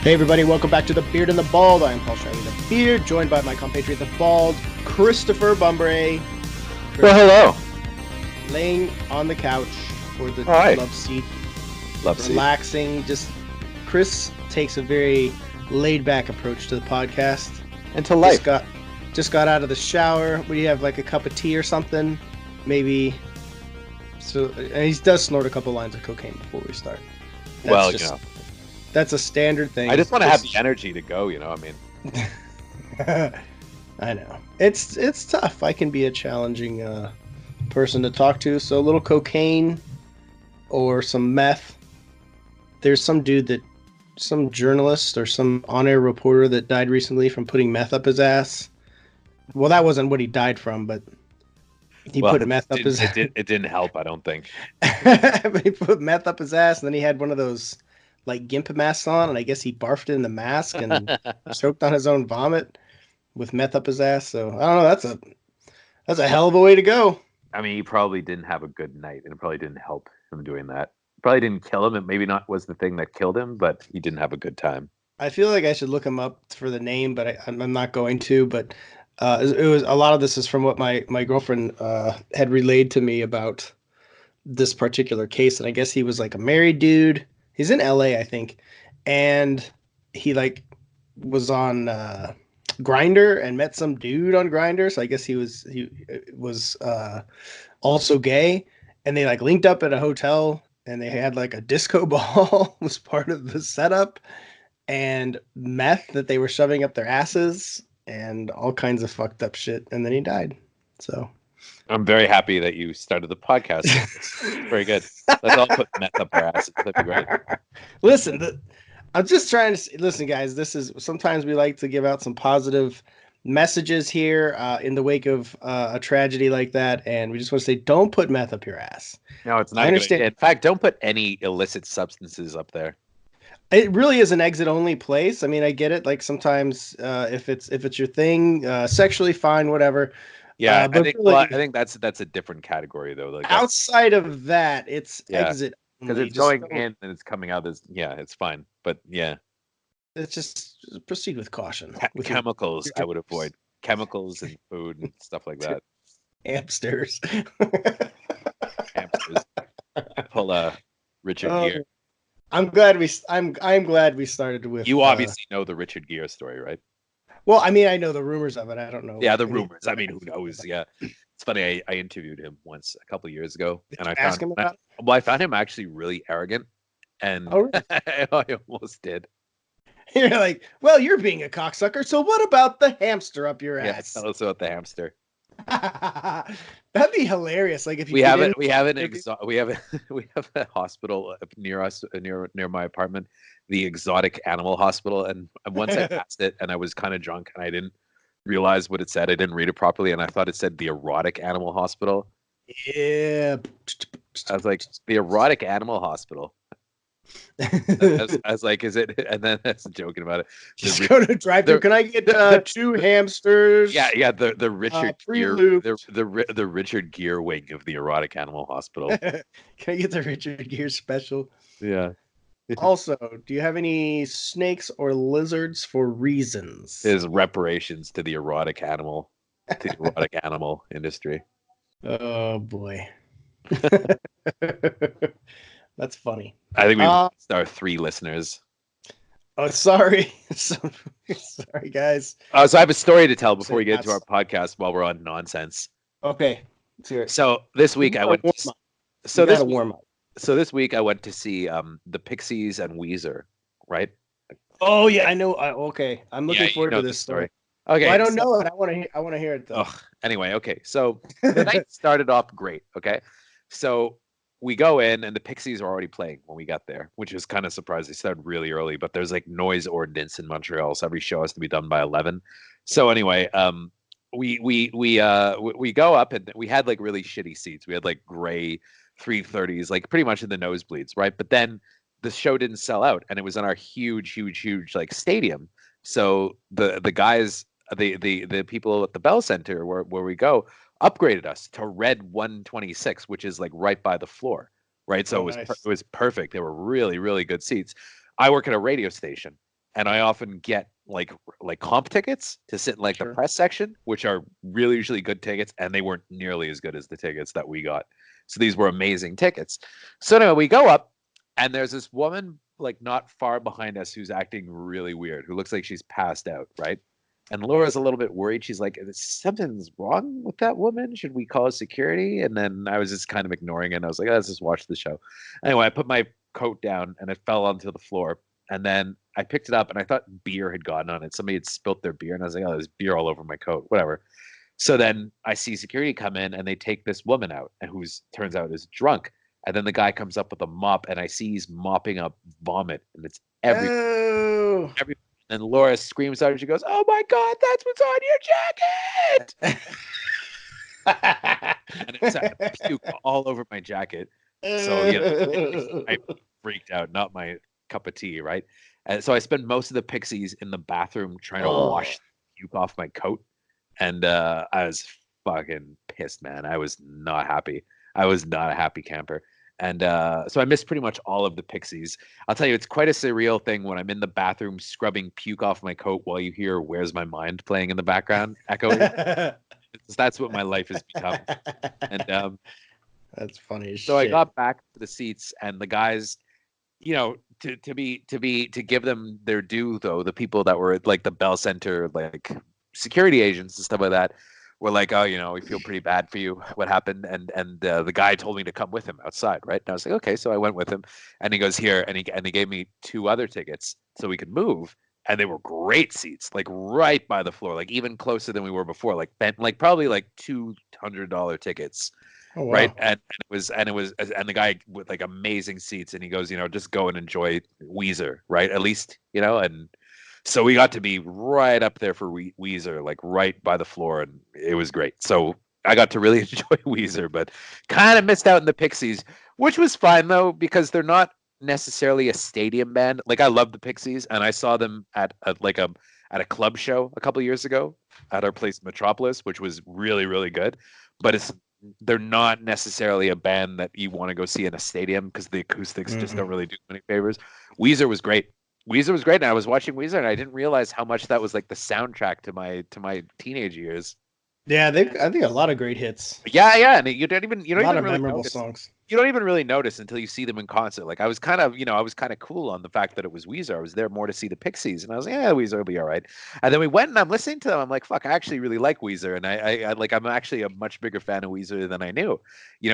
Hey everybody, welcome back to The Beard and the Bald. I am Paul Shirley the Beard, joined by my compatriot the Bald, Christopher Bumbray. Well, hello. Laying on the couch for the love seat. Relaxing. Chris takes a very laid-back approach to the podcast. And to life. Just got out of the shower. What do you have, like a cup of tea or something? Maybe. So, and he does snort a couple lines of cocaine before we start. That's a standard thing. I just want to have the energy to go, I mean. I know. It's tough. I can be a challenging person to talk to. So a little cocaine or some meth. There's some journalist or some on-air reporter that died recently from putting meth up his ass. Well, that wasn't what he died from, but he put meth up his ass. It didn't help, I don't think. But he put meth up his ass, and then he had one of those like gimp masks on, and I guess he barfed it in the mask and choked on his own vomit with meth up his ass. So I don't know. That's a hell of a way to go. I mean, he probably didn't have a good night, and it probably didn't help him doing that. Probably didn't kill him. It maybe not was the thing that killed him, but he didn't have a good time. I feel like I should look him up for the name, but I'm not going to. But it was a lot of this is from what my girlfriend had relayed to me about this particular case, and I guess he was like a married dude. He's in LA, I think, and he was on Grindr and met some dude on Grindr. So I guess he was also gay, and they linked up at a hotel, and they had a disco ball was part of the setup, and meth that they were shoving up their asses, and all kinds of fucked up shit. And then he died. So. I'm very happy that you started the podcast. Very good. Let's all put meth up our asses. That'd be great. Listen, I'm just trying to listen, guys. Sometimes we like to give out some positive messages here in the wake of a tragedy like that, and we just want to say, don't put meth up your ass. No, it's not. I understand. In fact, don't put any illicit substances up there. It really is an exit-only place. I mean, I get it. Like sometimes, if it's your thing, sexually, fine, whatever. Yeah, I think that's a different category though. Outside of that, it's exit because it's going in and it's coming out. It's fine, but yeah, it's just proceed with caution. With chemicals, I would avoid chemicals and food and stuff like that. Hamsters. Pull a Richard Gere. I'm glad we started with. You obviously know the Richard Gere story, right? Well, I mean, I know the rumors of it. I don't know. Yeah, the rumors. I mean, who knows? Yeah, it's funny. I interviewed him once a couple of years ago, and I found him about it? Well, I found him actually really arrogant, and really? I almost did. You're like, well, you're being a cocksucker. So what about the hamster up your ass? Yeah, tell us about the hamster. That'd be hilarious. Like if you we have a hospital near us, near my apartment, the Exotic Animal Hospital, and once I passed it and I was kind of drunk and I didn't realize what it said. I didn't read it properly and I thought it said the Erotic Animal Hospital. Yeah. I was like, the Erotic Animal Hospital. I was like, is it? And then that's joking about it. Just go to drive-thru. Can I get 2 hamsters? Yeah. The Richard Gere, the Richard Gere wing of the Erotic Animal Hospital. Can I get the Richard Gere special? Yeah. Also, do you have any snakes or lizards for reasons? There's reparations to the erotic animal industry. Oh boy. That's funny. I think we lost our 3 listeners. Oh, sorry. Sorry, guys. So I have a story to tell before we get into our podcast while we're on nonsense. Okay. Let's hear it. So this week I went to... So this week I went to see the Pixies and Weezer, right? Oh, yeah, I know. Okay. I'm looking forward to this story. Okay. Well, I don't know it. I want to hear it, though. Anyway, okay. So the night started off great, okay? So we go in, and the Pixies are already playing when we got there, which is kind of surprising. They started really early, but there's noise ordinance in Montreal, so every show has to be done by 11. So anyway, we go up, and we had really shitty seats. We had gray 330s, pretty much in the nosebleeds, right? But then the show didn't sell out, and it was in our huge stadium. So the guys, the people at the Bell Center where we go, upgraded us to red 126, which is right by the floor, right? So it was perfect. They were really, really good seats. I work at a radio station, and I often get like comp tickets to sit in like the Sure. press section, which are really usually good tickets, and they weren't nearly as good as the tickets that we got. So these were amazing tickets. So anyway, we go up, and there's this woman like not far behind us who's acting really weird, who looks like she's passed out, right? And Laura's a little bit worried. She's like, something's wrong with that woman. Should we call security? And then I was just kind of ignoring it. And I was like, let's just watch the show. Anyway, I put my coat down and it fell onto the floor. And then I picked it up and I thought beer had gotten on it. Somebody had spilt their beer. And I was like, oh, there's beer all over my coat, whatever. So then I see security come in and they take this woman out, and who's turns out is drunk. And then the guy comes up with a mop, and I see he's mopping up vomit, and it's Oh. every. And Laura screams out, and she goes, "Oh my God, that's what's on your jacket!" And it's puke all over my jacket. So I freaked out. Not my cup of tea, right? And so I spend most of the Pixies in the bathroom trying to wash puke off my coat, and I was fucking pissed, man. I was not happy. I was not a happy camper. And so I missed pretty much all of the Pixies. I'll tell you, it's quite a surreal thing when I'm in the bathroom scrubbing puke off my coat while you hear "Where's My Mind" playing in the background, echoing. That's what my life has become. And that's funny as so shit. I got back to the seats, and the guys, to give them their due, though, the people that were at like the Bell Center, like security agents and stuff like that, were like, "Oh, we feel pretty bad for you. What happened?" And the guy told me to come with him outside, right? And I was like, "Okay." So I went with him, and he goes, "Here," and he gave me 2 other tickets so we could move, and they were great seats, like right by the floor, like even closer than we were before, like bent, like probably like $200 tickets. Oh, wow. Right. And the guy with like amazing seats, and he goes, just go and enjoy Weezer, right? At least, and so we got to be right up there for Weezer, like right by the floor, and it was great. So I got to really enjoy Weezer, but kind of missed out in the Pixies, which was fine though, because they're not necessarily a stadium band. Like I love the Pixies, and I saw them at a club show a couple of years ago at our place Metropolis, which was really, really good. But they're not necessarily a band that you want to go see in a stadium because the acoustics just don't really do many favors. Weezer was great. And I was watching Weezer, and I didn't realize how much that was like the soundtrack to my teenage years. Yeah, I think a lot of great hits. Yeah, and you don't even A lot of really memorable notice. songs. You don't even really notice until you see them in concert. Like I was kind of cool on the fact that it was Weezer. I was there more to see the Pixies, and I was like, yeah, Weezer will be all right. And then we went, and I'm listening to them. I'm like, fuck, I actually really like Weezer, and I'm actually a much bigger fan of Weezer than I knew.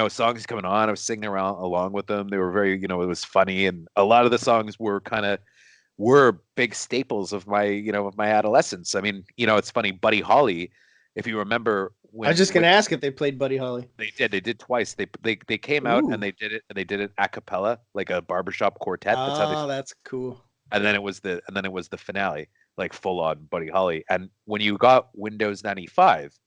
Songs coming on, I was singing around along with them. They were very, it was funny, and a lot of the songs were big staples of my adolescence. I mean, it's funny, Buddy Holly, if you remember I was just gonna ask if they played Buddy Holly. they did twice. They came out and they did it a cappella, like a barbershop quartet. That's cool. And then it was the finale, like full on Buddy Holly. And when you got Windows 95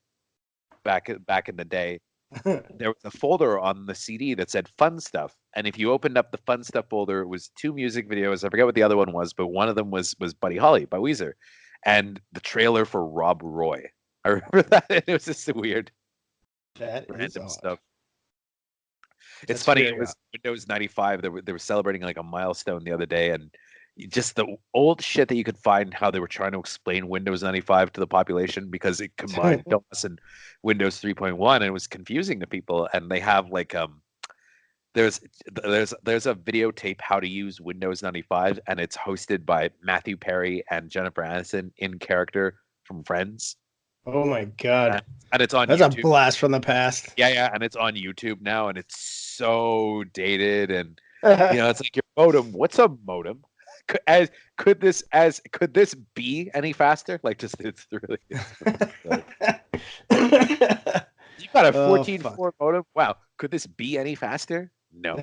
back in the day, there was a folder on the CD that said fun stuff. And if you opened up the fun stuff folder, it was 2 music videos. I forget what the other one was, but one of them was Buddy Holly by Weezer, and the trailer for Rob Roy. I remember that. It was just weird, random stuff. It's funny. It was Windows 95. They were celebrating like a milestone the other day, and just the old shit that you could find, how they were trying to explain Windows 95 to the population because it combined DOS and Windows 3.1, and it was confusing to people. And they have like there's a videotape how to use Windows 95, and it's hosted by Matthew Perry and Jennifer Aniston in character from Friends. Oh my God. And it's on That's YouTube. A blast from the past. Yeah, and it's on YouTube now, and it's so dated, and it's like your modem. What's a modem? Could this be any faster? Like, just it's really. You got a 14.4 modem. Wow, could this be any faster? No.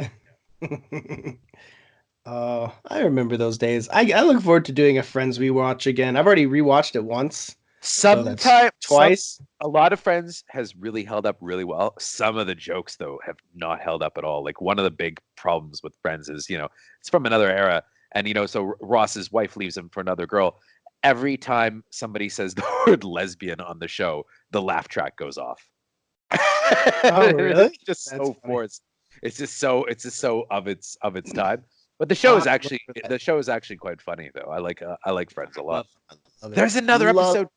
I remember those days. I look forward to doing a Friends rewatch again. I've already rewatched it once. Sometimes twice. A lot of Friends has really held up really well. Some of the jokes though have not held up at all. Like one of the big problems with Friends is, it's from another era, and so Ross's wife leaves him for another girl. Every time somebody says the word lesbian on the show, the laugh track goes off. Oh, really? It's just so forced. It's just so of its time. But the show is actually quite funny though. I like Friends a lot. Love it. There's another episode.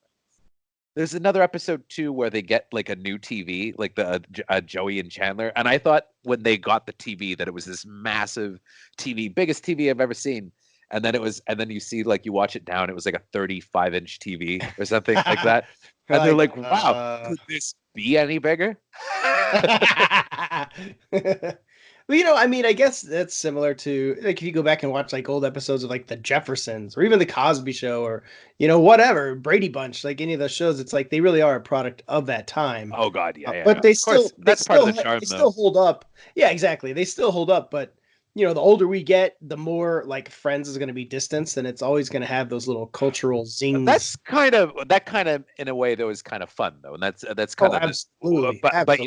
There's another episode too where they get like a new TV, like the Joey and Chandler. And I thought when they got the TV that it was this massive TV, biggest TV I've ever seen. And then you see like you watch it down, it was like a 35-inch TV or something like that. And they're like, wow, could this be any bigger? Well, I mean, I guess that's similar to like if you go back and watch like old episodes of like the Jeffersons or even the Cosby Show or whatever, Brady Bunch, like any of those shows, it's like they really are a product of that time. Oh God, yeah. But they still that's part of the charm. They still hold up. Yeah, exactly. They still hold up, but the older we get, the more like Friends is going to be distanced, and it's always going to have those little cultural zings. That kind of in a way though is kind of fun though, and that's kind of absolutely. But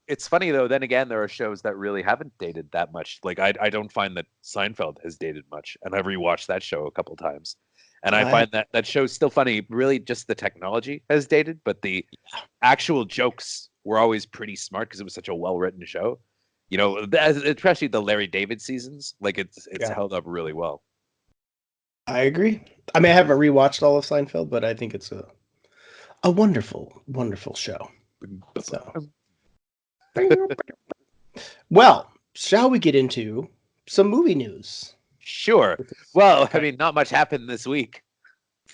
it's funny though. Then again, there are shows that really haven't dated that much. Like I don't find that Seinfeld has dated much, and I've rewatched that show a couple times, and I find that show's still funny. Really, just the technology has dated, but the actual jokes were always pretty smart because it was such a well-written show. Especially the Larry David seasons, like it's held up really well. I agree. I mean, I haven't rewatched all of Seinfeld, but I think it's a wonderful, wonderful show. So. Well, shall we get into some movie news? Sure. Well, I mean, not much happened this week.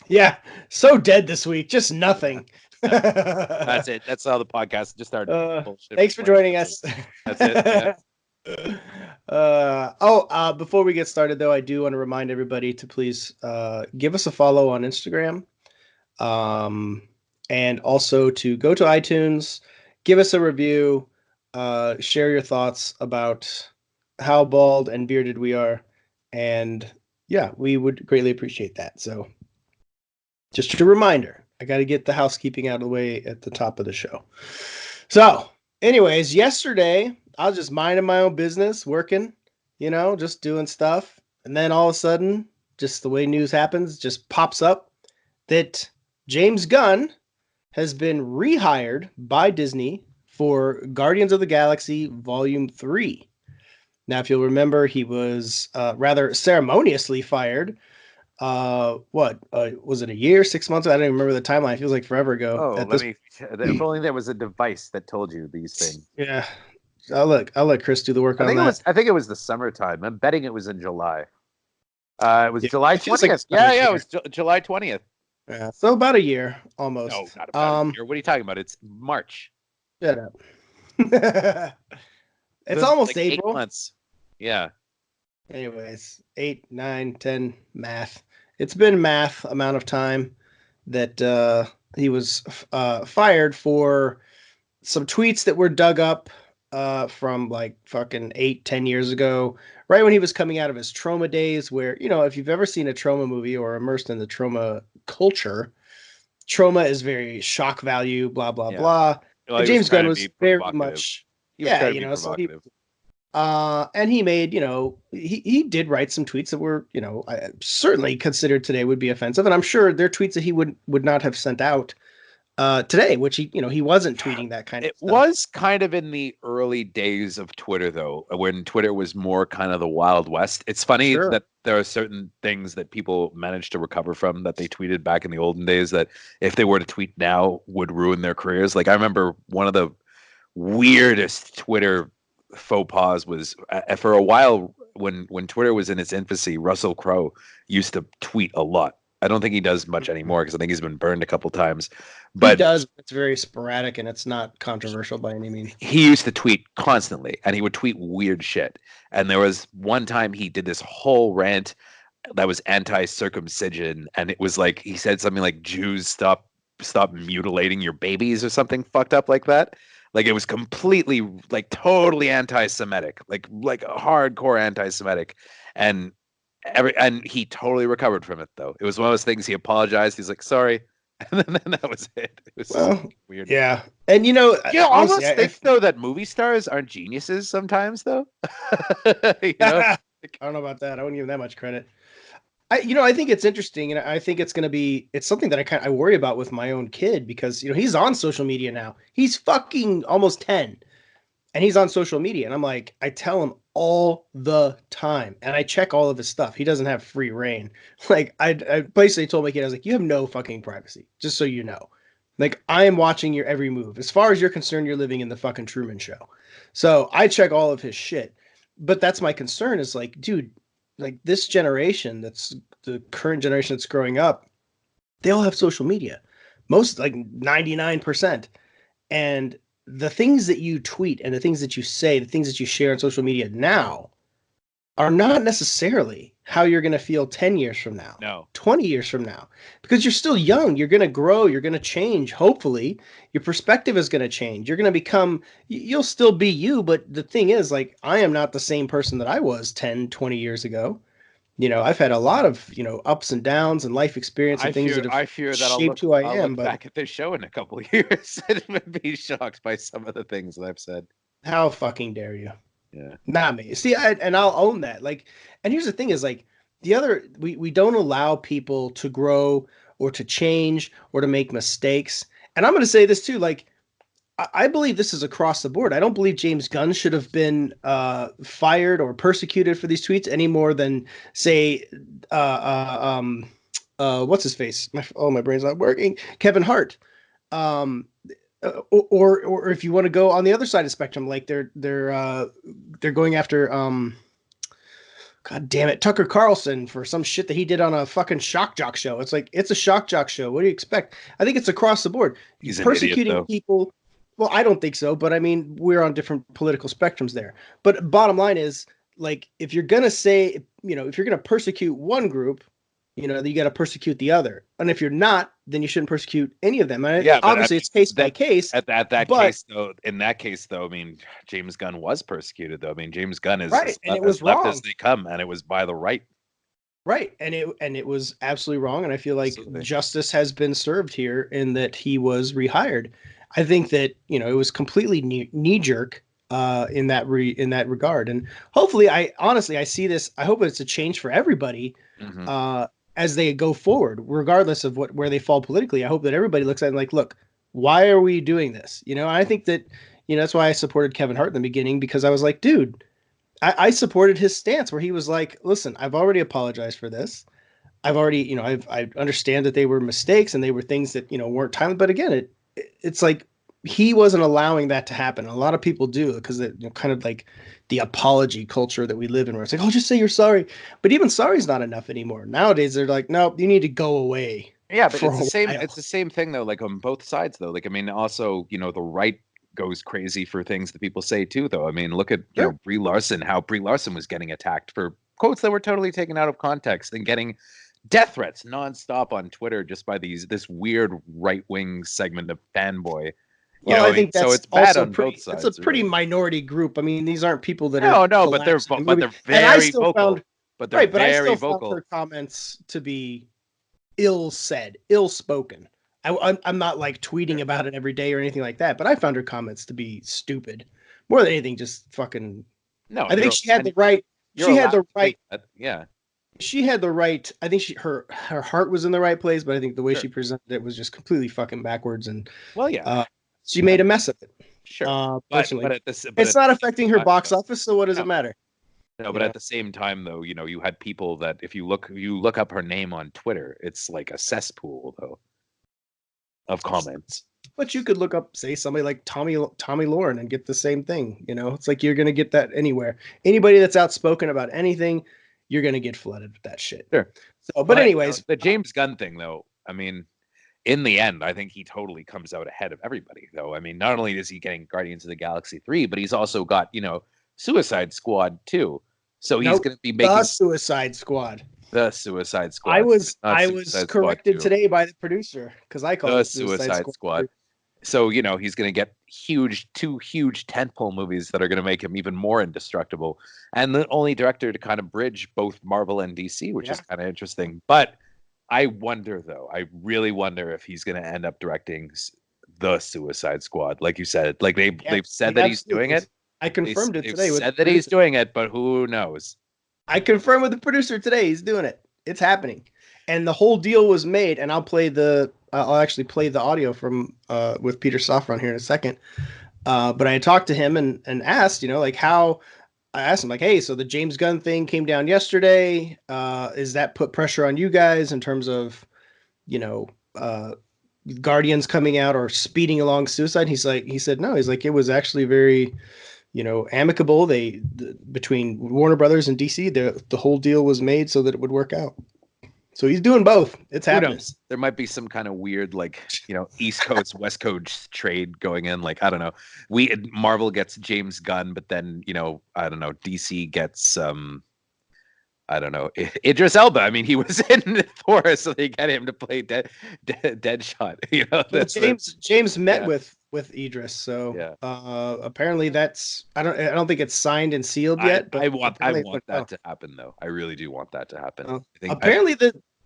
Yeah, so dead this week. Just nothing. That's it. That's all the podcast just started. Thanks for joining us. That's it. Yeah. Before we get started, though, I do want to remind everybody to please give us a follow on Instagram, and also to go to iTunes, give us a review. Share your thoughts about how bald and bearded we are, and we would greatly appreciate that. So just a reminder, I got to get the housekeeping out of the way at the top of the show. So anyways, yesterday I was just minding my own business, working, just doing stuff, and then all of a sudden, just the way news happens, just pops up that James Gunn has been rehired by Disney for Guardians of the Galaxy Volume 3. Now, if you'll remember, he was rather ceremoniously fired. Was it a year, 6 months? I don't even remember the timeline. It feels like forever ago. If only there was a device that told you these things. Yeah. I'll let Chris do the work on that. I think it was the summertime. I'm betting it was in July. It was July 20th. Like it was July 20th. Yeah, so about a year, almost. No, not about a year. What are you talking about? It's March. Shut up. It's almost like April. 8 months. Yeah. Anyways, 8, 9, 10, math. It's been math amount of time that he was fired for some tweets that were dug up from like fucking 8-10 years ago, right when he was coming out of his trauma days, where, if you've ever seen a trauma movie or immersed in the trauma culture, trauma is very shock value, blah, blah, blah. Well, James Gunn was very much, and he made, he did write some tweets that were, certainly considered today would be offensive, and I'm sure they're tweets that he would not have sent out today, which he wasn't tweeting that kind of stuff. It was kind of in the early days of Twitter, though, when Twitter was more kind of the Wild West. It's funny that there are certain things that people managed to recover from that they tweeted back in the olden days that if they were to tweet now would ruin their careers. Like I remember one of the weirdest Twitter faux pas was for a while when Twitter was in its infancy, Russell Crowe used to tweet a lot. I don't think he does much anymore because I think he's been burned a couple times. But he does. It's very sporadic and it's not controversial by any means. He used to tweet constantly, and he would tweet weird shit. And there was one time he did this whole rant that was anti-circumcision, and it was like he said something like Jews stop mutilating your babies or something fucked up like that. Like it was completely like totally anti-Semitic, like hardcore anti-Semitic, and he totally recovered from it though. It was one of those things. He apologized. He's like, sorry. And then that was it. It was so weird. Yeah. And honestly, almost think though that movie stars aren't geniuses sometimes though. I don't know about that. I wouldn't give him that much credit. I think it's interesting, and I think it's something that I worry about with my own kid because he's on social media now. He's fucking almost 10. and he's on social media, and I'm like, I tell him all the time, and I check all of his stuff. He doesn't have free reign. Like I basically told my kid, I was like, you have no fucking privacy, just so you know. Like I am watching your every move. As far as you're concerned, you're living in the fucking Truman Show. So I check all of his shit. But that's my concern is like, dude, like this generation, that's the current generation that's growing up, they all have social media. Most like 99%. And the things that you tweet and the things that you say, the things that you share on social media now are not necessarily how you're going to feel 10 years from now, No. 20 years from now, because you're still young. You're going to grow. You're going to change. Hopefully, your perspective is going to change. You're going to become, you'll still be you. But the thing is, like, I am not the same person that I was 10, 20 years ago. You know, I've had a lot of, ups and downs and life experience and things that have I fear that shaped who I I'll am. look But back at this show in a couple of years and be shocked by some of the things that I've said. how fucking dare you? Yeah. Not me. See, and I'll own that. Like, and here's the thing is like we don't allow people to grow or to change or to make mistakes. And I'm going to say this too, like, I believe this is across the board. I don't believe James Gunn should have been fired or persecuted for these tweets any more than say, what's his face? My brain's not working. Kevin Hart. Um, or if you want to go on the other side of the spectrum, like they're going after God damn it, Tucker Carlson for some shit that he did on a fucking shock jock show. It's like it's a shock jock show. What do you expect? I think it's across the board. He's an Persecuting idiot, though. people. Well, I don't think so, but I mean we're on different political spectrums there. But bottom line is like if you're gonna say if you're gonna persecute one group, you got to persecute the other. And if you're not, then you shouldn't persecute any of them. And Yeah, but obviously it's case by case. At that but, case, though, in that case, though, I mean, James Gunn was persecuted, though. I mean, James Gunn is right, and it was as left wrong. as they come, and it was by the right. Right, and it was absolutely wrong, and I feel like Absolutely. justice has been served here in that he was rehired. I think that it was completely knee jerk in that regard, and hopefully, I see this. I hope it's a change for everybody. Mm-hmm. As they go forward, regardless of where they fall politically. I hope that everybody looks at it and like, look, why are we doing this? I think that, that's why I supported Kevin Hart in the beginning, because I was like, dude, I supported his stance where he was like, listen, I've already apologized for this. I've already, I understand that they were mistakes and they were things that, weren't timely. But again, it's like he wasn't allowing that to happen. A lot of people do because it kind of like the apology culture that we live in where it's like, oh, just say you're sorry. But even sorry is not enough anymore. Nowadays, they're like, no, you need to go away. Yeah, but it's the same thing though, like on both sides though. Like I mean, also, the right goes crazy for things that people say too, though. I mean, look at Brie Larson, how Brie Larson was getting attacked for quotes that were totally taken out of context and getting death threats nonstop on Twitter just by this weird right-wing segment of fanboy. I think that's so it's bad on pretty, both sides. It's a pretty minority group. I mean, these aren't people that are no, but they're very vocal. But they're very vocal. Found her comments to be ill said, ill spoken. I'm not like tweeting about it every day or anything like that, but I found her comments to be stupid more than anything. Just fucking. No, I think she had the right. She had the right. Yeah. She had the right. I think her heart was in the right place, but I think the way she presented it was just completely fucking backwards. And she made a mess of it. Sure, personally, it's not affecting her box office. So what does it matter? No, but at the same time, though, you had people that if you look up her name on Twitter, it's like a cesspool, though, of comments. But you could look up, say, somebody like Tommy Lauren and get the same thing. It's like you're gonna get that anywhere. Anybody that's outspoken about anything, you're gonna get flooded with that shit. Sure. So, but anyways, the James Gunn thing, though, I mean, in the end, I think he totally comes out ahead of everybody, though. I mean, not only is he getting Guardians of the Galaxy 3, but he's also got Suicide Squad 2. So he's going to be making the Suicide Squad. The Suicide Squad. I was corrected today by the producer because I called the it Suicide Squad. So he's going to get two huge tentpole movies that are going to make him even more indestructible, and the only director to kind of bridge both Marvel and DC, which is kind of interesting. But I wonder, though, I really wonder if he's going to end up directing the Suicide Squad, like you said. Like they've said that he's doing it. I confirmed it today. Said that he's doing it, but who knows? I confirmed with the producer today. He's doing it. It's happening, and the whole deal was made. And I'll actually play the audio from with Peter Safran here in a second. But I had talked to him and asked, like how I asked him like, hey, so the James Gunn thing came down yesterday. Is that put pressure on you guys in terms of, you know, uh, Guardians coming out or speeding along Suicide? He said, no, he's like, it was actually very, amicable. Between Warner Brothers and DC, the whole deal was made so that it would work out. So he's doing both. It's Who happening. knows? There might be some kind of weird, East Coast, West Coast trade going in. Like, I don't know. Marvel gets James Gunn, but then, I don't know, DC gets I don't know, Idris Elba. I mean, he was in Thor, so they get him to play Deadshot. Well, James met yeah. with Idris, so Yeah. Apparently that's I don't think it's signed and sealed yet. But I want that to happen, though. I really do want that to happen. Apparently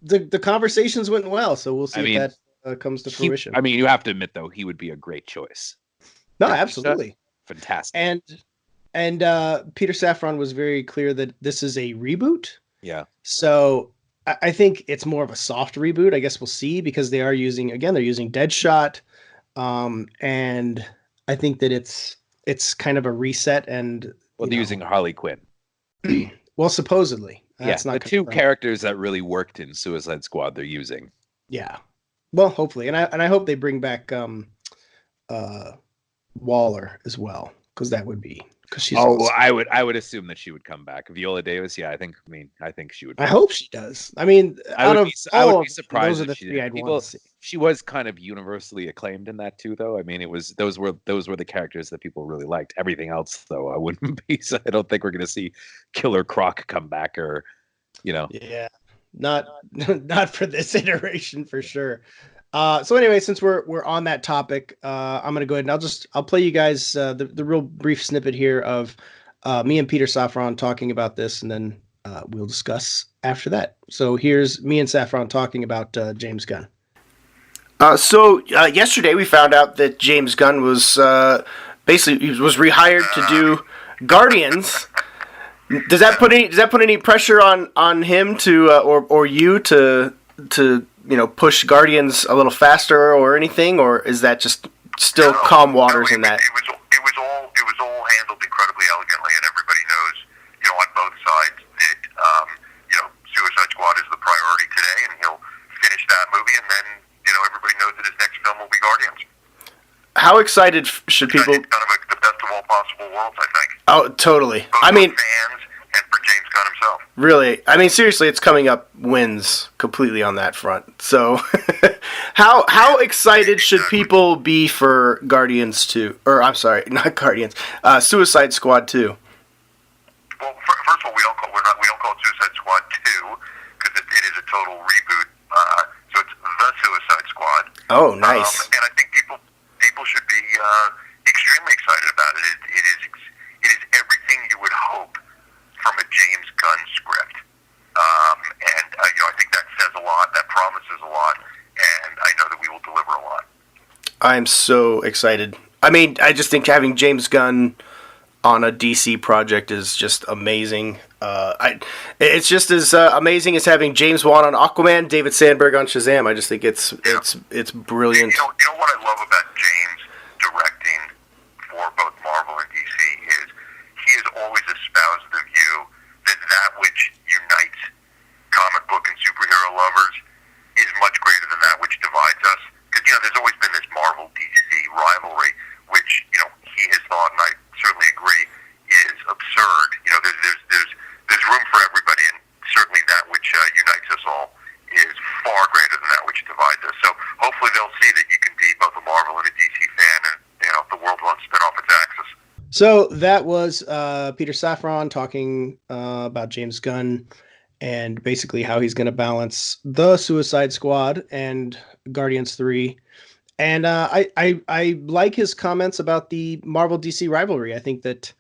the conversations went well, so we'll see if that comes to fruition. I mean, you have to admit though, he would be a great choice. No, absolutely, fantastic. And Peter Safran was very clear that this is a reboot. Yeah. So I think it's more of a soft reboot. I guess we'll see, because they're using Deadshot, and I think that it's kind of a reset. And they're using Harley Quinn. Well, supposedly. That's not the confirmed. 2 characters that really worked in Suicide Squad they're using. Yeah. Well, hopefully. And I hope they bring back Waller as well, because that would be she's awesome. I would assume that she would come back. Viola Davis, yeah, I think she would. I hope she does. I mean, I would be surprised. Those are the 3 I'd want to see. She was kind of universally acclaimed in that too, though. I mean, those were the characters that people really liked. Everything else, though, I wouldn't be. So I don't think we're going to see Killer Croc come back, or. Yeah, not for this iteration for sure. So anyway, since we're on that topic, I'm gonna go ahead and I'll play you guys the real brief snippet here of me and Peter Safran talking about this, and then we'll discuss after that. So here's me and Safran talking about James Gunn. So yesterday we found out that James Gunn was basically was rehired to do Guardians. Does that put any pressure on him to or you to push Guardians a little faster or anything, or is that just still calm waters in that? It was all handled incredibly elegantly, and everybody knows on both sides that Suicide Squad is the priority today, and he'll finish that movie, and then everybody knows that his next film will be Guardians. How excited should people? It's kind of the best of all possible worlds, I think. Oh, totally. Both for fans and for James Gunn himself. Really, I mean, seriously, it's coming up wins completely on that front. So, how excited should people be for Guardians 2? Or I'm sorry, not Guardians, Suicide Squad 2. Well, first of all, we don't call it Suicide Squad 2 because it is a total reboot. So it's the Suicide Squad. Oh, nice. And I think people should be extremely excited about it. It is everything you would hope from a James Gunn script. And I think that says a lot. That promises a lot. And I know that we will deliver a lot. I'm so excited. I mean, I just think having James Gunn on a DC project is just amazing. It's just as amazing as having James Wan on Aquaman, David Sandberg on Shazam. I just think it's brilliant. You know what I love about James directing for both Marvel and DC is he has always espoused the view that which unites comic book and superhero lovers is much greater than that which divides us. Because there's always been this Marvel DC rivalry, which he has thought, and I certainly agree, is absurd. There's room for everybody, and certainly that which unites us all is far greater than that which divides us. So hopefully they'll see that you can be both a Marvel and a DC fan, and the world won't spin off its axis. So that was Peter Safran talking about James Gunn and basically how he's going to balance the Suicide Squad and Guardians 3. And I like his comments about the Marvel DC rivalry. I think that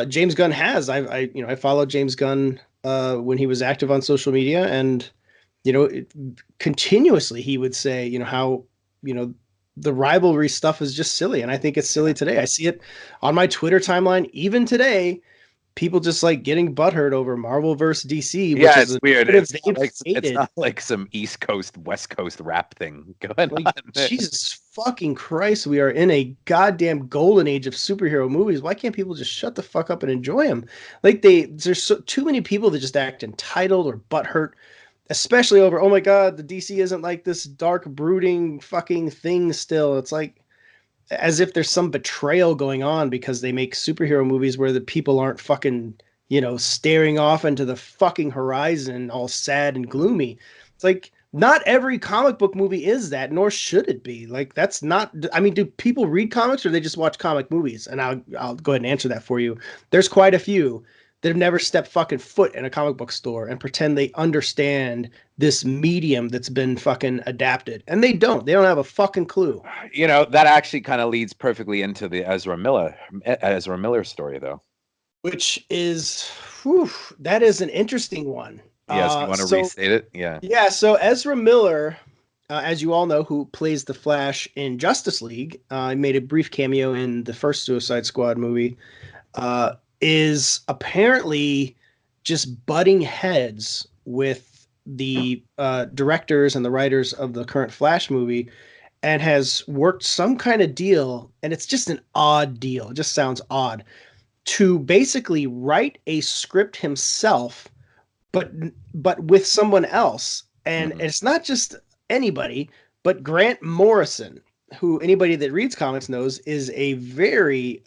James Gunn has. I followed James Gunn when he was active on social media, and continuously he would say how the rivalry stuff is just silly, and I think it's silly today. I see it on my Twitter timeline even today. people just like getting butthurt over Marvel versus DC, which Yeah, is it's a weird. narrative they've It's stated. not like some East Coast, West Coast rap thing going Like, on. Jesus fucking Christ, we are in a goddamn golden age of superhero movies. Why can't people just shut the fuck up and enjoy them? Like, there's too many people that just act entitled or butthurt, especially over, oh my God, the DC isn't like this dark, brooding fucking thing still. It's like, as if there's some betrayal going on because they make superhero movies where the people aren't fucking, staring off into the fucking horizon all sad and gloomy. It's like, not every comic book movie is that, nor should it be. Like, that's not, I mean, do people read comics or they just watch comic movies? And I'll go ahead and answer that for you. There's quite a few that have never stepped fucking foot in a comic book store and pretend they understand this medium that's been fucking adapted. And they don't. They don't have a fucking clue. That actually kind of leads perfectly into the Ezra Miller story, though. Which is, whew, that is an interesting one. Yes, you want to restate it? Yeah. Yeah, so Ezra Miller, as you all know, who plays the Flash in Justice League, made a brief cameo in the first Suicide Squad movie, is apparently just butting heads with the directors and the writers of the current Flash movie, and has worked some kind of deal, and it's just an odd deal. It just sounds odd, to basically write a script himself, but with someone else. And it's not just anybody, but Grant Morrison, who anybody that reads comics knows is a very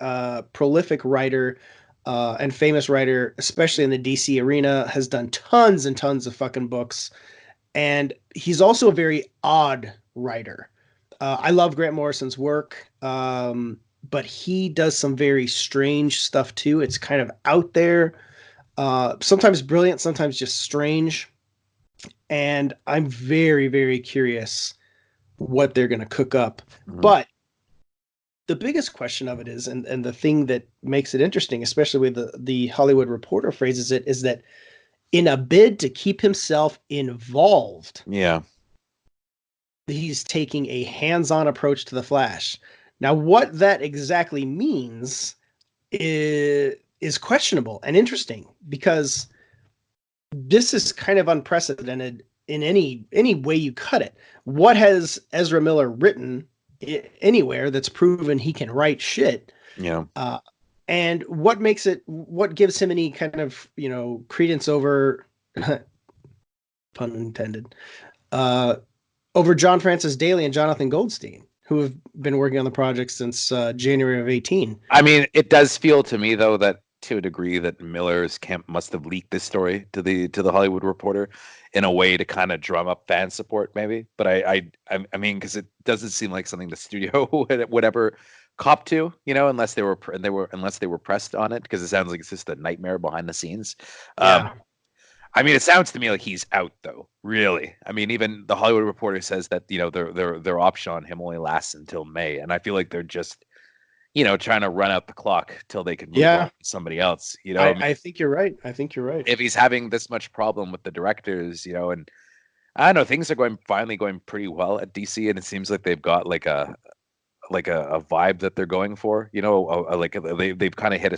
prolific writer and famous writer, especially in the DC arena, has done tons and tons of fucking books. And he's also a very odd writer. I love Grant Morrison's work, but he does some very strange stuff too. It's kind of out there, sometimes brilliant, sometimes just strange. And I'm very, very curious what they're going to cook up. But the biggest question of it is, and the thing that makes it interesting, especially with the Hollywood Reporter phrases it, is that in a bid to keep himself involved, he's taking a hands-on approach to the Flash. Now, what that exactly means is questionable and interesting, because this is kind of unprecedented in any way you cut it. What has Ezra Miller written anywhere that's proven he can write shit? Yeah. And what gives him any kind of, credence over, pun intended, over John Francis Daley and Jonathan Goldstein, who have been working on the project since January of 2018. I mean, it does feel to me, though, that to a degree that Miller's camp must have leaked this story to the Hollywood Reporter in a way to kind of drum up fan support, maybe. But I mean, because it doesn't seem like something the studio would ever cop to, unless they were pressed on it, because it sounds like it's just a nightmare behind the scenes. Yeah. I mean, it sounds to me like he's out, though. Really, I mean, even the Hollywood Reporter says that their option on him only lasts until May, and I feel like they're just trying to run out the clock till they can move on to somebody else. I think you're right. If he's having this much problem with the directors, and I don't know, things are finally going pretty well at DC, and it seems like they've got like a vibe that they're going for. They've kind of hit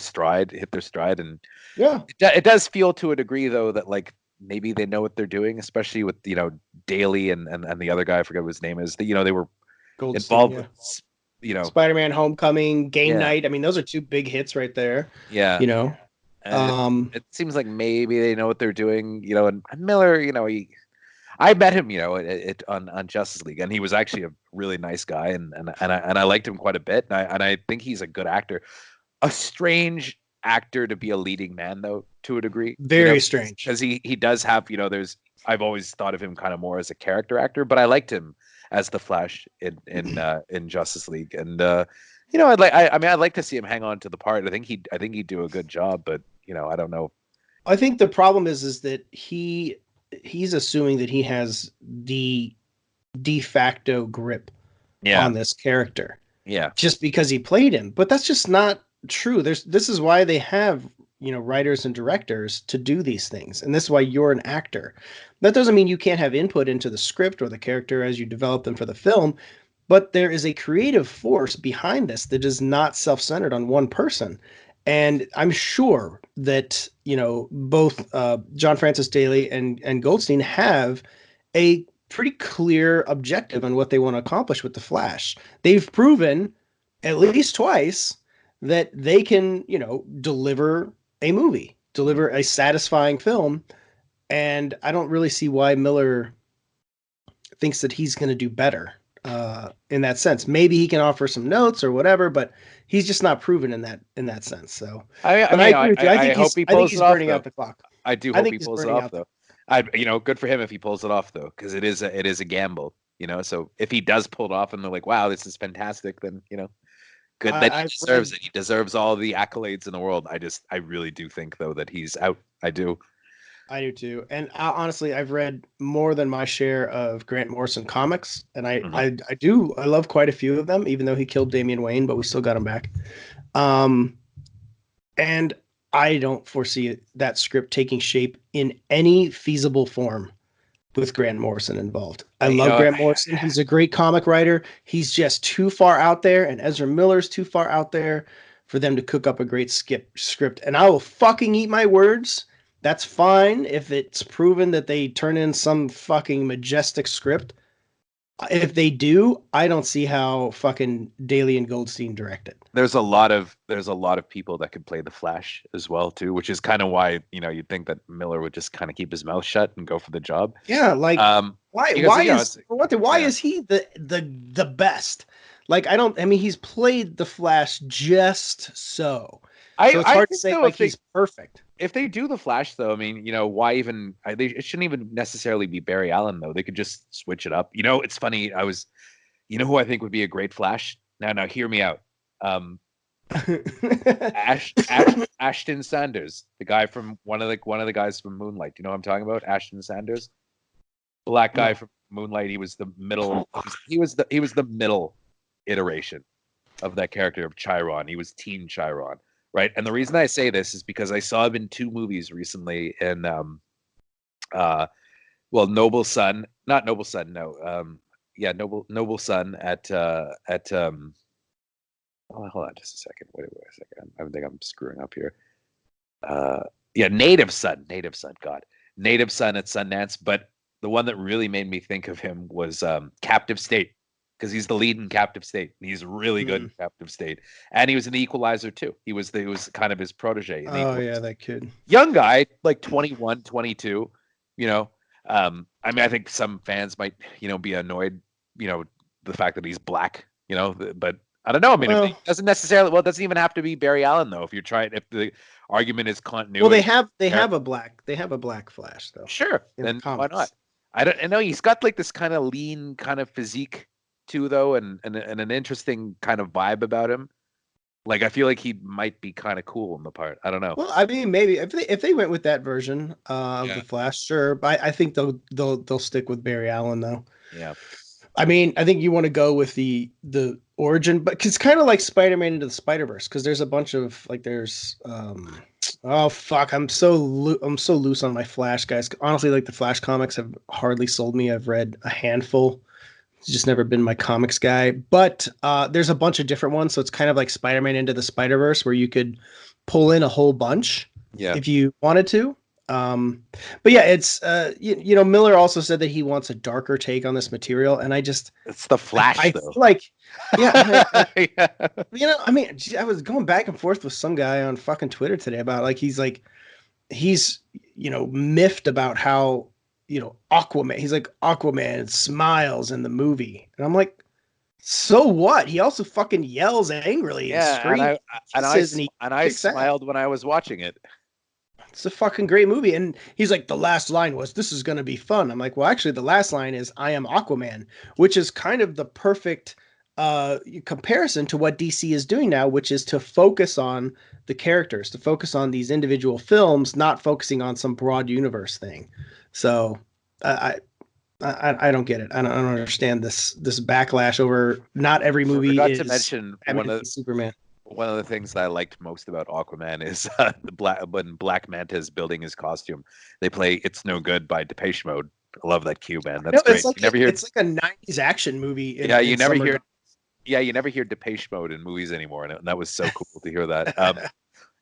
their stride, and it does feel to a degree, though, that like maybe they know what they're doing, especially with Daly and the other guy, I forget what his name is. They were involved with Spider-Man Homecoming, Game Night. I mean, those are two big hits right there. Yeah. It seems like maybe they know what they're doing, and Miller, I met him, on Justice League, and he was actually a really nice guy, and I liked him quite a bit, and I think he's a good actor. A strange actor to be a leading man, though, to a degree. Very strange, because he does have, I've always thought of him kind of more as a character actor, but I liked him as the Flash in Justice League, and I'd like to see him hang on to the part. I think he'd do a good job, but I don't know. I think the problem is that he's assuming that he has the de facto grip on this character. Yeah. Just because he played him. But that's just not true. This is why they have, writers and directors to do these things. And this is why you're an actor. That doesn't mean you can't have input into the script or the character as you develop them for the film, but there is a creative force behind this that is not self-centered on one person. And I'm sure that, both John Francis Daly and Goldstein have a pretty clear objective on what they want to accomplish with the Flash. They've proven at least twice that they can, deliver a movie, deliver a satisfying film. And I don't really see why Miller thinks that he's going to do better in that sense. Maybe he can offer some notes or whatever, but he's just not proven in that sense. So, I but mean, I agree with you. I hope he I think pulls he's it off, burning though. out the clock. I do I hope think he he's pulls it burning off, out the though. Good for him if he pulls it off, though, because it is a gamble, So if he does pull it off, and they're like, "Wow, this is fantastic," then good. Then he deserves it. He deserves all the accolades in the world. I really do think, though, that he's out. I do. I do too. And honestly, I've read more than my share of Grant Morrison comics, and I love quite a few of them, even though he killed Damian Wayne, but we still got him back. And I don't foresee that script taking shape in any feasible form with Grant Morrison involved. I love Grant Morrison. He's a great comic writer. He's just too far out there, and Ezra Miller's too far out there for them to cook up a great script. And I will fucking eat my words. That's fine if it's proven that they turn in some fucking majestic script. If they do, I don't see how fucking Daly and Goldstein direct it. There's a lot of people that could play the Flash as well too, which is kind of why you'd think that Miller would just kind of keep his mouth shut and go for the job. Yeah, like why is he the best? Like I mean he's played the Flash just so. So it's hard to say like he's perfect. If they do the Flash, though, I mean, why even? It shouldn't even necessarily be Barry Allen, though. They could just switch it up. It's funny. Who I think would be a great Flash. Now, hear me out. Ashton Sanders, the guy from one of the guys from Moonlight. Do you know what I'm talking about? Ashton Sanders, black guy from Moonlight. He was the middle. He was the middle iteration of that character of Chiron. He was Teen Chiron. Right, and the reason I say this is because I saw him in 2 movies recently, in Noble Son, not Noble Son, no, Noble Son at oh, hold on just a second, wait a second, I think I'm screwing up here. Native Son, God, Native Son at Sundance, but the one that really made me think of him was Captive State. Because he's the lead in Captive State. And he's really good in Captive State. And he was in The Equalizer, too. He was kind of his protege. Oh, yeah, that kid. Young guy, like 21, 22. I mean, I think some fans might, be annoyed, the fact that he's black, but I don't know. I mean, it doesn't necessarily, it doesn't even have to be Barry Allen, though, if the argument is continuity. Well, they have a black Flash, though. Sure. Then why not? I know he's got like this kind of lean kind of physique too, though, and an interesting kind of vibe about him. Like I feel like he might be kind of cool in the part. I don't know. Well, I mean, maybe if they went with that version of the Flash, sure. But I think they'll stick with Barry Allen, though. Yeah. I mean, I think you want to go with the origin, but cause it's kind of like Spider-Man Into the Spider-Verse, because there's a bunch of like there's oh fuck, I'm so loose on my Flash, guys. Honestly, like the Flash comics have hardly sold me. I've read a handful. It's just never been my comics guy, but there's a bunch of different ones. So it's kind of like Spider-Man Into the Spider-Verse, where you could pull in a whole bunch if you wanted to. But yeah, it's Miller also said that he wants a darker take on this material, and it's the Flash. I though. feel like, I mean, I was going back and forth with some guy on fucking Twitter today about he's miffed about how. Aquaman. He's like, Aquaman smiles in the movie. And I'm like, so what? He also fucking yells angrily and screams. And I smiled when I was watching it. It's a fucking great movie. And he's like, the last line was, this is going to be fun. I'm like, well, actually, the last line is, I am Aquaman, which is kind of the perfect comparison to what DC is doing now, which is to focus on the characters, to focus on these individual films, not focusing on some broad universe thing. So I don't get it. I don't understand this backlash over not every movie is to mention Superman. One of the things that I liked most about Aquaman is when Black Manta is building his costume. They play "It's No Good" by Depeche Mode. I love that cue, man. That's great. It's like a '90s action movie. You never hear Depeche Mode in movies anymore, and that was so cool to hear that.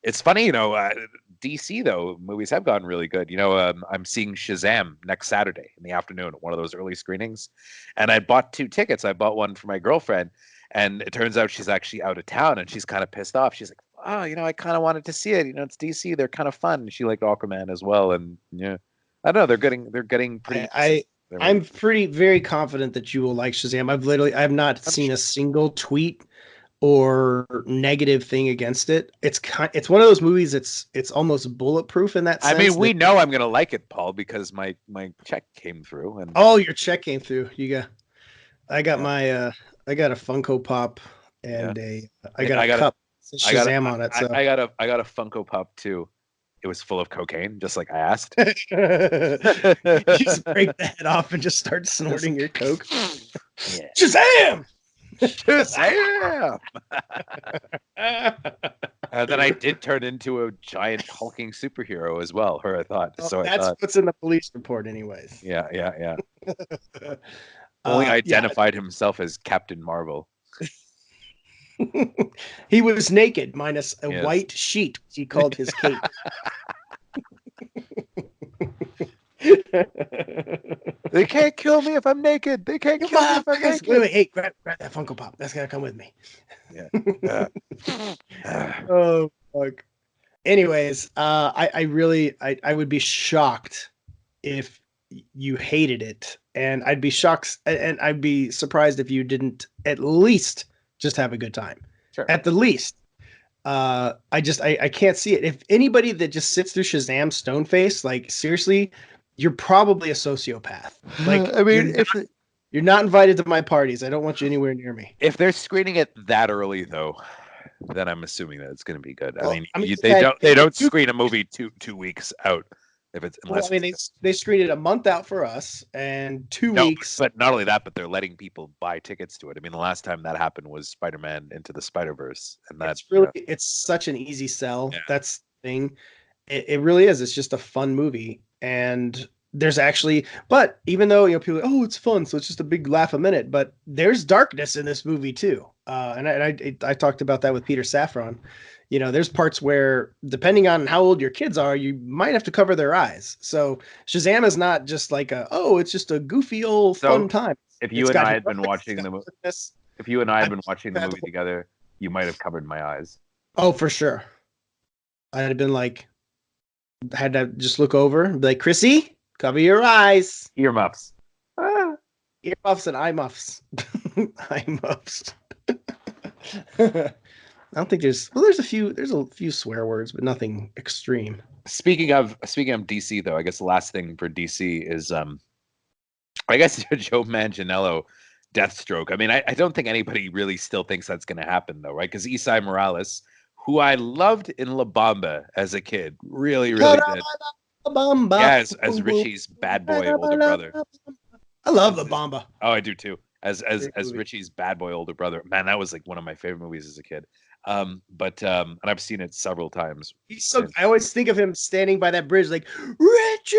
It's funny, DC though movies have gotten really good. I'm seeing Shazam next Saturday in the afternoon at one of those early screenings, and I bought 2 tickets. I bought one for my girlfriend, and it turns out she's actually out of town, and she's kind of pissed off. She's like, "Oh, I kind of wanted to see it. It's DC. They're kind of fun." She liked Aquaman as well, and yeah, I don't know. They're getting pretty. I'm very confident that you will like Shazam. I have not seen a single tweet or negative thing against it. It's one of those movies. It's almost bulletproof in that sense. I mean, we know I'm gonna like it, Paul, because my check came through. And your check came through. I got a Funko Pop and I got a cup. Shazam on it. So I got a Funko Pop too. It was full of cocaine, just like I asked. You just break the head off and just start snorting your coke. Yeah. Shazam! Shazam! And then I did turn into a giant hulking superhero as well, or I thought. So that's what's in the police report, anyways. Yeah. Only identified himself as Captain Marvel. He was naked, minus a white sheet. He called his cape. They can't kill me if I'm naked. They can't kill me if I'm naked. Wait, hey, grab that Funko Pop. That's gonna come with me. Yeah. Oh fuck. Anyways, I would be shocked if you hated it, and I'd be shocked, and I'd be surprised if you didn't at least just have a good time. Sure. At the least. I can't see it. If anybody that just sits through Shazam stone face, like seriously, you're probably a sociopath. Like, I mean, you're not invited to my parties. I don't want you anywhere near me. If they're screening it that early, though, then I'm assuming that it's going to be good. Well, they don't screen a movie two weeks out. They screened it a month out for us and 2 weeks. But not only that, but they're letting people buy tickets to it. I mean, the last time that happened was Spider-Man Into the Spider-Verse, and that's it's such an easy sell. Yeah. That's the thing. It really is. It's just a fun movie, and there's actually, but even though people, it's fun, so it's just a big laugh a minute, but there's darkness in this movie too. And I talked about that with Peter Safran. There's parts where, depending on how old your kids are, you might have to cover their eyes. So Shazam is not just like it's just a goofy old fun time. If you and I had been watching the movie, together, you might have covered my eyes. Oh, for sure. I'd have been like, had to just look over and be like, Chrissy, cover your eyes. Earmuffs. Earmuffs and eye muffs. Eye muffs. I don't think there's a few swear words, but nothing extreme. Speaking of DC though, I guess the last thing for DC is I guess Joe Manganiello Deathstroke. I mean, I don't think anybody really still thinks that's going to happen though, right? Because Esai Morales, who I loved in La Bamba as a kid, really did. Yeah, as Richie's bad boy older brother. I love La Bamba. Oh, I do too. As Richie's bad boy older brother. Man, that was like one of my favorite movies as a kid. And I've seen it several times. I always think of him standing by that bridge like, Richie!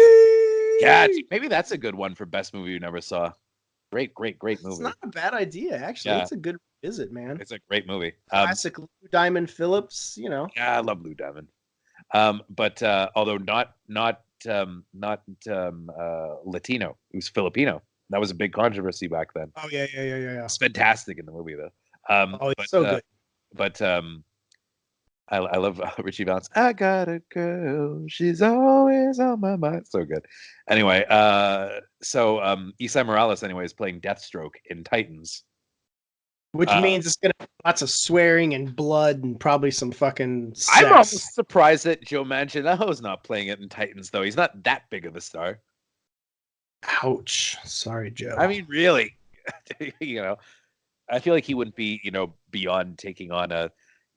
Yeah, maybe that's a good one for best movie you never saw. Great movie. It's not a bad idea, actually. Yeah. It's a good visit, man. It's a great movie. Classic Lou Diamond Phillips, Yeah, I love Lou Diamond. But although not Latino, it was Filipino. That was a big controversy back then. Oh yeah. It's fantastic in the movie though. It's so good. But I love Richie Valens. I got a girl, she's always on my mind. So good. Anyway, so Esai Morales anyway is playing Deathstroke in Titans. Which means it's gonna be lots of swearing and blood and probably some fucking sex. I'm almost surprised that Joe Manganiello's not playing it in Titans though. He's not that big of a star. Ouch. Sorry, Joe. I mean, really, I feel like he wouldn't be, beyond taking on a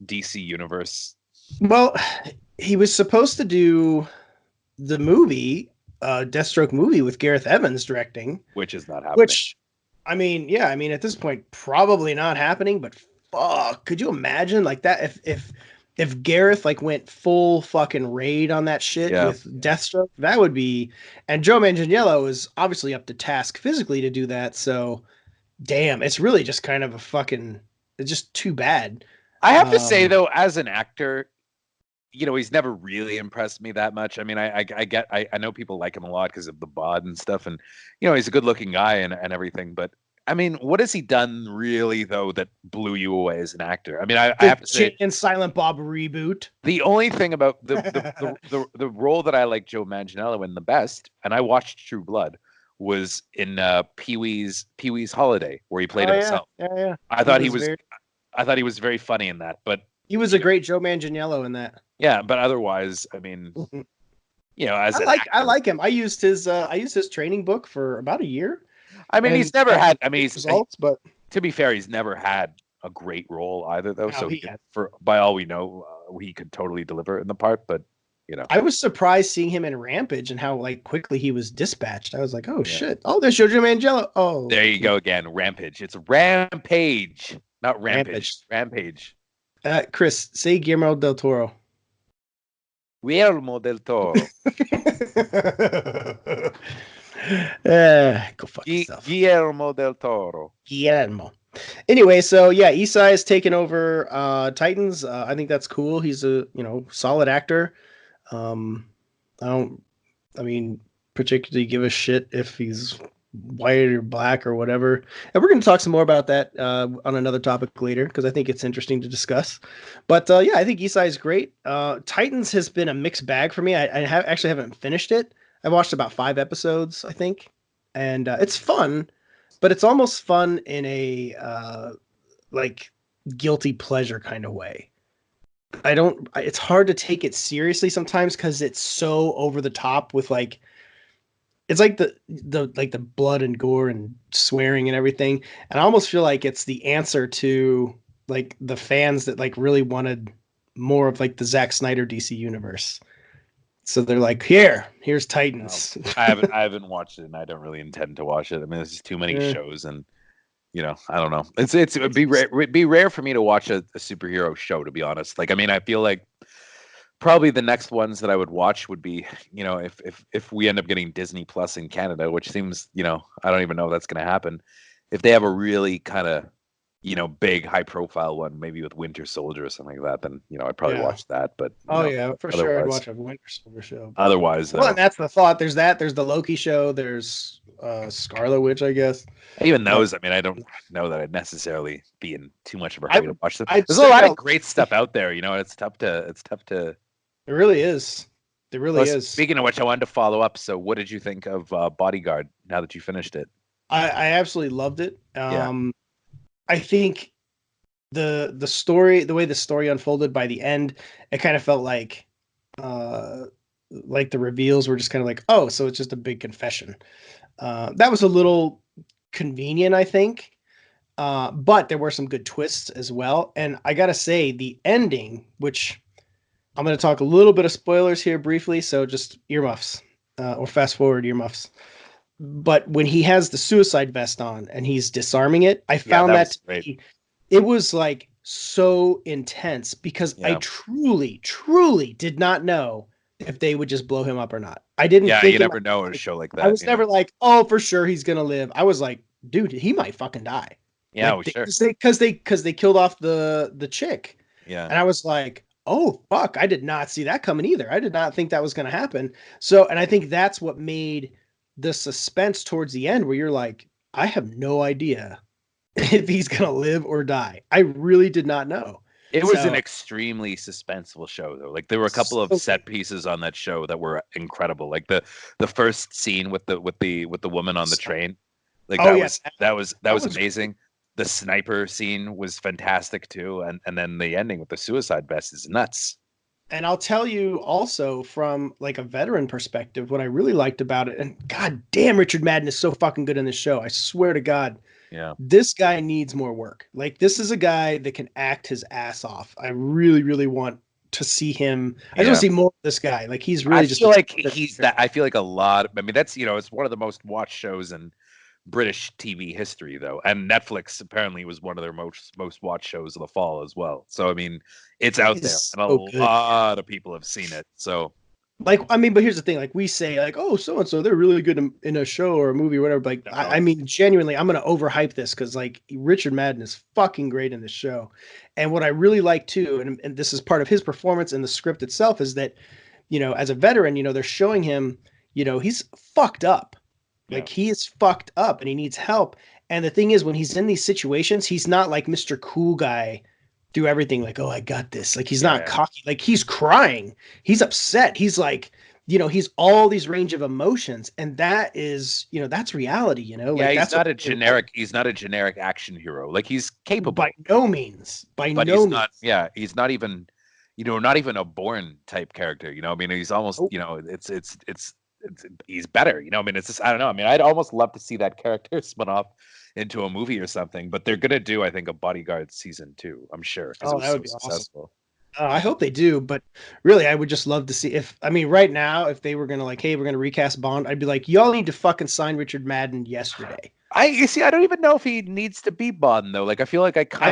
DC universe. Well, he was supposed to do the movie, Deathstroke movie with Gareth Evans directing. Which is not happening. At this point, probably not happening, but fuck, could you imagine like that if Gareth went full fucking raid on that shit with Deathstroke? That would be, and Joe Manganiello is obviously up to task physically to do that, so damn, it's really just kind of it's just too bad. I have to say though, as an actor, he's never really impressed me that much. I mean, I know people like him a lot because of the bod and stuff, and he's a good-looking guy and everything. But I mean, what has he done really though that blew you away as an actor? I mean, I have to say, Jay and Silent Bob reboot. the only thing about the role that I like Joe Manganiello in the best, and I watched True Blood, was in Pee-wee's Holiday, where he played himself. Yeah. I thought he was very funny in that, but he was a great Joe Manganiello in that. Yeah, but otherwise, I mean, as I like him. I used his training book for about a year. I mean, he's never had. I mean, results, but to be fair, he's never had a great role either, though. No, so by all we know, he could totally deliver in the part. But I was surprised seeing him in Rampage and how quickly he was dispatched. I was like, oh shit! Oh, there's Jojo Manganiello. Oh, there you go again. Rampage. It's Rampage, not Rampage. Rampage. Chris, say Guillermo del Toro. Guillermo del Toro. Go fuck yourself. Guillermo del Toro. Guillermo. Anyway, so yeah, Esai is taking over Titans. I think that's cool. He's a solid actor. I don't particularly give a shit if he's white or black or whatever. And we're going to talk some more about that on another topic later because I think it's interesting to discuss. But yeah, I think Esai is great. Titans has been a mixed bag for me. I actually haven't finished it. I watched about 5 episodes, I think, and it's fun, but it's almost fun in a guilty pleasure kind of way. It's hard to take it seriously sometimes because it's so over the top with it's like the blood and gore and swearing and everything. And I almost feel like it's the answer to the fans that really wanted more of the Zack Snyder DC universe. So they're like, here's Titans. I haven't watched it, and I don't really intend to watch it. I mean, there's just too many shows, and I don't know. It'd be rare for me to watch a superhero show, to be honest. I mean, I feel like probably the next ones that I would watch would be, if we end up getting Disney Plus in Canada, which seems, I don't even know if that's going to happen. If they have a really kind of, big high profile one, maybe with Winter Soldier or something like that, then, I'd probably watch that. But for sure, I'd watch a Winter Soldier show. Otherwise, well, and that's the thought. There's the Loki show. There's Scarlet Witch, I guess. Even those, I mean, I don't know that I'd necessarily be in too much of a hurry to watch them. There's a lot of great stuff out there. It's tough to. It really is. It really is. Speaking of which, I wanted to follow up. So, what did you think of Bodyguard now that you finished it? I absolutely loved it. I think the story, the way the story unfolded by the end, it kind of felt like the reveals were just kind of oh, so it's just a big confession. That was a little convenient, I think. But there were some good twists as well. And I gotta say, the ending, which I'm going to talk a little bit of spoilers here briefly, so just earmuffs or fast forward earmuffs. But when he has the suicide vest on and he's disarming it, I found it was so intense because I truly did not know if they would just blow him up or not. I didn't. Yeah, you never know in a show like that. I was never oh, for sure he's going to live. I was like, dude, he might fucking die. Yeah, sure. Because they killed off the chick. Yeah, and I was like, oh, fuck, I did not see that coming either. I did not think that was going to happen. So, and I think that's what made the suspense towards the end where you're like, I have no idea if he's going to live or die. I really did not know. It was an extremely suspenseful show, though. There were a couple of set pieces on that show that were incredible. The first scene with the woman on the train. That was amazing. The sniper scene was fantastic too, and then the ending with the suicide vest is nuts. And I'll tell you also from a veteran perspective, what I really liked about it, and god damn, Richard Madden is so fucking good in this show. I swear to God. Yeah. This guy needs more work. This is a guy that can act his ass off. I really, really want to see him. I just want to see more of this guy. He's really I feel like a lot. I mean, that's it's one of the most watched shows in British TV history, though, and Netflix apparently was one of their most watched shows of the fall as well. So I mean, it's out there, and a lot of people have seen it. So Like, I mean, but here's the thing. Like, we say, like, oh, so and so, they're really good in a show or a movie or whatever. But, like, No. I mean, genuinely, I'm gonna overhype this because, like, Richard Madden is fucking great in this show. And what I really like too, and this is part of his performance in the script itself, is that, as a veteran, they're showing him, he's fucked up. Yeah. Like, he is fucked up and he needs help. And the thing is, when he's in these situations, he's not like Mr. Cool Guy do everything like, oh, I got this. Like, he's not cocky. Like, he's crying. He's upset. He's like, he's all these range of emotions. And that is, that's reality, like, Yeah, that's he's not a generic action hero. Like, he's capable. By no means. But he's not, he's not even, not even a Bourne type character, I mean, he's almost, he's better, I mean, it's just, I don't know. I mean, I'd almost love to see that character spun off into a movie or something, but they're gonna do, I think, a Bodyguard season 2, I'm sure, because it was that would so be successful. Awesome. I hope they do, but really, I would just love to see right now, if they were gonna like, hey, we're gonna recast Bond, I'd be like, y'all need to fucking sign Richard Madden yesterday. You see, I don't even know if he needs to be Bond though. Like, I feel like I feel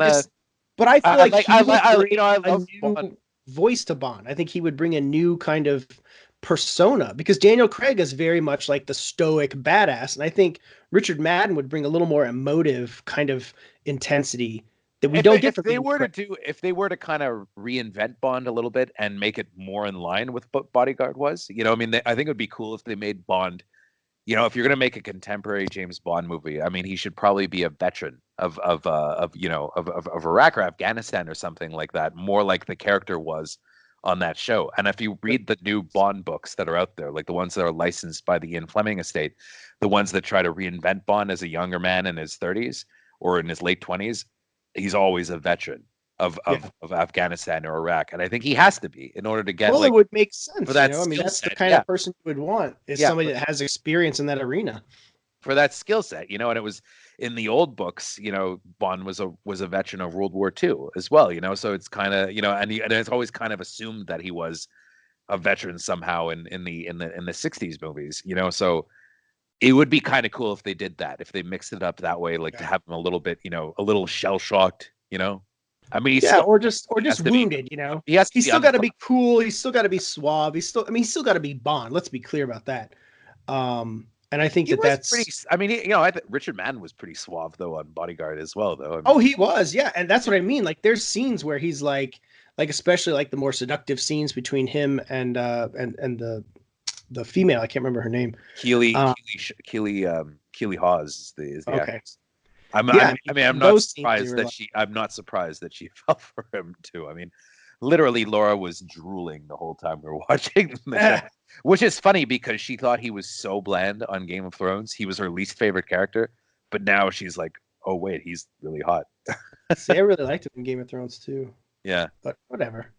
like he would bring I a love new Bond. voice to Bond. I think he would bring a new kind of persona, because Daniel Craig is very much like the stoic badass, and I think Richard Madden would bring a little more emotive kind of intensity that we don't get from If they were to kind of reinvent Bond a little bit and make it more in line with what Bodyguard was, I mean, I think it would be cool if they made Bond. If you're gonna make a contemporary James Bond movie, I mean, he should probably be a veteran of Iraq or Afghanistan or something like that, more like the character was on that show. And if you read the new Bond books that are out there, like the ones that are licensed by the Ian Fleming estate, the ones that try to reinvent Bond as a younger man in his 30s or in his late 20s, he's always a veteran of Afghanistan or Iraq, and I think he has to be in order to get. Well, it would make sense. For that I mean, that's the kind of person you would want, is somebody that has experience in that arena. For that skill set, and it was in the old books. Bond was a veteran of World War II as well. So it's kind of and it's always kind of assumed that he was a veteran somehow in the 60s movies. So it would be kind of cool if they did that, if they mixed it up that way, like to have him a little bit, a little shell shocked. I mean, or just wounded. He's still got to be cool. He's still got to be suave. He's still got to be Bond. Let's be clear about that. And I think that's pretty. I mean, I think Richard Madden was pretty suave though on Bodyguard as well, though. I mean, he was, yeah, and that's what I mean. Like, there's scenes where he's like especially like the more seductive scenes between him and the female. I can't remember her name. Keely Hawes is the okay. actress. I'm not surprised that she fell for him too. I mean, literally, Laura was drooling the whole time we were watching the show, which is funny because she thought he was so bland on Game of Thrones. He was her least favorite character, but now she's like, oh wait, he's really hot. See, I really liked him in Game of Thrones too. Yeah, but whatever,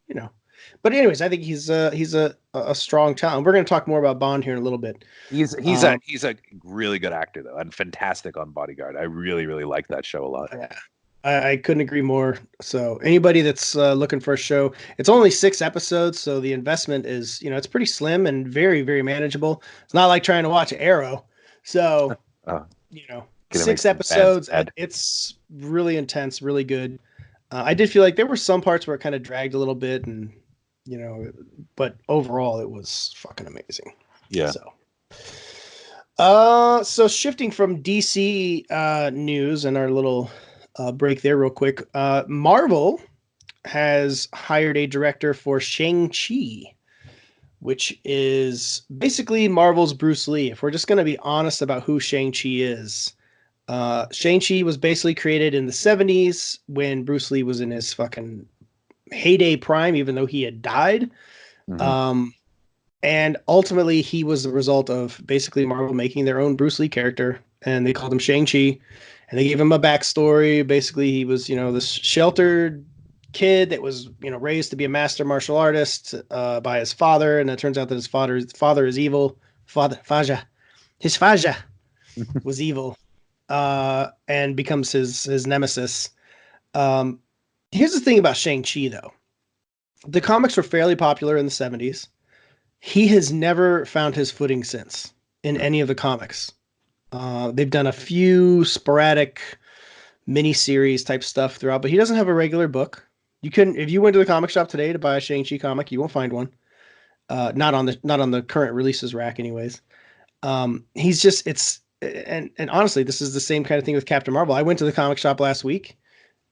But anyways, I think he's a strong talent. We're going to talk more about Bond here in a little bit. He's a really good actor though, and fantastic on Bodyguard. I really like that show a lot. Yeah, I couldn't agree more. So anybody that's looking for a show, it's only 6 episodes, so the investment is it's pretty slim and very, very manageable. It's not like trying to watch Arrow. So 6 episodes. It's really intense, really good. I did feel like there were some parts where it kind of dragged a little bit, and but overall it was fucking amazing. Yeah. So shifting from DC news and our little break there real quick, Marvel has hired a director for Shang Chi, which is basically Marvel's Bruce Lee. If we're just going to be honest about who Shang Chi is. Shang Chi was basically created in the 70s when Bruce Lee was in his fucking heyday prime, even though he had died. Mm-hmm. And ultimately he was the result of basically Marvel making their own Bruce Lee character, and they called him Shang-Chi, and they gave him a backstory. Basically he was, this sheltered kid that was, raised to be a master martial artist by his father. And it turns out that his father is evil. His Faja was evil. And becomes his nemesis. Here's the thing about Shang-Chi, though. The comics were fairly popular in the 70s. He has never found his footing since in any of the comics. They've done a few sporadic miniseries type stuff throughout, but he doesn't have a regular book. If you went to the comic shop today to buy a Shang-Chi comic, you won't find one. not on the current releases rack, anyways. He's just and honestly, this is the same kind of thing with Captain Marvel. I went to the comic shop last week,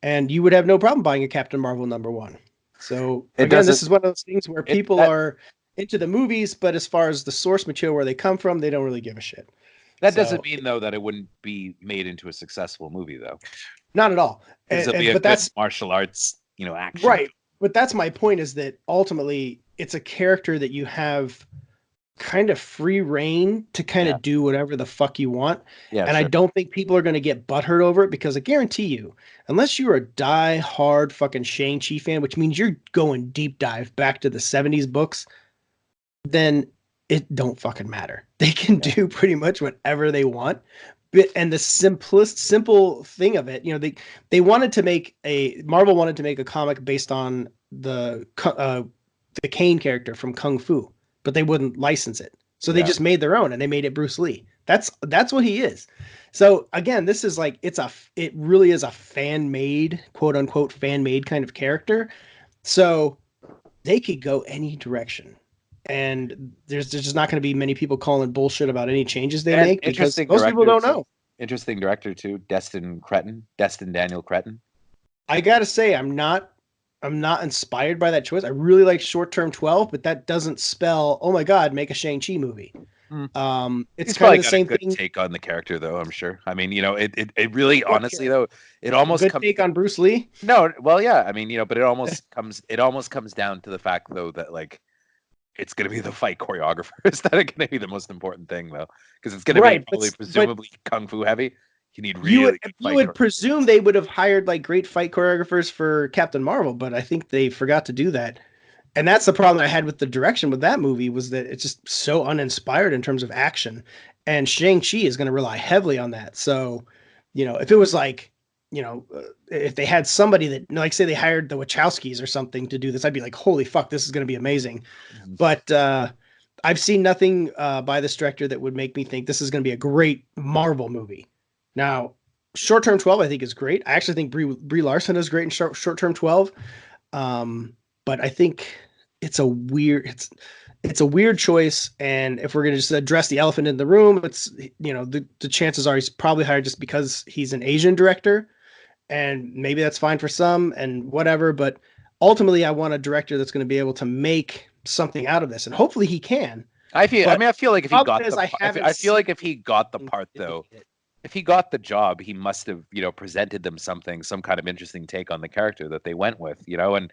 and you would have no problem buying a Captain Marvel #1. So It again, doesn't. this is one of those things where It, people that, are into the movies, but as far as the source material where they come from, they don't really give a shit. that So doesn't mean though that it wouldn't be made into a successful movie though, not at all. because it'll be a But good that's martial arts, action. right. But that's my point, is that ultimately it's a character that you have kind of free reign to kind Yeah. of do whatever the fuck you want. Yeah, And I sure. don't think people are going to get butthurt over it, because I guarantee you, unless you're a die-hard fucking Shang Chi fan, which means you're going deep dive back to the 70s books, then it don't fucking matter. They can do pretty much whatever they want. And the simple thing of it, they wanted to make Marvel wanted to make a comic based on the Kane character from Kung Fu, but they wouldn't license it. So they just made their own, and they made it Bruce Lee. That's what he is. So again, this is like, it really is a fan-made, quote unquote, fan-made kind of character. So they could go any direction. And there's just not going to be many people calling bullshit about any changes they make, because most people don't know. Interesting director too, Destin Daniel Cretton. I gotta say, I'm not inspired by that choice. I really like Short Term 12, but that doesn't spell, oh my god, make a Shang-Chi movie. It's He's kind of probably the got same a good thing. take on the character though, I'm sure. I mean, it really, honestly though, it almost good take on Bruce Lee. No, well, yeah, I mean, but it almost comes down to the fact though that like it's going to be the fight choreographers that are going to be the most important thing though, because it's going to be probably presumably kung fu heavy. You need really you would presume they would have hired like great fight choreographers for Captain Marvel, but I think they forgot to do that. And that's the problem I had with the direction with that movie, was that it's just so uninspired in terms of action. And Shang-Chi is going to rely heavily on that. So, if it was like, if they had somebody that, like, say they hired the Wachowskis or something to do this, I'd be like, holy fuck, this is going to be amazing. But I've seen nothing by this director that would make me think this is going to be a great Marvel movie. Now, Short Term 12, I think, is great. I actually think Brie Larson is great in Short Term 12. But I think it's a weird choice. And if we're going to just address the elephant in the room, it's, the chances are he's probably hired just because he's an Asian director, and maybe that's fine for some and whatever. But ultimately, I want a director that's going to be able to make something out of this, and hopefully he can. I feel like if he got if he got the part though, if he got the job, he must have, presented them some kind of interesting take on the character that they went with, and,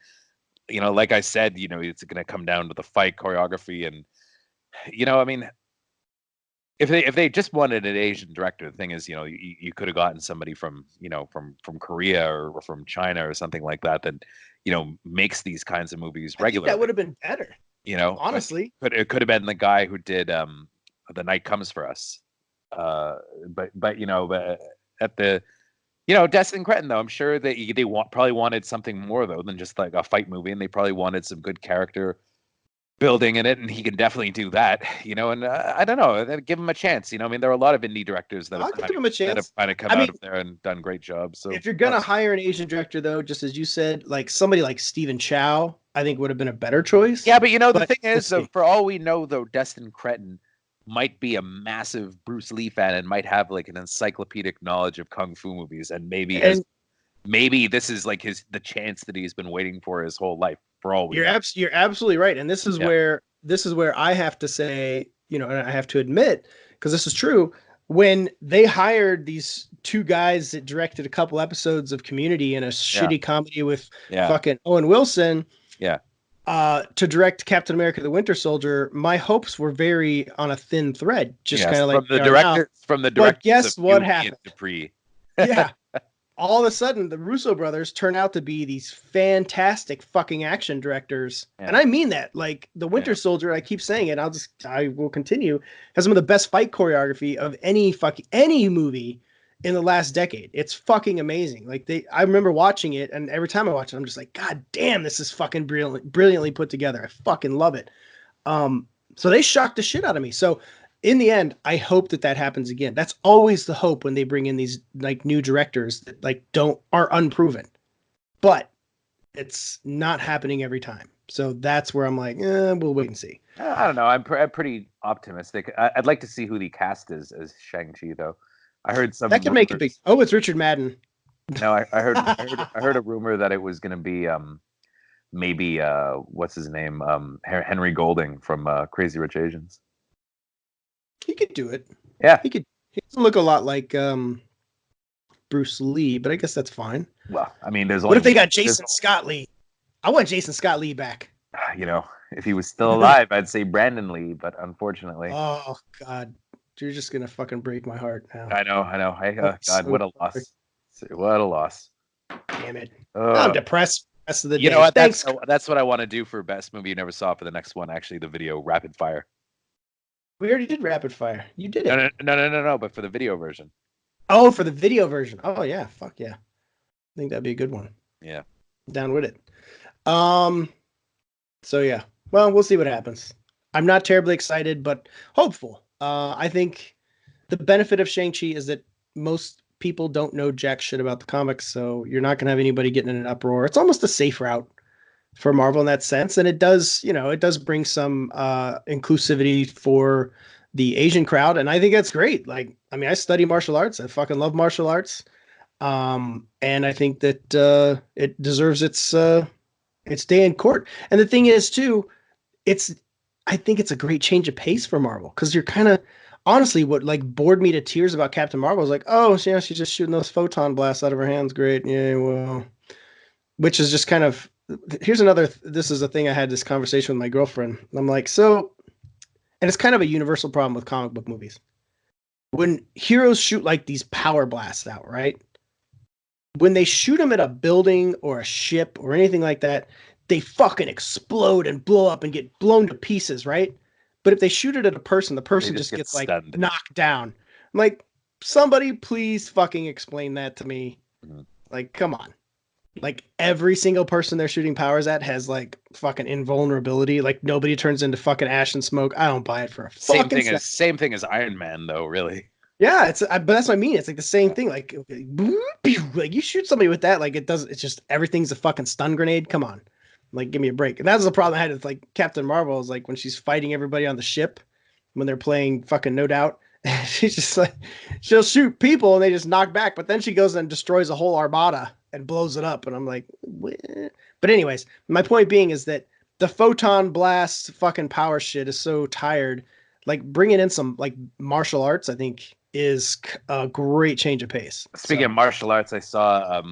like I said, it's going to come down to the fight choreography. And, I mean, if they just wanted an Asian director, the thing is, you could have gotten somebody from, from Korea or from China or something like that, makes these kinds of movies regularly. That would have been better. Honestly, but it could have been the guy who did The Night Comes for Us. But at the Destin Cretton though, I'm sure that they probably wanted something more though than just like a fight movie, and they probably wanted some good character building in it, and he can definitely do that. And I don't know, give him a chance. I mean, there are a lot of indie directors that have kind of come out of there and done great jobs. So if you're gonna hire an Asian director though, just as you said, like somebody like Stephen Chow, I think would have been a better choice. Yeah, but the thing is, though, for all we know though, Destin Cretton might be a massive Bruce Lee fan and might have like an encyclopedic knowledge of kung fu movies, and maybe this is like the chance that he's been waiting for his whole life. For all we know. You're absolutely right, and this is where I have to say, and I have to admit, because this is true, when they hired these two guys that directed a couple episodes of Community and a shitty comedy with fucking Owen Wilson, to direct Captain America: The Winter Soldier, my hopes were very on a thin thread, just kind of like from the director. But guess what happened? Dupree. Yeah. All of a sudden, the Russo brothers turn out to be these fantastic fucking action directors. Yeah. And I mean that. Like, The Winter Soldier, I keep saying it, I will continue, has some of the best fight choreography of any movie in the last decade. It's fucking amazing. Like, I remember watching it, and every time I watch it, I'm just like, God damn, this is fucking brilliantly put together. I fucking love it. So they shocked the shit out of me. So in the end, I hope that happens again. That's always the hope when they bring in these like new directors that like are unproven, but it's not happening every time. So that's where I'm like, we'll wait and see. I don't know. I'm pretty optimistic. I'd like to see who the cast is as Shang-Chi, though. I heard some That could make it big. rumors. Oh, it's Richard Madden. No, I heard a rumor that it was going to be maybe what's his name, Henry Golding from Crazy Rich Asians. He could do it. Yeah, He could. He doesn't look a lot like Bruce Lee, but I guess that's fine. well, I mean, there's What only if they got Jason Scott Lee? I want Jason Scott Lee back. you know, if he was still alive, I'd say Brandon Lee, but unfortunately, Oh God, you're just gonna fucking break my heart now. I know. God, So what a loss! What a loss! Damn it. I'm depressed. Rest of the day. You know what? Thanks. That's what I want to do for best movie you never saw for the next one. Actually, the video rapid fire. We already did rapid fire. You did it. No. But for the video version. Oh, for the video version. Oh yeah, fuck yeah. I think that'd be a good one. Yeah. Down with it. So yeah. Well, we'll see what happens. I'm not terribly excited, but hopeful. I think the benefit of Shang-Chi is that most people don't know jack shit about the comics, so you're not gonna have anybody getting in an uproar. It's almost a safe route for Marvel in that sense, and it does bring some inclusivity for the Asian crowd, and I think that's great. Like, I mean, I study martial arts. I fucking love martial arts. And I think that it deserves its day in court. And the thing is, too, I think it's a great change of pace for Marvel, because you're kind of honestly what like bored me to tears about Captain Marvel was like, oh yeah, she's just shooting those photon blasts out of her hands. Great, yeah, well, which is just kind of here's another. This is a thing I had this conversation with my girlfriend. I'm like, so, and it's kind of a universal problem with comic book movies. When heroes shoot like these power blasts out, right? When they shoot them at a building or a ship or anything like that, they fucking explode and blow up and get blown to pieces, right? But if they shoot it at a person, the person just gets like stunned. knocked down. I'm like, somebody please fucking explain that to me. Mhm. Like, come on. Like every single person they're shooting powers at has like fucking invulnerability. Like nobody turns into fucking ash and smoke. I don't buy it for a fucking second. Same thing as Iron Man, though. Really. Yeah, but that's what I mean. It's like the same thing. Like you shoot somebody with that, like it's just everything's a fucking stun grenade. Come on. Like, give me a break. And that's the problem I had with like Captain Marvel is like when she's fighting everybody on the ship when they're playing fucking No Doubt. She's just like, she'll shoot people and they just knock back, but then she goes and destroys a whole armada and blows it up. And I'm like, weh. But anyways, my point being is that the photon blast fucking power shit is so tired. Like bringing in some like martial arts, I think is a great change of pace. Speaking of martial arts, I saw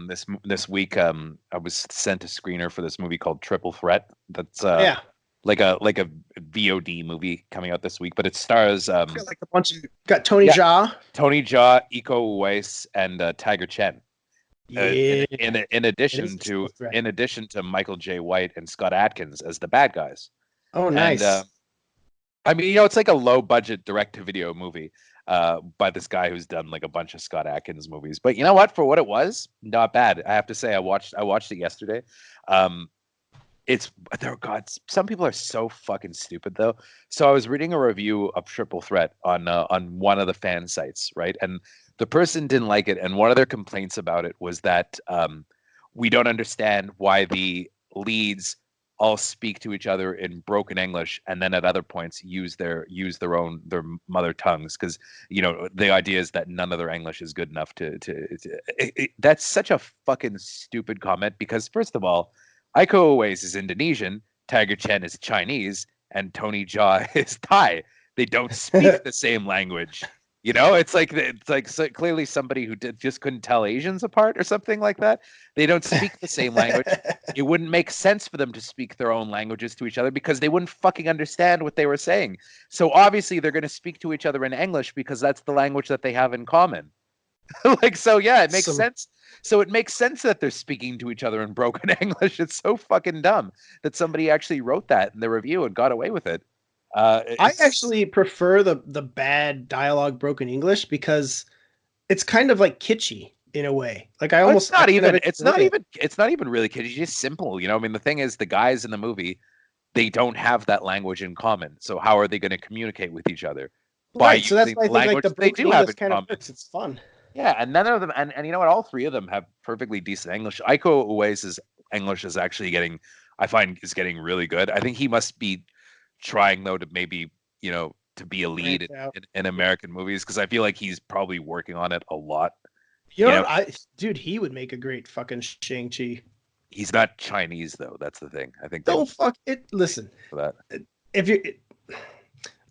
this week I was sent a screener for this movie called Triple Threat. That's like a VOD movie coming out this week, but it stars got like a bunch of Tony Jaa, Iko Uwais, and Tiger Chen. Yeah. In addition to Michael J. White and Scott Adkins as the bad guys. Oh, nice. And, I mean, it's like a low budget direct to video movie by this guy who's done like a bunch of Scott Adkins movies. But you know what? For what it was, not bad. I have to say, I watched it yesterday. Some people are so fucking stupid though. So I was reading a review of Triple Threat on one of the fan sites, right? And the person didn't like it, and one of their complaints about it was that we don't understand why the leads all speak to each other in broken English, and then at other points use their mother tongues, because the idea is that none of their English is good enough to that's such a fucking stupid comment, because first of all, Iko Uwais is Indonesian, Tiger Chen is Chinese, and Tony Jaa is Thai. They don't speak the same language. It's like so clearly somebody who just couldn't tell Asians apart or something like that. They don't speak the same language. It wouldn't make sense for them to speak their own languages to each other because they wouldn't fucking understand what they were saying. So obviously they're going to speak to each other in English because that's the language that they have in common. It makes sense. So it makes sense that they're speaking to each other in broken English. It's so fucking dumb that somebody actually wrote that in the review and got away with it. I actually prefer the bad dialogue broken English because it's kind of like kitschy in a way. Like it's not even really kitschy. It's just simple. I mean, the thing is, the guys in the movie, they don't have that language in common. So how are they going to communicate with each other? Right. So that's why I think like the broken English kind of works. It's fun. Yeah, and none of them, and you know what? All three of them have perfectly decent English. Iko Uwais' English is actually getting I find is getting really good. I think he must be trying though to maybe, to be a lead in American movies, because I feel like he's probably working on it a lot. Dude, he would make a great fucking Shang Chi. He's not Chinese though. That's the thing. I think don't fuck it. Listen, for that.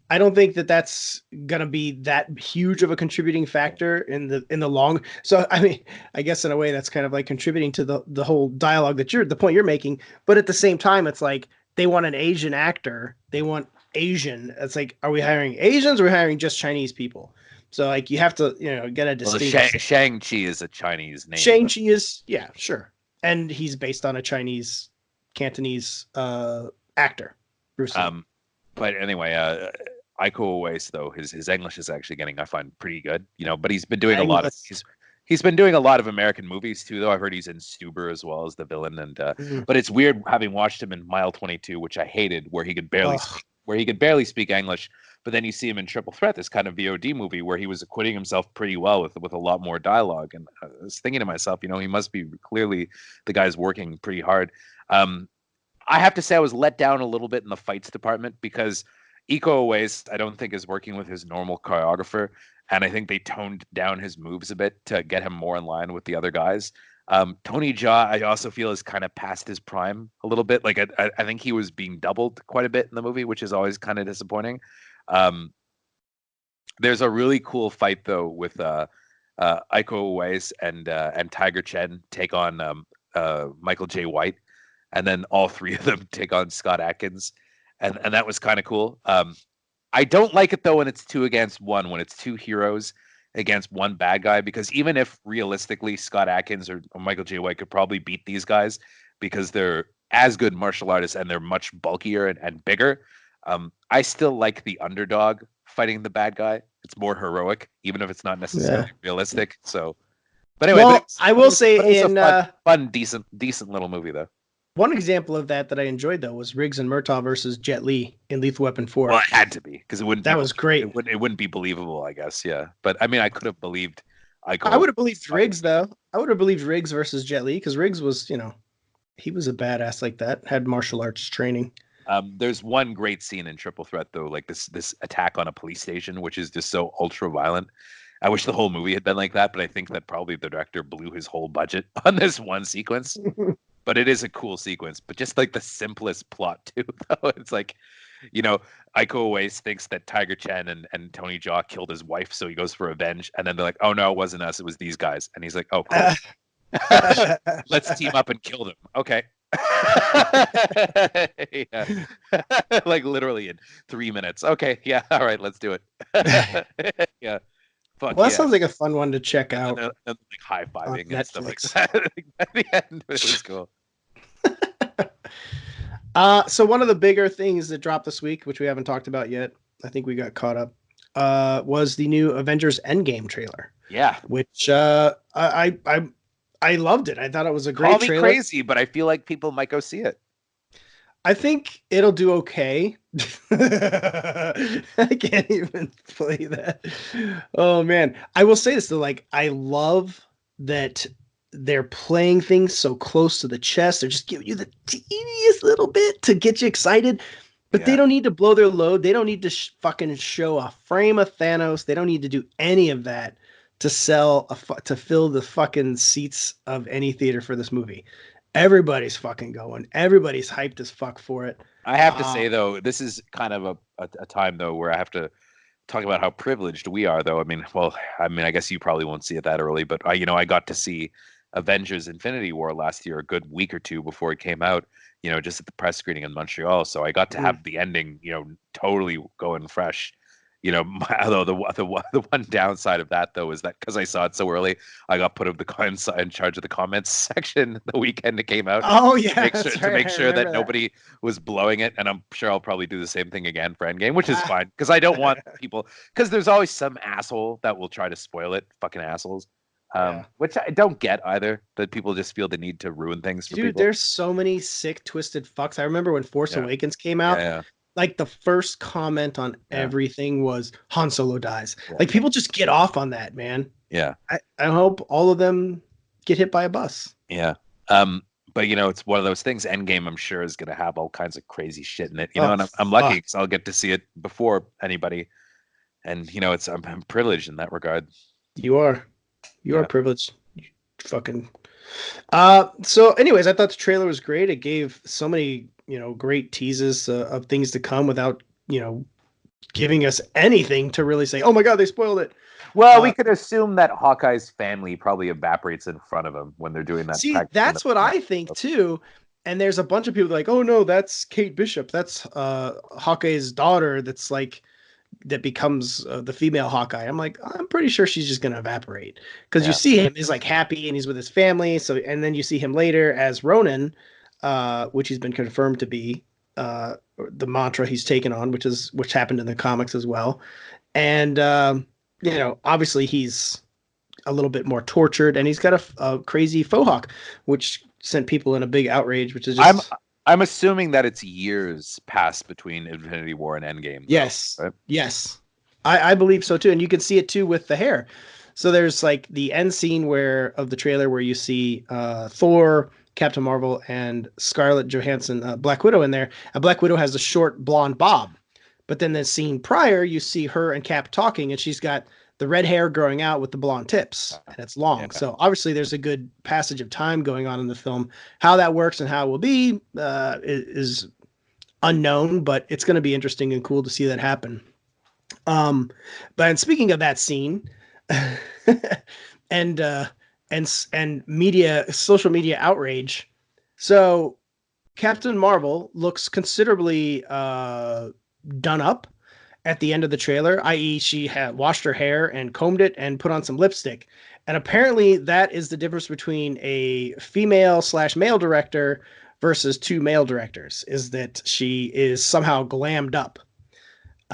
I don't think that's gonna be that huge of a contributing factor in the long. So I mean, I guess in a way that's kind of like contributing to the whole dialogue the point you're making. But at the same time, it's like they want an Asian actor. They want Asian. It's like, are we hiring Asians or are we hiring just Chinese people? So like you have to get a distinct. Shang Chi is a Chinese name. Shang Chi is sure, and he's based on a Chinese Cantonese actor, Bruce Lee. But anyway, Iko Uwais though his English is actually getting, I find, pretty good. But he's been doing a lot of he's been doing a lot of American movies too. Though I've heard he's in Stuber as well as the villain, and but it's weird having watched him in Mile 22, which I hated, where he could barely speak English. But then you see him in Triple Threat, this kind of VOD movie where he was acquitting himself pretty well with a lot more dialogue. And I was thinking to myself, he must be clearly the guy's working pretty hard. I have to say I was let down a little bit in the fights department because Iko Uwais, I don't think, is working with his normal choreographer. And I think they toned down his moves a bit to get him more in line with the other guys. Tony Jaa, I also feel, is kind of past his prime a little bit. Like I think he was being doubled quite a bit in the movie, which is always kind of disappointing. There's a really cool fight though with Iko Uwais and Tiger Chen take on Michael J. White, and then all three of them take on Scott Adkins, and that was kind of cool. I don't like it though when it's 2 against 1, when it's 2 heroes against 1 bad guy, because even if realistically Scott Adkins or Michael J. White could probably beat these guys because they're as good martial artists and they're much bulkier and bigger, I still like the underdog fighting the bad guy. It's more heroic, even if it's not necessarily realistic. So, but anyway, I will say in fun, decent little movie though. One example of that I enjoyed though was Riggs and Murtaugh versus Jet Li in Lethal Weapon 4. Well, it had to be because it wouldn't. That was great. It wouldn't be believable, I guess. Yeah, but I mean, I could have believed. I would have believed Riggs though. I would have believed Riggs versus Jet Li because Riggs was, he was a badass like that. Had martial arts training. There's one great scene in Triple Threat though, like this attack on a police station, which is just so ultra violent. I wish the whole movie had been like that, but I think that probably the director blew his whole budget on this one sequence. But it is a cool sequence, but just like the simplest plot too, though. It's like, Iko Uwais thinks that Tiger Chen and Tony Jaa killed his wife, so he goes for revenge, and then they're like, oh no, it wasn't us, it was these guys. And he's like, oh cool. Let's team up and kill them. Okay. Yeah. Like literally in 3 minutes. Okay, yeah, all right, let's do it. Yeah. Fuck, that sounds like a fun one to check out. And like high-fiving and stuff like that. At the end, it was cool. So one of the bigger things that dropped this week, which we haven't talked about yet, I think we got caught up, was the new Avengers Endgame trailer. Yeah. Which I loved it. I thought it was a great trailer. Call me crazy, but I feel like people might go see it. I think it'll do okay. I can't even play that. Oh man. I will say this though, like I love that they're playing things so close to the chest. They're just giving you the teeniest little bit to get you excited, but they don't need to blow their load. They don't need to fucking show a frame of Thanos. They don't need to do any of that to to fill the fucking seats of any theater for this movie. Everybody's fucking going. Everybody's hyped as fuck for it. I have to say though, this is kind of a time though where I have to talk about how privileged we are though. I mean, I guess you probably won't see it that early, but I got to see Avengers Infinity War last year, a good week or two before it came out, just at the press screening in Montreal. So I got to have the ending, totally going fresh. Although the one downside of that though is that because I saw it so early, I got put in charge of the comments section the weekend it came out. Oh yeah, to make sure that nobody was blowing it, and I'm sure I'll probably do the same thing again for Endgame, which is fine because I don't want people, because there's always some asshole that will try to spoil it, fucking assholes. Which I don't get either, that people just feel the need to ruin things for people. Dude, there's so many sick, twisted fucks. I remember when Force Awakens came out. Yeah. Like the first comment on everything was Han Solo dies. Yeah. Like people just get off on that, man. Yeah. I hope all of them get hit by a bus. Yeah. But it's one of those things. Endgame, I'm sure, is going to have all kinds of crazy shit in it. And I'm lucky because I'll get to see it before anybody. And I'm privileged in that regard. You are privileged. You fucking. So, anyways, I thought the trailer was great. It gave so many great teases of things to come without giving us anything to really say, oh my god, they spoiled it. Well, we could assume that Hawkeye's family probably evaporates in front of him when they're doing that. See, that's what I think too. And there's a bunch of people like, oh no, that's Kate Bishop. That's Hawkeye's daughter. That's like that becomes the female Hawkeye. I'm like, I'm pretty sure she's just gonna evaporate because you see him is like happy and he's with his family. So and then you see him later as Ronin, which he's been confirmed to be. The mantra he's taken on, which happened in the comics as well. And obviously he's a little bit more tortured, and he's got a crazy faux hawk, which sent people in a big outrage. Which is just... I'm assuming that it's years past between Infinity War and Endgame. Yes, right? Yes, I believe so too, and you can see it too with the hair. So there's like the end scene of the trailer where you see Thor, Captain Marvel, and Scarlett Johansson, Black Widow in there. And Black Widow has a short blonde bob. But then the scene prior, you see her and Cap talking, and she's got the red hair growing out with the blonde tips, and it's long. Yeah. So obviously there's a good passage of time going on in the film. How that works and how it will be is unknown, but it's going to be interesting and cool to see that happen. But speaking of that scene, and social media outrage. So Captain Marvel looks considerably done up at the end of the trailer, i.e. she had washed her hair and combed it and put on some lipstick. And apparently that is the difference between a female/male director versus two male directors, is that she is somehow glammed up,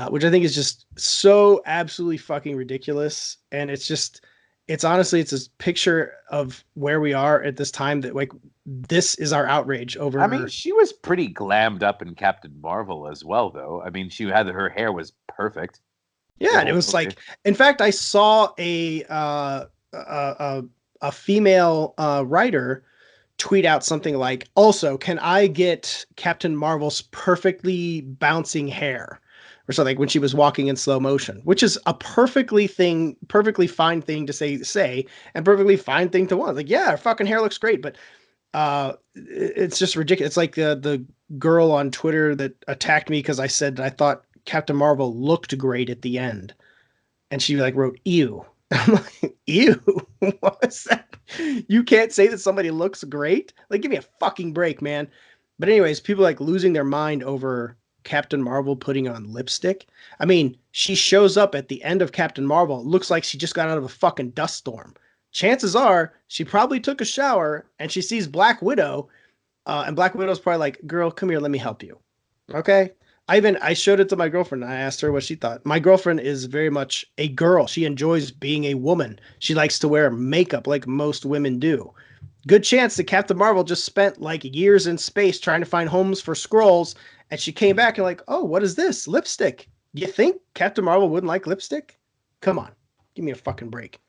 which I think is just so absolutely fucking ridiculous. And it's honestly a picture of where we are at this time, that like this is our outrage over. I mean, she was pretty glammed up in Captain Marvel as well, though. I mean, her hair was perfect. Yeah, and it was like, in fact, I saw a female writer tweet out something like, "Also, can I get Captain Marvel's perfectly bouncing hair?" Or something, when she was walking in slow motion, which is a perfectly fine thing to say, and perfectly fine thing to want. Like, yeah, her fucking hair looks great, but it's just ridiculous. It's like the girl on Twitter that attacked me because I said I thought Captain Marvel looked great at the end, and she like wrote "ew." I'm like, ew, what was that? You can't say that somebody looks great? Like, give me a fucking break, man. But anyways, people like losing their mind over Captain Marvel putting on lipstick. I mean, she shows up at the end of Captain Marvel. It looks like she just got out of a fucking dust storm. Chances are she probably took a shower and she sees Black Widow, and Black Widow's probably like, "Girl, come here, let me help you." Okay. I showed it to my girlfriend and I asked her what she thought. My girlfriend is very much a girl. She enjoys being a woman. She likes to wear makeup like most women do. Good chance that Captain Marvel just spent like years in space trying to find homes for Skrulls, and she came back and like, "Oh, what is this? Lipstick." You think Captain Marvel wouldn't like lipstick? Come on. Give me a fucking break.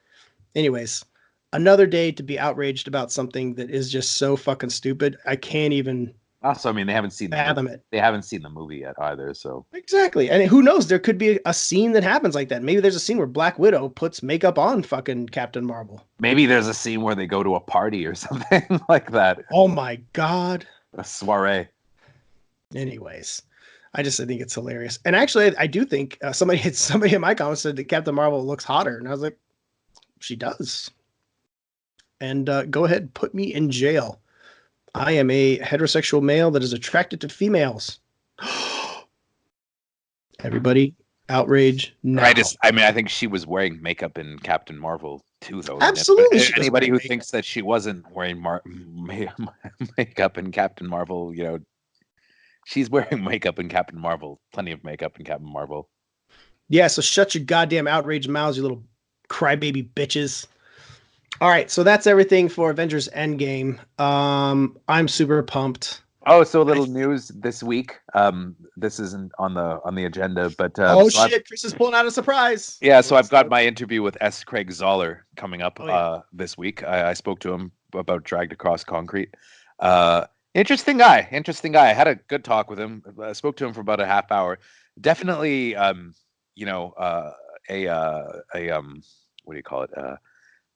Anyways, another day to be outraged about something that is just so fucking stupid. I can't even Also, I mean, they haven't seen fathom it. They haven't seen the movie yet either, so. Exactly. And who knows? There could be a scene that happens like that. Maybe there's a scene where Black Widow puts makeup on fucking Captain Marvel. Maybe there's a scene where they go to a party or something like that. Oh my God. A soiree. Anyways, I think it's hilarious. And actually, I do think somebody in my comments said that Captain Marvel looks hotter. And I was like, she does. And go ahead, put me in jail. I am a heterosexual male that is attracted to females. Everybody, outrage now. I think she was wearing makeup in Captain Marvel too, though. Absolutely. Anybody who thinks that she wasn't wearing makeup in Captain Marvel, she's wearing makeup in Captain Marvel. Plenty of makeup in Captain Marvel. Yeah, so shut your goddamn outrage mouths, you little crybaby bitches. All right, so that's everything for Avengers Endgame. I'm super pumped. Oh, so a little news this week. This isn't on the agenda, but Chris is pulling out a surprise. Yeah, so I've got my interview with S. Craig Zoller coming up this week. I spoke to him about Dragged Across Concrete. Interesting guy. Interesting guy. I had a good talk with him. I spoke to him for about a half hour. Definitely, you know, what do you call it?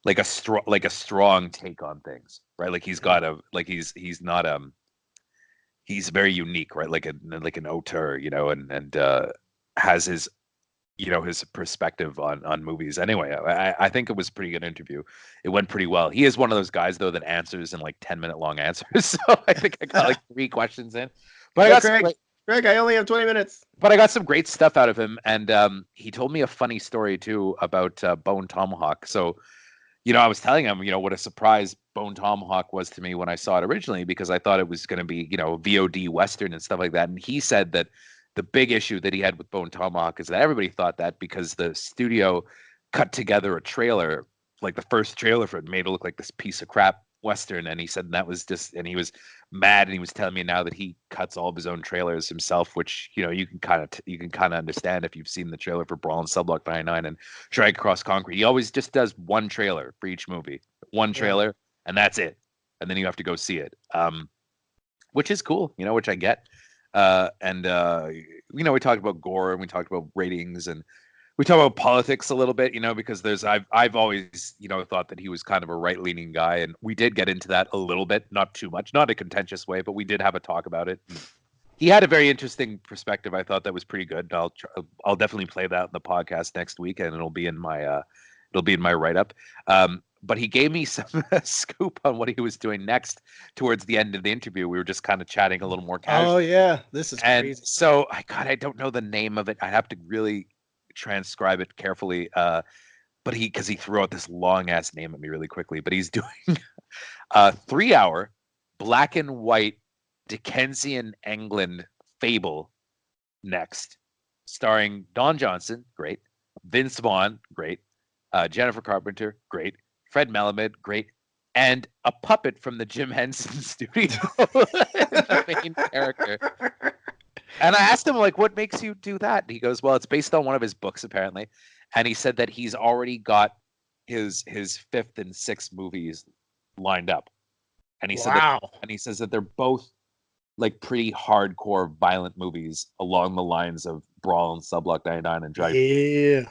Like a strong take on things, right? Like he's got a like he's not he's very unique, right? Like an auteur, you know, and has his his perspective on movies. Anyway, I think it was a pretty good interview. It went pretty well. He is one of those guys though that answers in like 10-minute long answers. So I think I got like 3 questions in, but I got some Greg, I only have 20 minutes. but I got some great stuff out of him, and he told me a funny story too about Bone Tomahawk. So I was telling him, what a surprise Bone Tomahawk was to me when I saw it originally, because I thought it was going to be, VOD Western and stuff like that. And he said that the big issue that he had with Bone Tomahawk is that everybody thought that because the studio cut together a trailer, like the first trailer for it, made it look like this piece of crap Western. And he said that was just, and he was mad, and he was telling me now that he cuts all of his own trailers himself, which you can kind of understand if you've seen the trailer for Brawl and Sublock 99 and Strike Across Concrete. He always just does one trailer for each movie, one trailer, and that's it, and then you have to go see it, which is cool, which I get. And we talked about gore, and we talked about ratings, and we talk about politics a little bit, because I've always, thought that he was kind of a right-leaning guy, and we did get into that a little bit, not too much, not a contentious way, but we did have a talk about it. He had a very interesting perspective. I thought that was pretty good. I'll definitely play that in the podcast next week, and it'll be in my write-up. But he gave me some scoop on what he was doing next towards the end of the interview. We were just kind of chatting a little more casually. Oh yeah, this is and crazy. So I don't know the name of it. I have to really transcribe it carefully, but because he threw out this long ass name at me really quickly, but he's doing a 3-hour black and white Dickensian England fable next, starring Don Johnson, great, Vince Vaughn, great, Jennifer Carpenter, great, Fred Melamed, great, and a puppet from the Jim Henson studio, the main character. And I asked him, like, what makes you do that? And he goes, well, it's based on one of his books, apparently. And he said that he's already got his 5th and 6th movies lined up. And he said he says that they're both like pretty hardcore violent movies along the lines of Brawl and Sublock 99 and Drive. Yeah.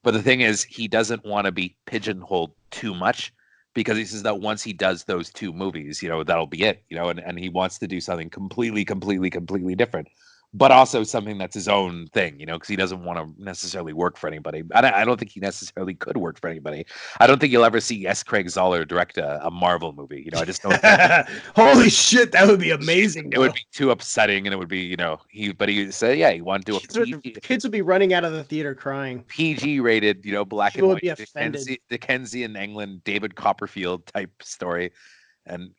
But the thing is, he doesn't want to be pigeonholed too much, because he says that once he does those 2 movies, that'll be it, and he wants to do something completely different, but also something that's his own thing, because he doesn't want to necessarily work for anybody. I don't think he necessarily could work for anybody. I don't think you'll ever see S. Craig Zoller direct a Marvel movie. I just don't think. Holy shit, that would be amazing. It would be too upsetting, and it would be, but he said, yeah, he wanted to do a kids would be running out of the theater crying. PG rated, black People and would white be Dickensian England, David Copperfield type story. And,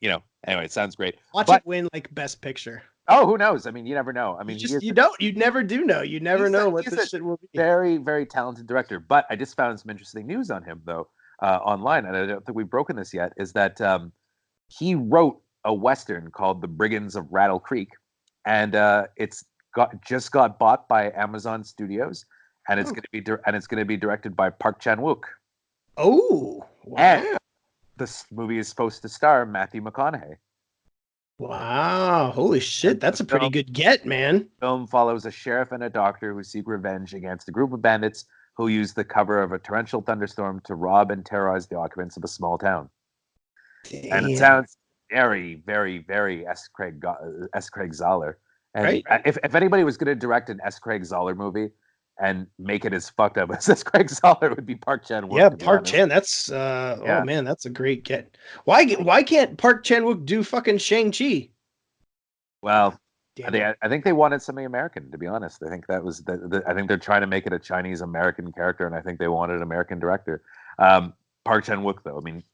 anyway, it sounds great. Watch it win like Best Picture. Oh, who knows? I mean, you never know. I mean, you never do know. You never know what this shit will be. Very, very talented director. But I just found some interesting news on him, though, online, and I don't think we've broken this yet, is that he wrote a Western called The Brigands of Rattle Creek, and it's just got bought by Amazon Studios, and it's going to be directed by Park Chan-wook. Oh, wow. And this movie is supposed to star Matthew McConaughey. Wow, holy shit, that's a pretty good get, man. The film follows a sheriff and a doctor who seek revenge against a group of bandits who use the cover of a torrential thunderstorm to rob and terrorize the occupants of a small town. Damn. And it sounds very, very, very S. Craig Zoller. And right? If anybody was going to direct an S. Craig Zoller movie and make it as fucked up as S. Craig Zoller, would be Park Chan-wook. Yeah, Park Chan. That's oh man, that's a great get. Why can't Park Chan-wook do fucking Shang-Chi? Well, I think they wanted something American, to be honest. I think that was I think they're trying to make it a Chinese American character, and I think they wanted an American director. Park Chan-wook, though, I mean,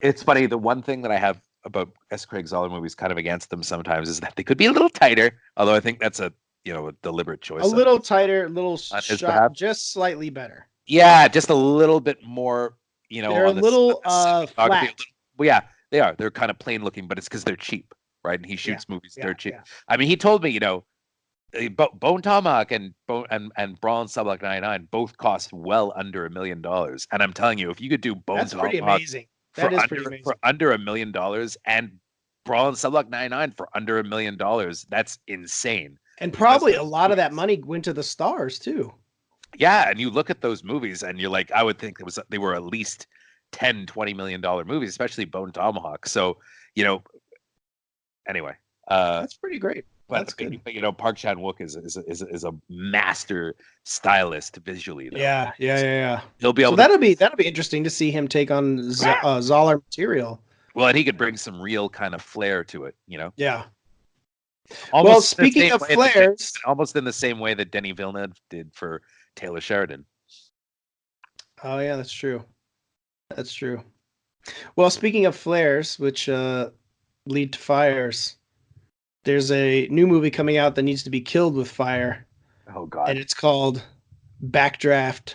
it's funny. The one thing that I have about S. Craig Zoller movies kind of against them sometimes is that they could be a little tighter, although I think that's a deliberate choice. A little tighter, little shot, just slightly better. Yeah, just a little bit more, they're a little flat. Well, yeah, they are. They're kind of plain looking, but it's because they're cheap, right? And he shoots movies dirt cheap. Yeah. I mean, he told me, Bone Tomahawk and Brawl and Sublock 99 both cost well under $1 million. And I'm telling you, if you could do Bone Tomahawk, pretty amazing. That is pretty amazing. For under $1 million and Brawl in Sublock 99 for under $1 million. That's insane. And probably a lot of that money went to the stars too. Yeah, and you look at those movies and you're like, I would think they were at least $10-20 million movies, especially Bone Tomahawk. So, anyway, that's pretty great. But that's good. Park Chan-wook is a master stylist visually. Though. Yeah. He'll be able. So that'll be interesting to see him take on Zoller material. Well, and he could bring some real kind of flair to it. Yeah. Almost well, speaking of flares, almost in the same way that Denis Villeneuve did for Taylor Sheridan. Oh yeah, that's true. That's true. Well, speaking of flares, which lead to fires, there's a new movie coming out that needs to be killed with fire. Oh God! And it's called Backdraft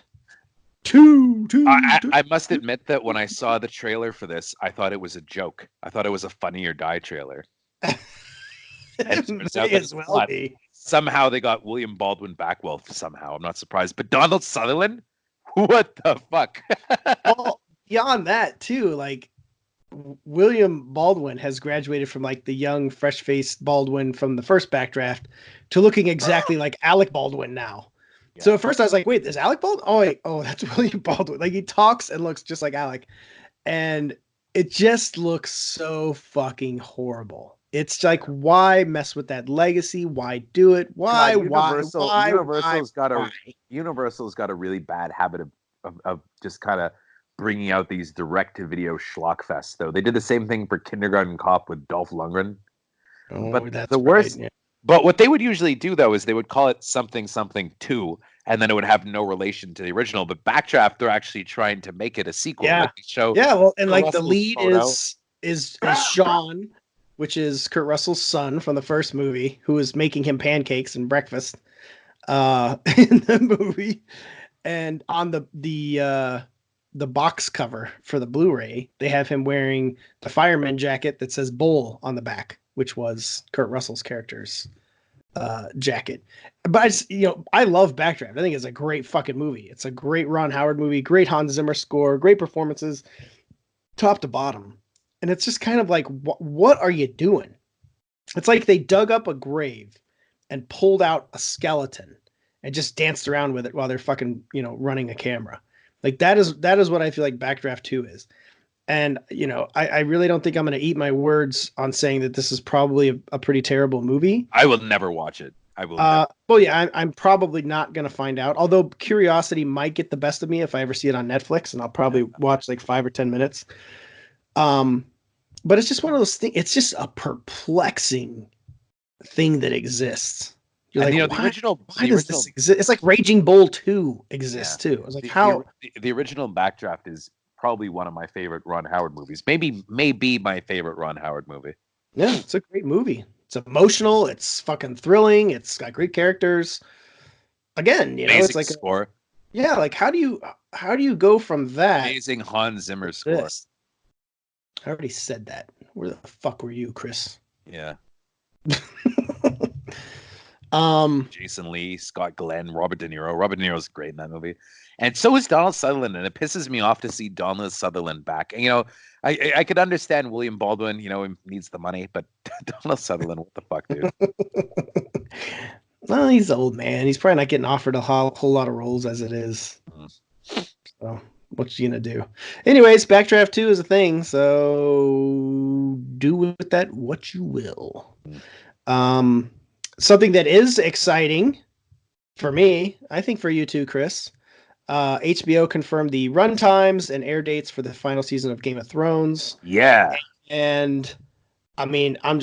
2. I must admit that when I saw the trailer for this, I thought it was a joke. I thought it was a Funny or Die trailer. Somehow they got William Baldwin back. Well, somehow I'm not surprised. But Donald Sutherland, what the fuck? Well, beyond that too, like William Baldwin has graduated from like the young, fresh-faced Baldwin from the first Backdraft to looking exactly like Alec Baldwin now. Yeah. So at first I was like, "Wait, there's Alec Baldwin? Oh, wait, that's William Baldwin." Like he talks and looks just like Alec, and it just looks so fucking horrible. It's like, why mess with that legacy? Why do it? Why? Universal's got a really bad habit of just kind of bringing out these direct-to-video schlockfests. Though they did the same thing for Kindergarten Cop with Dolph Lundgren. Oh, but that's the worst. Right, yeah. But what they would usually do though is they would call it something 2, and then it would have no relation to the original. But Backdraft, they're actually trying to make it a sequel. Yeah. Like show. Yeah. Well, and like the lead is Sean, which is Kurt Russell's son from the first movie, who is making him pancakes and breakfast in the movie. And on the box cover for the Blu-ray, they have him wearing the fireman jacket that says Bull on the back, which was Kurt Russell's character's jacket. But I love Backdraft. I think it's a great fucking movie. It's a great Ron Howard movie, great Hans Zimmer score, great performances, top to bottom. And it's just kind of like, what are you doing? It's like they dug up a grave and pulled out a skeleton and just danced around with it while they're fucking, running a camera. Like that is what I feel like Backdraft 2 is. And, I really don't think I'm going to eat my words on saying that this is probably a pretty terrible movie. I will never watch it. I will. Well, yeah, I'm probably not going to find out. Although curiosity might get the best of me if I ever see it on Netflix, and I'll probably watch like 5 or 10 minutes. But it's just one of those things. It's just a perplexing thing that exists. You're like, why does this exist? It's like Raging Bull 2 exists too. I was like, how? The original Backdraft is probably one of my favorite Ron Howard movies. Maybe my favorite Ron Howard movie. Yeah, it's a great movie. It's emotional. It's fucking thrilling. It's got great characters. Again, it's like score. Like how do you go from that? Amazing Hans Zimmer score. I already said that. Where the fuck were you, Chris? Yeah. Um, Jason Lee, Scott Glenn, Robert De Niro. Robert De Niro's great in that movie. And so is Donald Sutherland, and it pisses me off to see Donald Sutherland back. And, you know, I could understand William Baldwin, you know, he needs the money, but Donald Sutherland, what the fuck, dude? Well, he's old, man. He's probably not getting offered a whole lot of roles as it is. So, what you gonna do? Anyways, Backdraft 2 is a thing, so do with that what you will. Something that is exciting for me, I think for you too, Chris. HBO confirmed the runtimes and air dates for the final season of Game of Thrones. Yeah. And I mean, I'm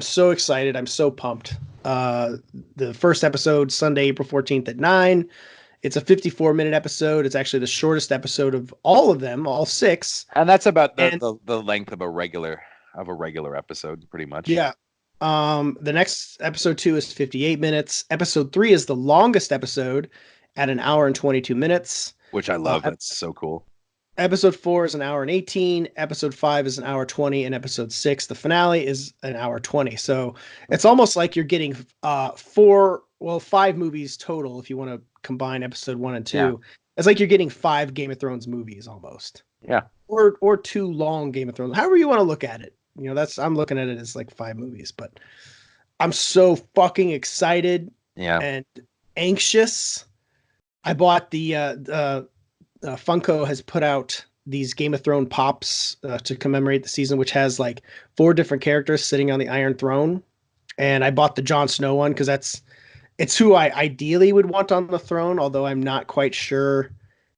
so excited. I'm so pumped. The first episode, Sunday, April 14th at 9. It's a 54-minute episode. It's actually the shortest episode of all of them, all 6. And that's about the length of a regular episode, pretty much. Yeah. The next episode 2 is 58 minutes. Episode 3 is the longest episode at 1 hour and 22 minutes. Which I love. That's so cool. Episode 4 is 1 hour and 18. Episode 5 is 1 hour 20. And episode 6, the finale, is 1 hour 20. So it's almost like you're getting 5 movies total if you want to combine episode 1 and 2. Yeah. It's like you're getting 5 Game of Thrones movies almost. Yeah. or too long Game of Thrones. However you want to look at it. I'm looking at it as like 5 movies, but I'm so fucking excited Yeah. and anxious. I bought Funko has put out these Game of Thrones pops to commemorate the season, which has like 4 different characters sitting on the Iron Throne. And I bought the Jon Snow one because it's who I ideally would want on the throne, although I'm not quite sure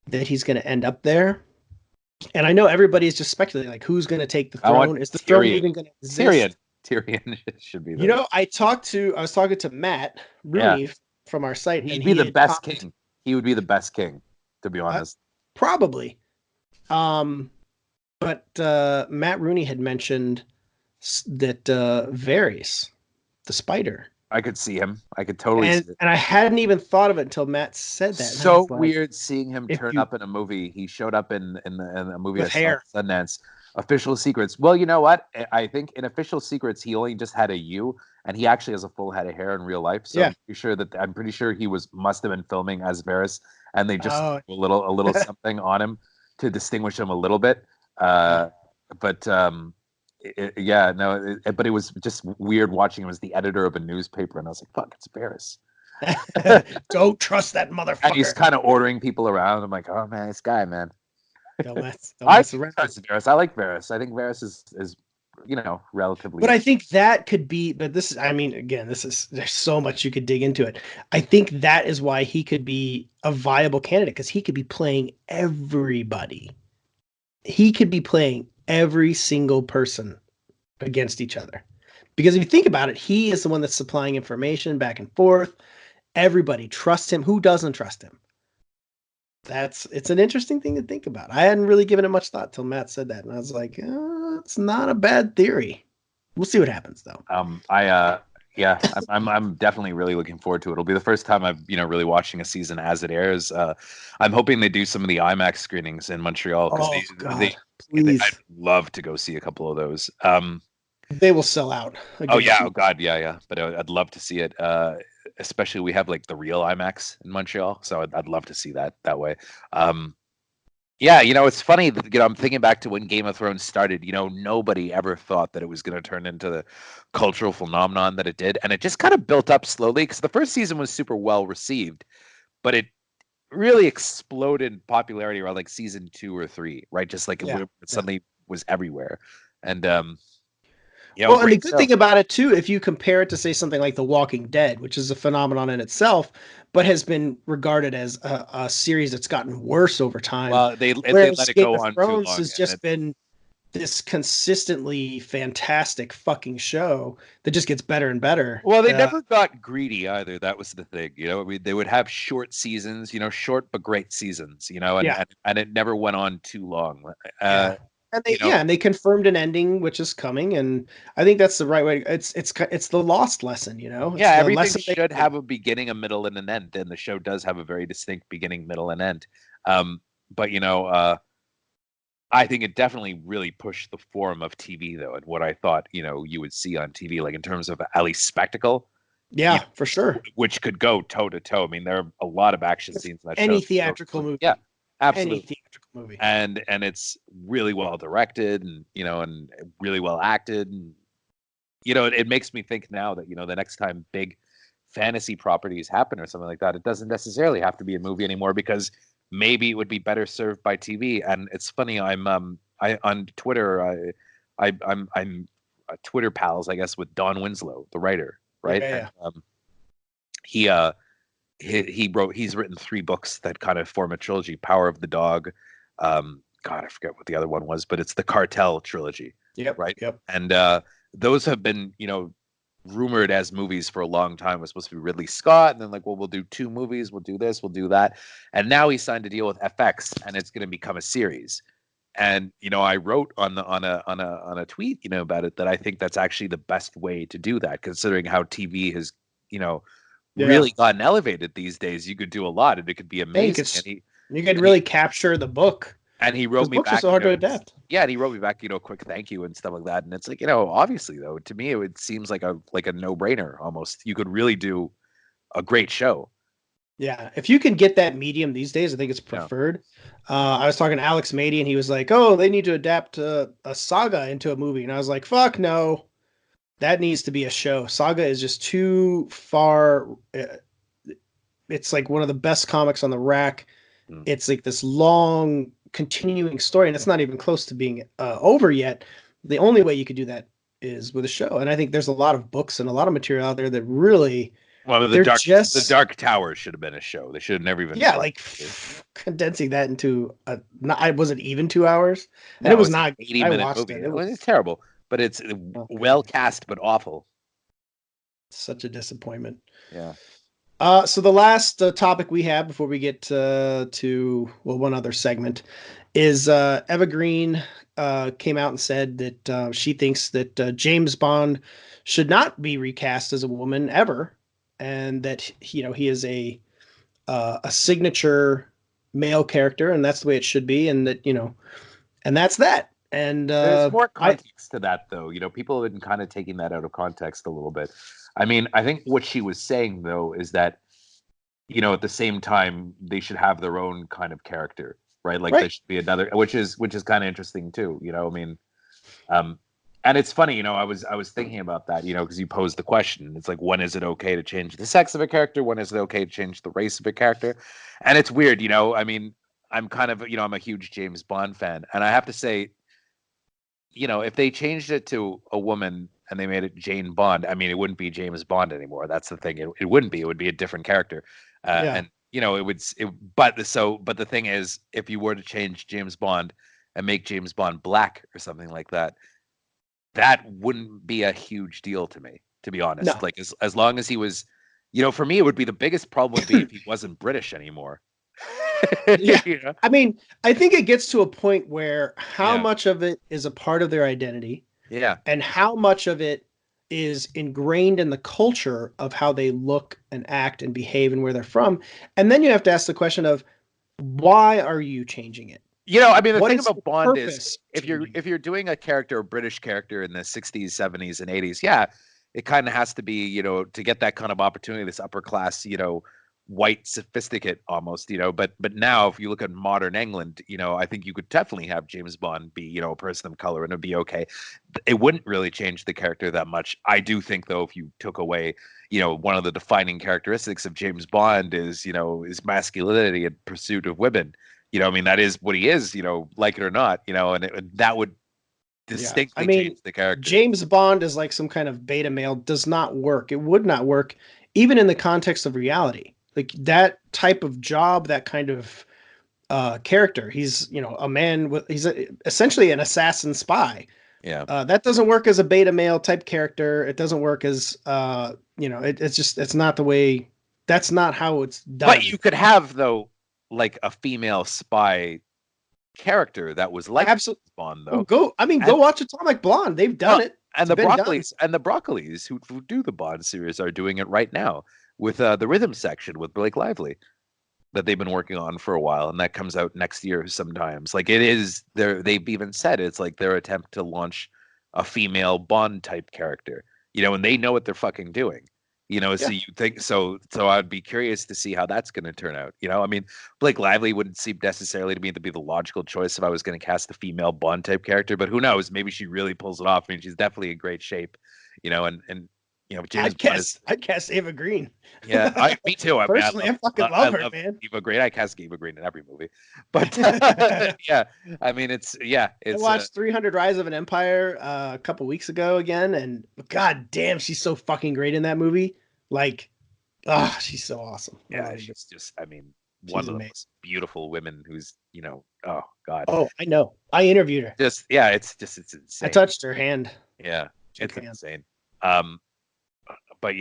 that he's going to end up there. And I know everybody is just speculating, like, who's going to take the I want throne? Is the throne Tyrion. even going to exist? Tyrion should be there. I was talking to Matt Yeah. Rooney from our site, He'd and be he the had best commented- king. He would be the best king, to be honest. Probably. But Matt Rooney had mentioned that Varys, the spider, I could see him. I could totally see it. and I hadn't even thought of it until Matt said that. And I So was like, weird seeing him if turn you- up in a movie. He showed up in a movie I With saw hair. at Sundance. Official Secrets. Well, you know what? I think in Official Secrets he only just had a U, and he actually has a full head of hair in real life. So Yeah. I'm pretty sure he must have been filming as Varys, and they just Oh. threw a little something on him to distinguish him a little bit. But yeah, no, but it was just weird watching him as the editor of a newspaper, and I was like, "Fuck, it's Varys." Don't trust that motherfucker. And he's kind of ordering people around. I'm like, "Oh man, this guy, man." Don't mess I around. trust Varys. I like Varys. I think Varys is relatively. But I think that could be, but this, I mean, again, there's so much you could dig into it. I think that is why he could be a viable candidate, because he could be playing everybody. He could be playing every single person against each other. Because if you think about it, he is the one that's supplying information back and forth. Everybody trusts him. Who doesn't trust him? It's an interesting thing to think about. I hadn't really given it much thought till Matt said that, and I was like, it's not a bad theory. We'll see what happens though. I'm definitely really looking forward to it. It'll be the first time I'm really watching a season as it airs. I'm hoping they do some of the IMAX screenings in Montreal because please. I'd love to go see a couple of those. They will sell out. Oh yeah, oh god, yeah. But I'd love to see it. Especially we have like the real IMAX in Montreal, so I'd love to see that way. Yeah, it's funny. I'm thinking back to when Game of Thrones started. Nobody ever thought that it was going to turn into the cultural phenomenon that it did, and it just kind of built up slowly. Because the first season was super well received, but it really exploded in popularity around like season 2 or 3, right? Just like it suddenly was everywhere, and well, and the good thing about it too, if you compare it to say something like The Walking Dead, which is a phenomenon in itself, but has been regarded as a series that's gotten worse over time. Well, they let it go on too long. Has just been this consistently fantastic fucking show that just gets better and better. Well, they never got greedy either. That was the thing. They would have short seasons, short but great seasons, and it never went on too long. And they confirmed an ending, which is coming, and I think that's the right way. It's the Lost lesson, Everything should have a beginning, a middle, and an end, and the show does have a very distinct beginning, middle, and end. But I think it definitely really pushed the form of TV, though, and what I thought you would see on TV, like in terms of at least spectacle. Yeah, for sure. Which could go toe to toe. I mean, there are a lot of action scenes in that show. Any theatrical movie. Yeah. Absolutely. Any theatrical movie. And it's really well directed and and really well acted, and it makes me think now that the next time big fantasy properties happen or something like that, it doesn't necessarily have to be a movie anymore, because maybe it would be better served by TV. And it's funny, I'm on Twitter, I'm Twitter pals, I guess, with Don Winslow, the writer, right? Yeah. And, he's written 3 books that kind of form a trilogy: Power of the Dog, God, I forget what the other one was, but it's the Cartel trilogy. Yep. Right. Yep. And those have been rumored as movies for a long time. It was supposed to be Ridley Scott, and then like, well, we'll do 2 movies, we'll do this, we'll do that, and now he signed a deal with FX, and it's going to become a series. And I wrote on a tweet about it that I think that's actually the best way to do that, considering how TV has really gotten elevated these days. You could do a lot, and it could be amazing. You could really capture the book. And he wrote me back. Books are so hard to adapt. Yeah, and he wrote me back, a quick thank you and stuff like that. And it's like, obviously though, to me it seems like a no-brainer almost. You could really do a great show. Yeah, if you can get that medium these days, I think it's Yeah. preferred. I was talking to Alex Mady, and he was like, "Oh, they need to adapt a saga into a movie," and I was like, "Fuck no, that needs to be a show. Saga is just too far. It's like one of the best comics on the rack. Mm. It's like this long, continuing story, and it's not even close to being over yet. The only way you could do that is with a show, and I think there's a lot of books and a lot of material out there that really Well, they're the just Dark Tower should have been a show. They should have never even yeah, tried. like condensing that into a not I wasn't even 2 hours, and it No, was it's an not. 80-minute Watched movie. it. It It was was terrible, but it's well cast but awful. such a disappointment. Yeah. So the last topic we have before we get to one other segment is Eva Green came out and said that she thinks that James Bond should not be recast as a woman ever, and that he is a signature male character, and that's the way it should be, and that and that's that. And There's more I context to that, though. People have been kind of taking that out of context a little bit. I mean, I think what she was saying, though, is that, at the same time, they should have their own kind of character, right? Like there right, should be another, which is kind of interesting too. I mean, um, and it's funny, I was thinking about that, because you posed the question. It's like, when is it okay to change the sex of a character? When is it okay to change the race of a character? And it's weird, I mean, I'm kind of, I'm a huge James Bond fan, and I have to say, if they changed it to a woman and they made it Jane Bond, I mean, it wouldn't be James Bond anymore. That's the thing. It wouldn't be. It would be a different character. yeah, And it would. But the thing is, if you were to change James Bond and make James Bond black or something like that, that wouldn't be a huge deal to me, to be honest. no, Like as long as he was, for me, it would be the biggest problem would be if he wasn't British anymore. yeah. You know? I mean, I think it gets to a point where how Yeah. much of it is a part of their identity Yeah. and how much of it is ingrained in the culture of how they look and act and behave and where they're from. And then you have to ask the question of why are you changing it? I mean, the What thing is the about Bond is purpose of if you're changing if you're doing a character, a British character in the 60s, 70s, and 80s, yeah, it kind of has to be, to get that kind of opportunity, this upper class, white sophisticate almost, but now if you look at modern England, I think you could definitely have James Bond be, a person of color and it'd be okay. It wouldn't really change the character that much. I do think though, if you took away, one of the defining characteristics of James Bond is, his masculinity and pursuit of women. I mean, that is what he is, like it or not, and that would Yeah. I distinctly mean, change the character. James Bond is like some kind of beta male does not work. It would not work even in the context of reality. Like that type of job, that kind of character. He's, a man with essentially an assassin spy. Yeah. That doesn't work as a beta male type character. It doesn't work as it's not the way that's not how it's done. But you could have though, like a female spy character that was like Absolutely. Bond Well, though. go watch Atomic Blonde. They've done it. And It's been done. the Broccolis who do the Bond series are doing it right now with the rhythm section with Blake Lively that they've been working on for a while, and that comes out next year sometimes. Like it is they've even said it's like their attempt to launch a female Bond type character, and they know what they're fucking doing. So Yeah. you think so I'd be curious to see how that's going to turn out. I mean, Blake Lively wouldn't seem necessarily to me to be the logical choice if I was going to cast a female Bond type character, but who knows, maybe she really pulls it off. I mean, she's definitely in great shape, and James Bond is, I'd cast Eva Green. yeah, me too. I mean, Personally, I fucking love her, man. Eva Green. I cast Eva Green in every movie, but yeah, I mean, it's I watched 300 Rise of an Empire a couple weeks ago again, and god damn, she's so fucking great in that movie. Like, she's so awesome. yeah, she's just, I mean, She's one of the amazing. most beautiful women who's, oh God, Oh, I know. I interviewed her. just yeah, it's insane. I touched her hand. Yeah, Shook it's hands. insane. But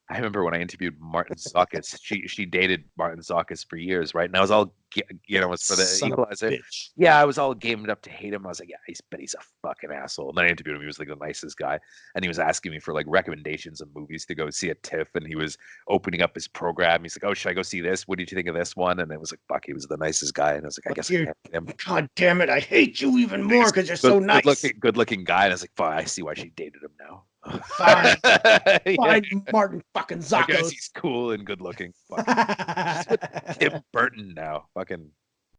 I remember when I interviewed Martin Zokis. She dated Martin Zokis for years, right? And I was all, it was for the Son of a Equalizer. bitch. Yeah, I was all gamed up to hate him. I was like, yeah, he's a fucking asshole. And then I interviewed him. He was like the nicest guy, and he was asking me for like recommendations of movies to go see at TIFF. And he was opening up his program. He's like, oh, should I go see this? What did you think of this one? And it was like, fuck, he was the nicest guy. And I was like, I guess I You're- can't hate him. God damn it, I hate you even more because you're so nice. Good looking guy. And I was like, fuck, I see why she dated him now. Fine, Yeah. fine, Martin fucking I guess Zackos. he's cool and good looking. He's with Tim Burton now. Fucking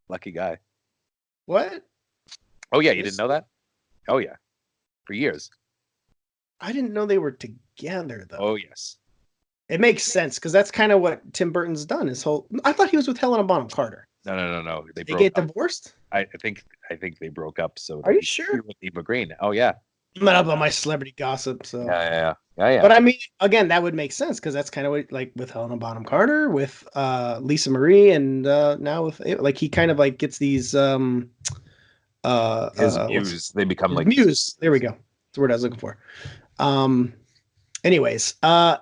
lucky guy. What? Oh yeah, you didn't know that? Oh yeah, for years. I didn't know they were together though. Oh yes. It makes sense because that's kind of what Tim Burton's done. His whole. I thought he was with Helena Bonham Carter. No. They They broke get up. divorced. I think they broke up. So Are you that sure? he with Eva Green. Oh yeah. I'm not up on my celebrity gossip, so. Yeah. But I mean, again, that would make sense because that's kind of what, like, with Helena Bonham Carter, with Lisa Marie, and now with, like, he kind of like gets these His muse. They become like muse. There we go. That's the word I was looking for. Anyways, yeah,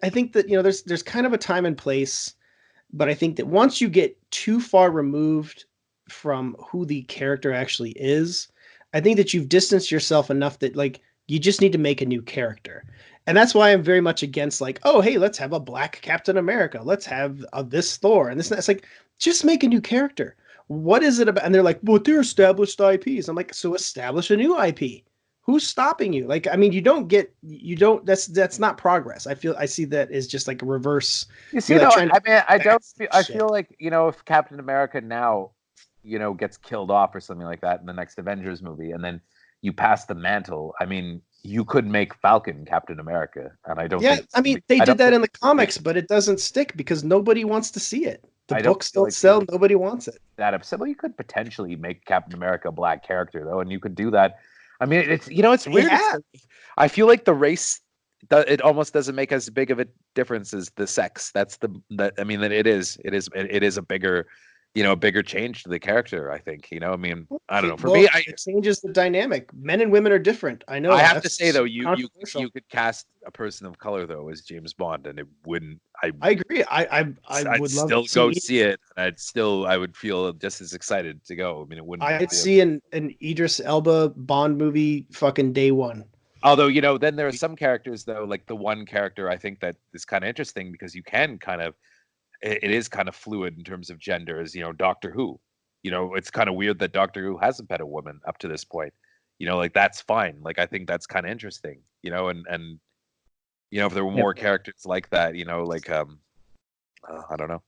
I think that, there's kind of a time and place, but I think that once you get too far removed from who the character actually is, I think that you've distanced yourself enough that, like, you just need to make a new character. And that's why I'm very much against, like, oh, hey, let's have a black Captain America. Let's have this Thor and this. It's like, just make a new character. What is it about? And they're like, well, they're established IPs. I'm like, so establish a new IP. Who's stopping you? Like, I mean, that's not progress. I see that as just like a reverse. You see, like, I feel like, if Captain America now, gets killed off or something like that in the next Avengers movie, and then you pass the mantle, I mean, you could make Falcon Captain America, and I don't think. I mean, they did that in the comics, but it doesn't stick because nobody wants to see it. The books don't sell. Nobody wants it. That upset. Well, you could potentially make Captain America a black character, though, and you could do that. I mean, it's weird. I feel like the race, it almost doesn't make as big of a difference as the sex. I mean, that it is a bigger, a bigger change to the character. I think, I mean, I don't know. For me, it changes the dynamic. Men and women are different. I know. I have to say though, you could cast a person of color though as James Bond, and it wouldn't. I agree. I'd would love still to go see it. I would feel just as excited to go. I mean, it wouldn't. I'd see an Idris Elba Bond movie fucking day one. Although, then there are some characters though, like the one character I think that is kind of interesting because you can kind of, it is kind of fluid in terms of gender, is Doctor Who. It's kind of weird that Doctor Who hasn't been a woman up to this point. Like that's fine. Like I think that's kind of interesting. And if there were more characters like that, like I don't know.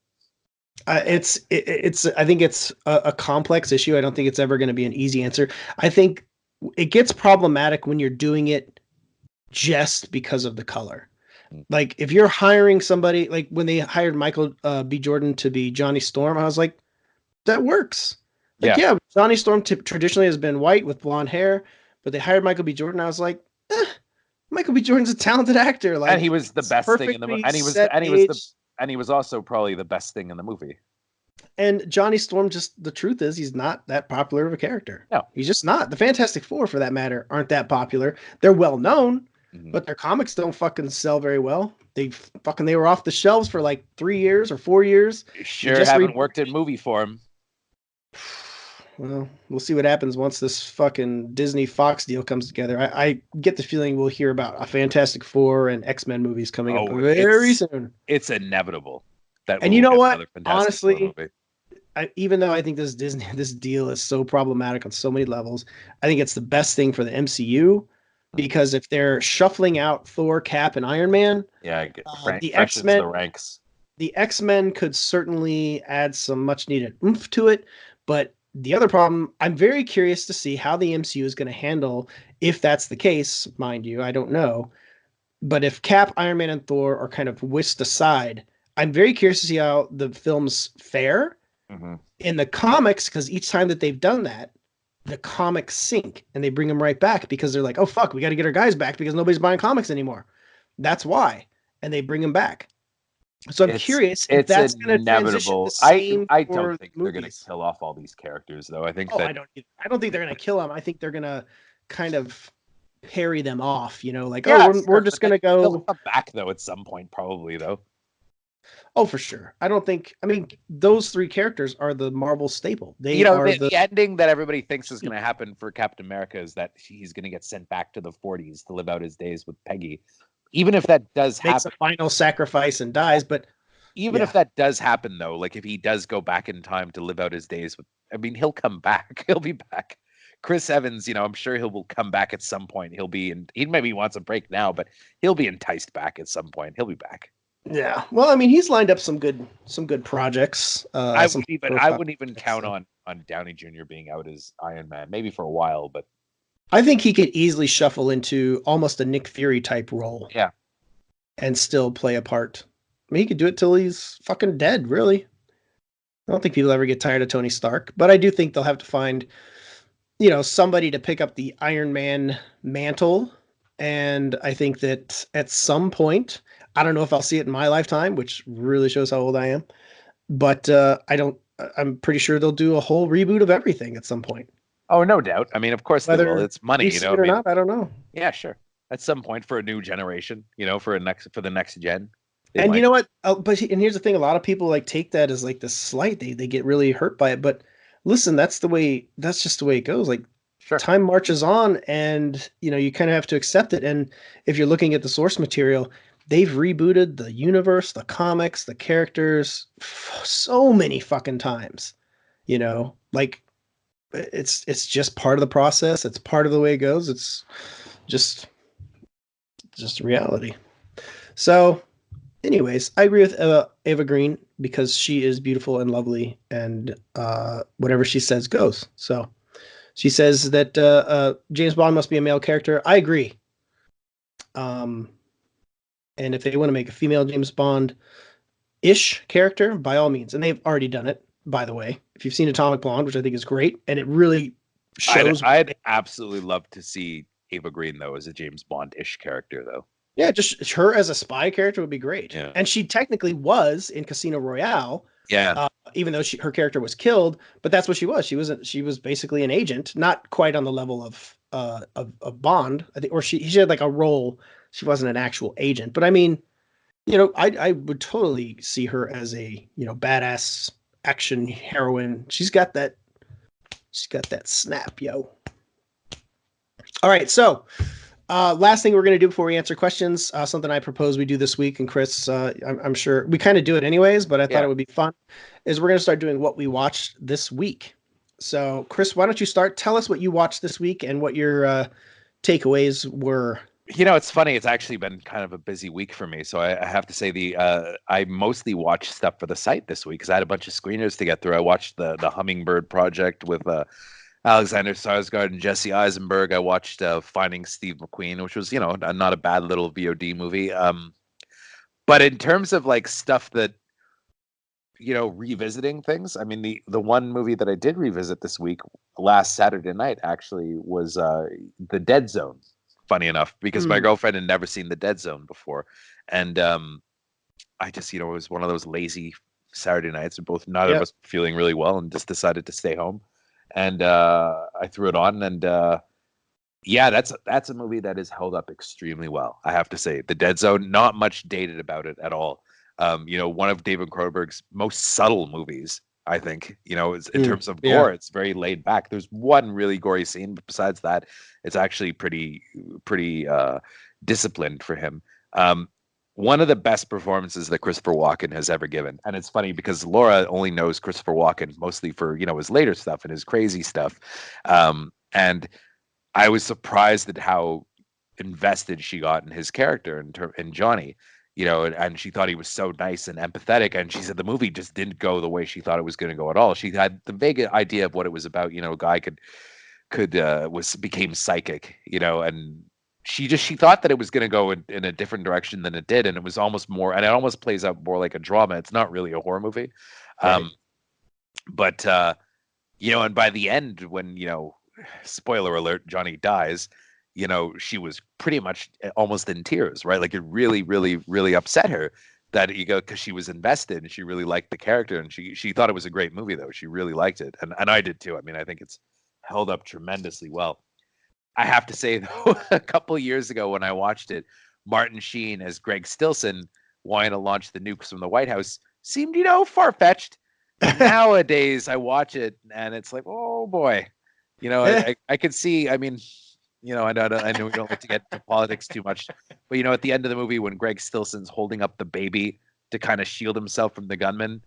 It's I think it's a complex issue. I don't think it's ever going to be an easy answer. I think it gets problematic when you're doing it just because of the color. Like if you're hiring somebody, like when they hired Michael B. Jordan to be Johnny Storm, I was like, that works. Like, yeah, Johnny Storm traditionally has been white with blonde hair, but they hired Michael B. Jordan. I was like, Michael B. Jordan's a talented actor. Like, and he was the best thing in the movie. And he was also probably the best thing in the movie. And Johnny Storm, just the truth is, he's not that popular of a character. No, he's just not. The Fantastic Four, for that matter, aren't that popular. They're well known, but their comics don't fucking sell very well. They were off the shelves for like 3 years or 4 years. Sure, haven't worked in movie form. Well, we'll see what happens once this fucking Disney Fox deal comes together. I get the feeling we'll hear about a Fantastic Four and X-Men movies coming up very soon. It's inevitable. And you know what? Honestly, even though I think this deal is so problematic on so many levels, I think it's the best thing for the MCU because if they're shuffling out Thor, Cap, and Iron Man, the X-Men could certainly add some much needed oomph to it. But the other problem, I'm very curious to see how the MCU is going to handle if that's the case. Mind you, I don't know. But if Cap, Iron Man, and Thor are kind of whisked aside, I'm very curious to see how the films fare in the comics, because each time that they've done that, the comics sink and they bring them right back because they're like, oh, fuck, we got to get our guys back because nobody's buying comics anymore. That's why. And they bring them back. So I'm curious if that's going to transition the same. I don't think they're going to kill off all these characters, though. I think I don't think they're going to kill them. I think they're going to kind of parry them off, like, we're just going to go. They'll come back, though, at some point, probably, though. Oh, for sure. Those three characters are the Marvel staple. They are the ending that everybody thinks is going to happen for Captain America is that he's going to get sent back to the 40s to live out his days with Peggy. Even if that does happen, makes a final sacrifice and dies. But even if that does happen, though, like if he does go back in time to live out his days with, he'll come back. He'll be back Chris Evans, I'm sure he will come back at some point. He maybe wants a break now, but he'll be enticed back at some point. He'll be back. Yeah. Well, I mean, he's lined up some good projects. I wouldn't even count on Downey Jr. being out as Iron Man, maybe for a while, but I think he could easily shuffle into almost a Nick Fury type role. Yeah. And still play a part. I mean, he could do it till he's fucking dead, really. I don't think people ever get tired of Tony Stark, but I do think they'll have to find, somebody to pick up the Iron Man mantle. And I think that at some point, I don't know if I'll see it in my lifetime, which really shows how old I am, but I'm pretty sure they'll do a whole reboot of everything at some point. Oh, no doubt. I mean, of course they will. It's money, or not, I don't know. Yeah, sure. At some point for a new generation, for the next gen. And you know what? And here's the thing: a lot of people take that as this slight. They get really hurt by it. But listen, that's just the way it goes. Sure. Time marches on, and you kind of have to accept it. And if you're looking at the source material, they've rebooted the universe, the comics, the characters so many fucking times. It's just part of the process. It's part of the way it goes. It's just reality. So, anyways, I agree with Eva Green because she is beautiful and lovely, and whatever she says goes. So, she says that James Bond must be a male character. I agree. And if they want to make a female James Bond-ish character, by all means, and they've already done it, by the way. If you've seen Atomic Blonde, which I think is great, and it really shows. I'd absolutely love to see Eva Green, though, as a James Bond-ish character, though. Yeah, just her as a spy character would be great. Yeah. And she technically was in Casino Royale. Yeah. Even though her character was killed, but that's what she was. She was basically an agent, not quite on the level of Bond. I think, or she had a role. She wasn't an actual agent, but I mean, I would totally see her as a badass action heroine. She's got that snap, yo. All right, so last thing we're going to do before we answer questions, something I propose we do this week, and Chris, I'm sure we kind of do it anyways, but I thought it would be fun, is we're going to start doing what we watched this week. So, Chris, why don't you start? Tell us what you watched this week and what your takeaways were. It's funny. It's actually been kind of a busy week for me. So I have to say I mostly watched stuff for the site this week because I had a bunch of screeners to get through. I watched the Hummingbird Project with Alexander Skarsgård and Jesse Eisenberg. I watched Finding Steve McQueen, which was, not a bad little VOD movie. But in terms of stuff that, revisiting things, I mean, the one movie that I did revisit this week, last Saturday night, actually, was The Dead Zone. Funny enough, because my girlfriend had never seen The Dead Zone before. And I just, it was one of those lazy Saturday nights. Neither of us feeling really well and just decided to stay home. And I threw it on, and that's a movie that is held up extremely well. I have to say, The Dead Zone, not much dated about it at all. One of David Cronenberg's most subtle movies, I think. In terms of gore, it's very laid back. There's one really gory scene, but besides that, it's actually pretty disciplined for him. One of the best performances that Christopher Walken has ever given. And it's funny because Laura only knows Christopher Walken mostly for, his later stuff and his crazy stuff. And I was surprised at how invested she got in his character in Johnny, and she thought he was so nice and empathetic. And she said the movie just didn't go the way she thought it was going to go at all. She had the vague idea of what it was about. A guy became psychic, and she thought that it was going to go in a different direction than it did. And it was almost more, and it almost plays out more like a drama. It's not really a horror movie. Right. But and by the end, when, spoiler alert, Johnny dies, she was pretty much almost in tears, right? It really, really, really upset her that because she was invested and she really liked the character, and she thought it was a great movie, though. She really liked it. And I did too. I mean, I think it's held up tremendously well. I have to say, though, a couple of years ago when I watched it, Martin Sheen as Greg Stilson wanting to launch the nukes from the White House seemed, far-fetched. Nowadays, I watch it and it's like, oh boy, I could see. I mean, I know we don't like to get into politics too much, but at the end of the movie when Greg Stilson's holding up the baby to kind of shield himself from the gunman,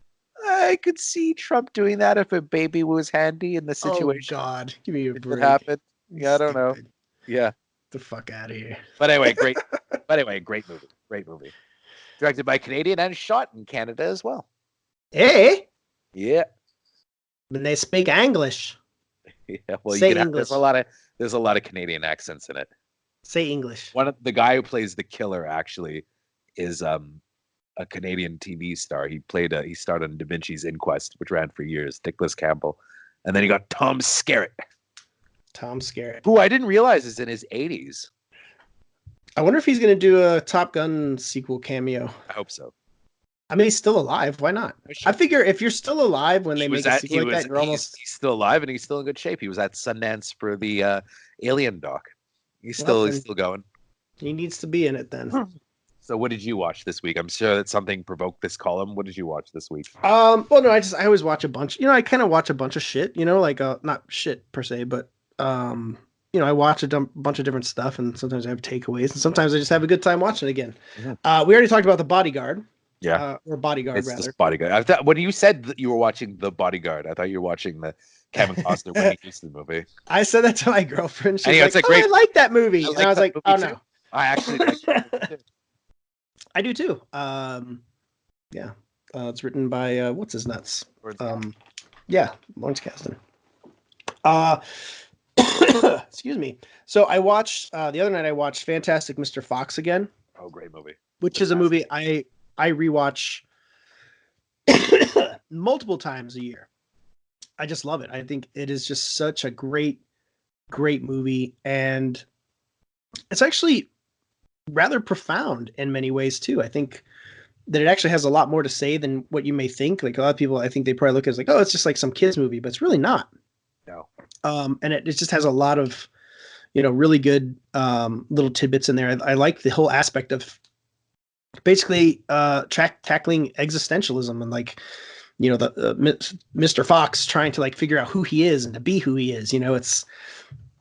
I could see Trump doing that if a baby was handy in the situation. Oh God, give me a If it break. happened. Yeah, I don't know. Stupid. Yeah. The fuck out of here. But anyway, great. But anyway, great movie. Great movie. Directed by Canadian and shot in Canada as well. Hey, Yeah. when they speak English, Yeah. Well, Say you can have, English. there's a lot of Canadian accents in it. say English. One of the guy who plays the killer actually is a Canadian TV star. He starred on Da Vinci's Inquest, which ran for years. Nicholas Campbell, and then you got Tom Skerritt, Tom Skerritt. who I didn't realize is in his 80s. I wonder if he's going to do a Top Gun sequel cameo. I hope so. I mean, he's still alive. Why not? I figure if you're still alive when they make a sequel like that, you're almost... He's still alive and he's still in good shape. He was at Sundance for the Alien doc. He's still going. He needs to be in it then. So what did you watch this week? I'm sure that something provoked this column. What did you watch this week? Well, no, I always watch a bunch. I kind of watch a bunch of shit. Like not shit per se, but I watch a bunch of different stuff, and sometimes I have takeaways, and sometimes I just have a good time watching it again. Mm-hmm. We already talked about The Bodyguard. Yeah, or Bodyguard it's rather. Just Bodyguard. I thought when you said that you were watching The Bodyguard, I thought you were watching the Kevin Costner Whitney Houston movie. I said that to my girlfriend. She's like, "Oh, I like that movie," and I was like, "Oh no, I actually like that movie too." I do too. Yeah, it's written by what's his nuts? Yeah, Lawrence Kasdan. Excuse me. So I watched the other night. I watched Fantastic Mr. Fox again. Oh, great movie! Which is a movie I rewatch multiple times a year. I just love it. I think it is just such a great movie, and it's actually rather profound in many ways too. I think that it actually has a lot more to say than what you may think. Like a lot of people, I think they probably look at it as like, oh, it's just like some kids movie, but it's really not. No. And it just has a lot of, really good little tidbits in there. I like the whole aspect of basically tackling existentialism and like, Mr. Fox trying to like figure out who he is and to be who he is.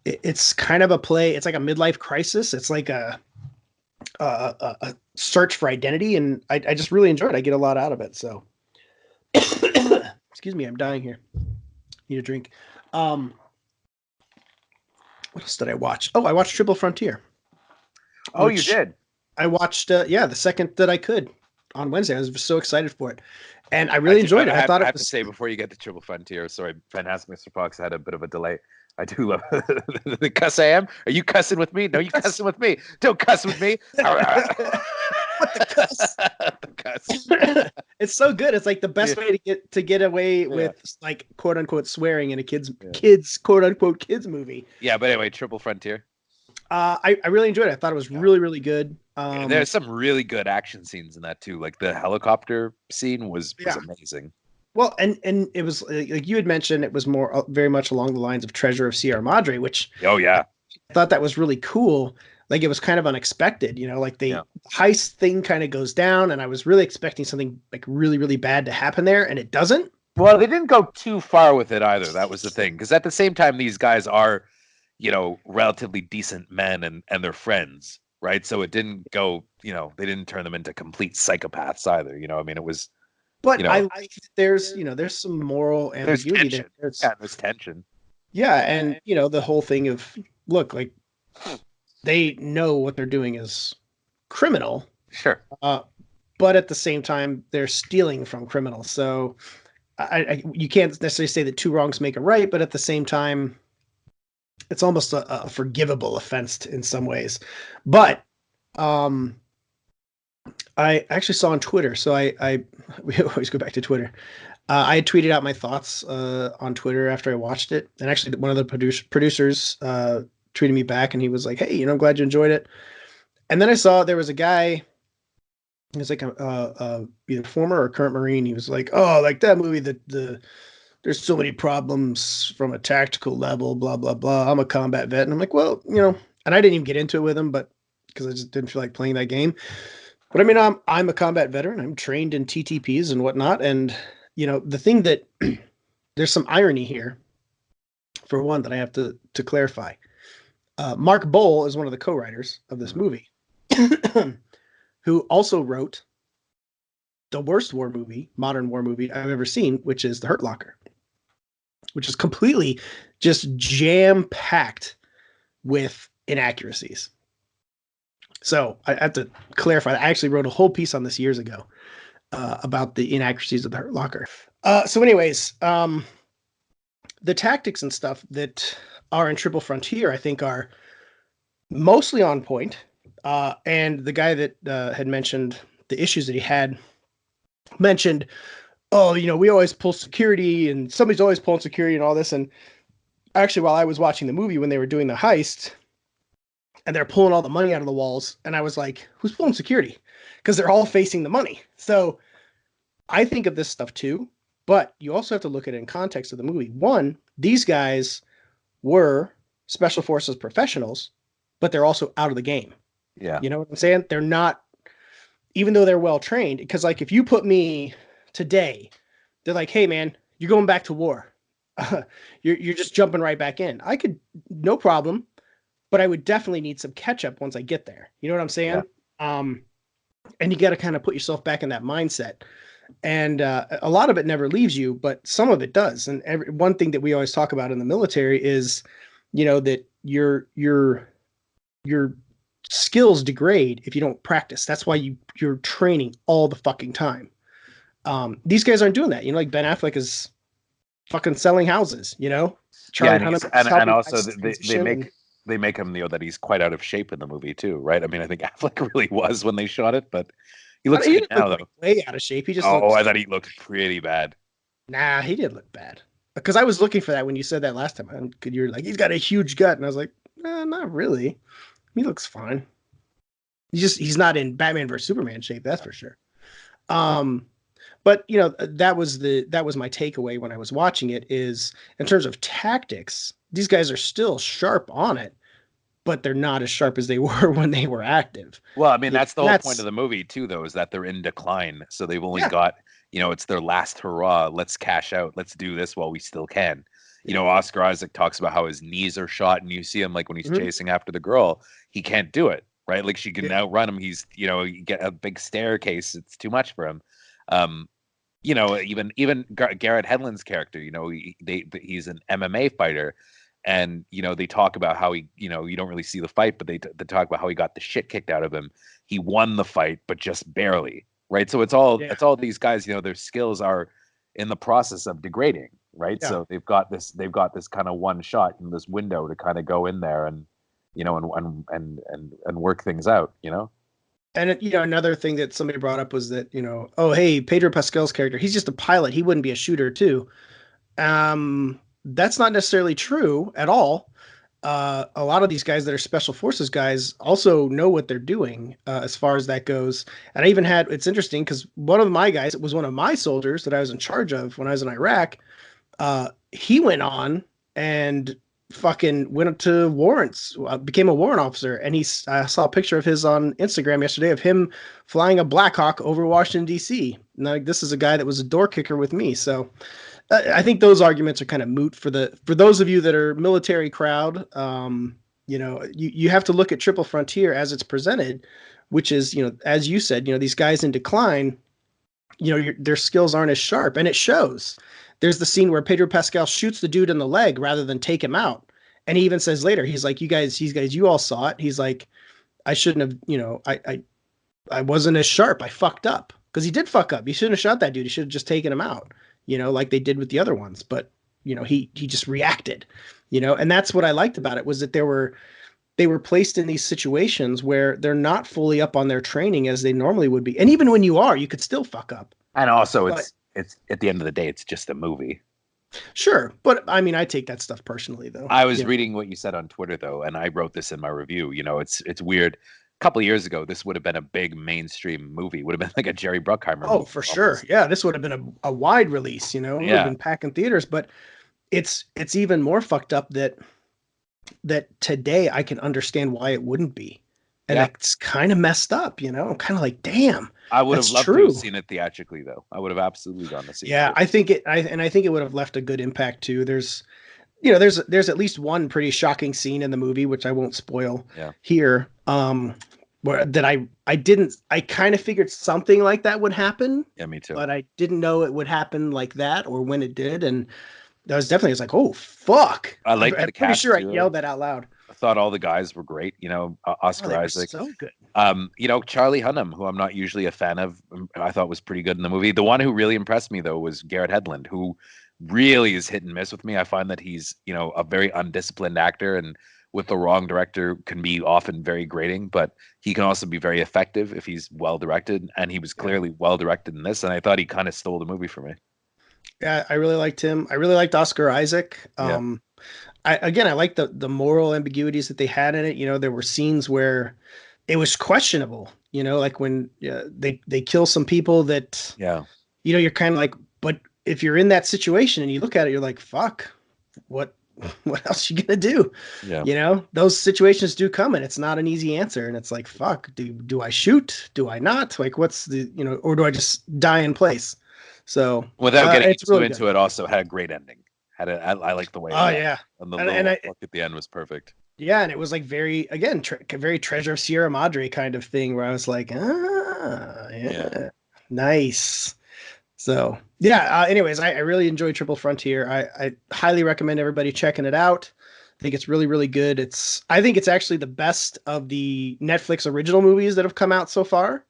It's kind of a play. It's like a midlife crisis. It's like a search for identity, and I just really enjoy it. I get a lot out of it. So, excuse me, I'm dying here. Need a drink. What else did I watch? Oh, I watched Triple Frontier. Oh, you did? I watched, the second that I could on Wednesday. I was so excited for it, and I really enjoyed it. I thought I have to say before you get to Triple Frontier, sorry, Fantastic Mr. Fox had a bit of a delay. I do love the cuss I am. Are you cussing with me? No, you cussing with me. Don't cuss with me. What the cuss? The cuss. It's so good. It's like the best way to get away with like quote unquote swearing in a kids quote unquote kids movie. Yeah, but anyway, Triple Frontier. I really enjoyed it. I thought it was really, really good. There's some really good action scenes in that too. Like the helicopter scene was amazing. Well, and it was like you had mentioned, it was more very much along the lines of Treasure of Sierra Madre, which I thought that was really cool. Like it was kind of unexpected, like the heist thing kind of goes down, and I was really expecting something like really, really bad to happen there, and it doesn't. Well, they didn't go too far with it either. That was the thing, because at the same time, these guys are, relatively decent men and they're friends, right? So it didn't go, they didn't turn them into complete psychopaths either. I mean, it was. But I like there's some moral ambiguity there. There's tension. Yeah, and the whole thing of look, like they know what they're doing is criminal. Sure. But at the same time, they're stealing from criminals. So you can't necessarily say that two wrongs make a right, but at the same time, it's almost a forgivable offense in some ways. But I actually saw on Twitter, so we always go back to Twitter. I had tweeted out my thoughts on Twitter after I watched it, and actually one of the producers tweeted me back, and he was like, "Hey, I'm glad you enjoyed it." And then I saw there was a guy, he was like a either former or current Marine. He was like, "Oh, like that movie, there's so many problems from a tactical level, blah blah blah. I'm a combat vet," and I'm like, "Well, and I didn't even get into it with him, but because I just didn't feel like playing that game." But I mean, I'm a combat veteran. I'm trained in TTPs and whatnot. And, the thing that there's some irony here, for one, that I have to clarify. Mark Bowl is one of the co-writers of this movie, who also wrote the worst war movie, modern war movie I've ever seen, which is The Hurt Locker, which is completely just jam-packed with inaccuracies. So I have to clarify that. I actually wrote a whole piece on this years ago about the inaccuracies of The Hurt Locker. So anyways, the tactics and stuff that are in Triple Frontier, I think, are mostly on point. And the guy that had mentioned the issues that he had mentioned, oh, we always pull security and somebody's always pulling security and all this. And actually, while I was watching the movie, when they were doing the heist and they're pulling all the money out of the walls, and I was like, who's pulling security? Because they're all facing the money. So I think of this stuff too, but you also have to look at it in context of the movie. One, these guys were special forces professionals, but they're also out of the game. Yeah. You know what I'm saying? They're not, even though they're well trained, because like if you put me today, they're like, hey man, you're going back to war. You're just jumping right back in. I could, no problem, but I would definitely need some catch up once I get there. You know what I'm saying? Yeah. And you got to kind of put yourself back in that mindset. And a lot of it never leaves you, but some of it does. And one thing that we always talk about in the military is, that your skills degrade if you don't practice. That's why you're training all the fucking time. These guys aren't doing that. Like Ben Affleck is fucking selling houses. Charlie and also they make him that he's quite out of shape in the movie too, right? I mean, I think Affleck really was when they shot it, but he looks good now though. Way out of shape. He just I thought he looked pretty bad. Nah, he did look bad. Because I was looking for that when you said that last time. You're like, he's got a huge gut, and I was like, not really. He looks fine. He's not in Batman vs Superman shape, that's for sure. But that was my takeaway when I was watching it, is in terms of tactics, these guys are still sharp on it, but they're not as sharp as they were when they were active. Well, I mean, that's the whole point of the movie too, though, is that they're in decline. So they've only got, it's their last hurrah. Let's cash out. Let's do this while we still can. Oscar Isaac talks about how his knees are shot, and you see him like when he's chasing after the girl, he can't do it, right? Like she can outrun him. He's, you get a big staircase. It's too much for him. Even Garrett Hedlund's character, he's an MMA fighter, and they talk about how he, you don't really see the fight, but they talk about how he got the shit kicked out of him. He won the fight, but just barely, right? So it's all these guys, their skills are in the process of degrading, right? Yeah. So they've got this kind of one shot in this window to kind of go in there and and work things out, And another thing that somebody brought up was that, oh, hey, Pedro Pascal's character, he's just a pilot. He wouldn't be a shooter too. That's not necessarily true at all. A lot of these guys that are special forces guys also know what they're doing as far as that goes. And I even it's interesting because one of my guys, it was one of my soldiers that I was in charge of when I was in Iraq. He went on and fucking went up to warrants, became a warrant officer. And I saw a picture of his on Instagram yesterday of him flying a Black Hawk over Washington, D.C. Now, this is a guy that was a door kicker with me. So I think those arguments are kind of moot for those of you that are military crowd. You have to look at Triple Frontier as it's presented, which is, as you said, these guys in decline, their skills aren't as sharp, and it shows. There's the scene where Pedro Pascal shoots the dude in the leg rather than take him out. And he even says later, he's like, you guys, you all saw it. He's like, I shouldn't have, I wasn't as sharp. I fucked up. Because he did fuck up. He shouldn't have shot that dude. He should have just taken him out, like they did with the other ones. But, he just reacted, and that's what I liked about it, was that they were placed in these situations where they're not fully up on their training as they normally would be. And even when you could still fuck up. And also it's at the end of the day, it's just a movie. Sure. But I mean, I take that stuff personally though. I was reading what you said on Twitter though, and I wrote this in my review. It's weird. A couple of years ago, this would have been a big mainstream movie. Would have been like a Jerry Bruckheimer movie. For sure. Yeah, this would have been a wide release, It would have been packing theaters. But it's even more fucked up that today I can understand why it wouldn't be. And it's kind of messed up, I'm kind of like, damn. I would have loved to have seen it theatrically, though. I would have absolutely gone to see it. Yeah, I think it would have left a good impact too. There's at least one pretty shocking scene in the movie, which I won't spoil here. where that I didn't I kind of figured something like that would happen, Yeah, me too. but I didn't know it would happen like that or when it did. And that was definitely, it's like, oh fuck. I liked I'm the pretty cast sure I too. yelled that out loud. I thought all the guys were great. You know, Oh, Oscar they were Isaac. so good. You know, Charlie Hunnam, who I'm not usually a fan of, I thought was pretty good in the movie. The one who really impressed me though was Garrett Hedlund, who really is hit and miss with me. I find that he's, you know, a very undisciplined actor, and with the wrong director can be often very grating, but he can also be very effective if he's well directed, and he was clearly well directed in this, and I thought he kind of stole the movie for me. Yeah, I really liked him. I really liked Oscar Isaac. Yeah. I like the moral ambiguities that they had in it. You know, there were scenes where it was questionable. You know, like when they kill some people that, Yeah. you know, you're kind of like, but if you're in that situation and you look at it, you're like, fuck, what what else you gonna do? Yeah. You know, those situations do come, and it's not an easy answer. And it's like, fuck, do I shoot? Do I not? Like, what's the, you know, or do I just die in place? So Without getting it's too really into good. it, also had a great ending. I like the way it Oh went. yeah, And the and little I, look at the end was perfect. yeah, and it was like very, again, very Treasure of Sierra Madre kind of thing, where I was like, Yeah. yeah, nice. So yeah. Anyways, I really enjoy Triple Frontier. I highly recommend everybody checking it out. I think it's really, really good. I think it's actually the best of the Netflix original movies that have come out so far.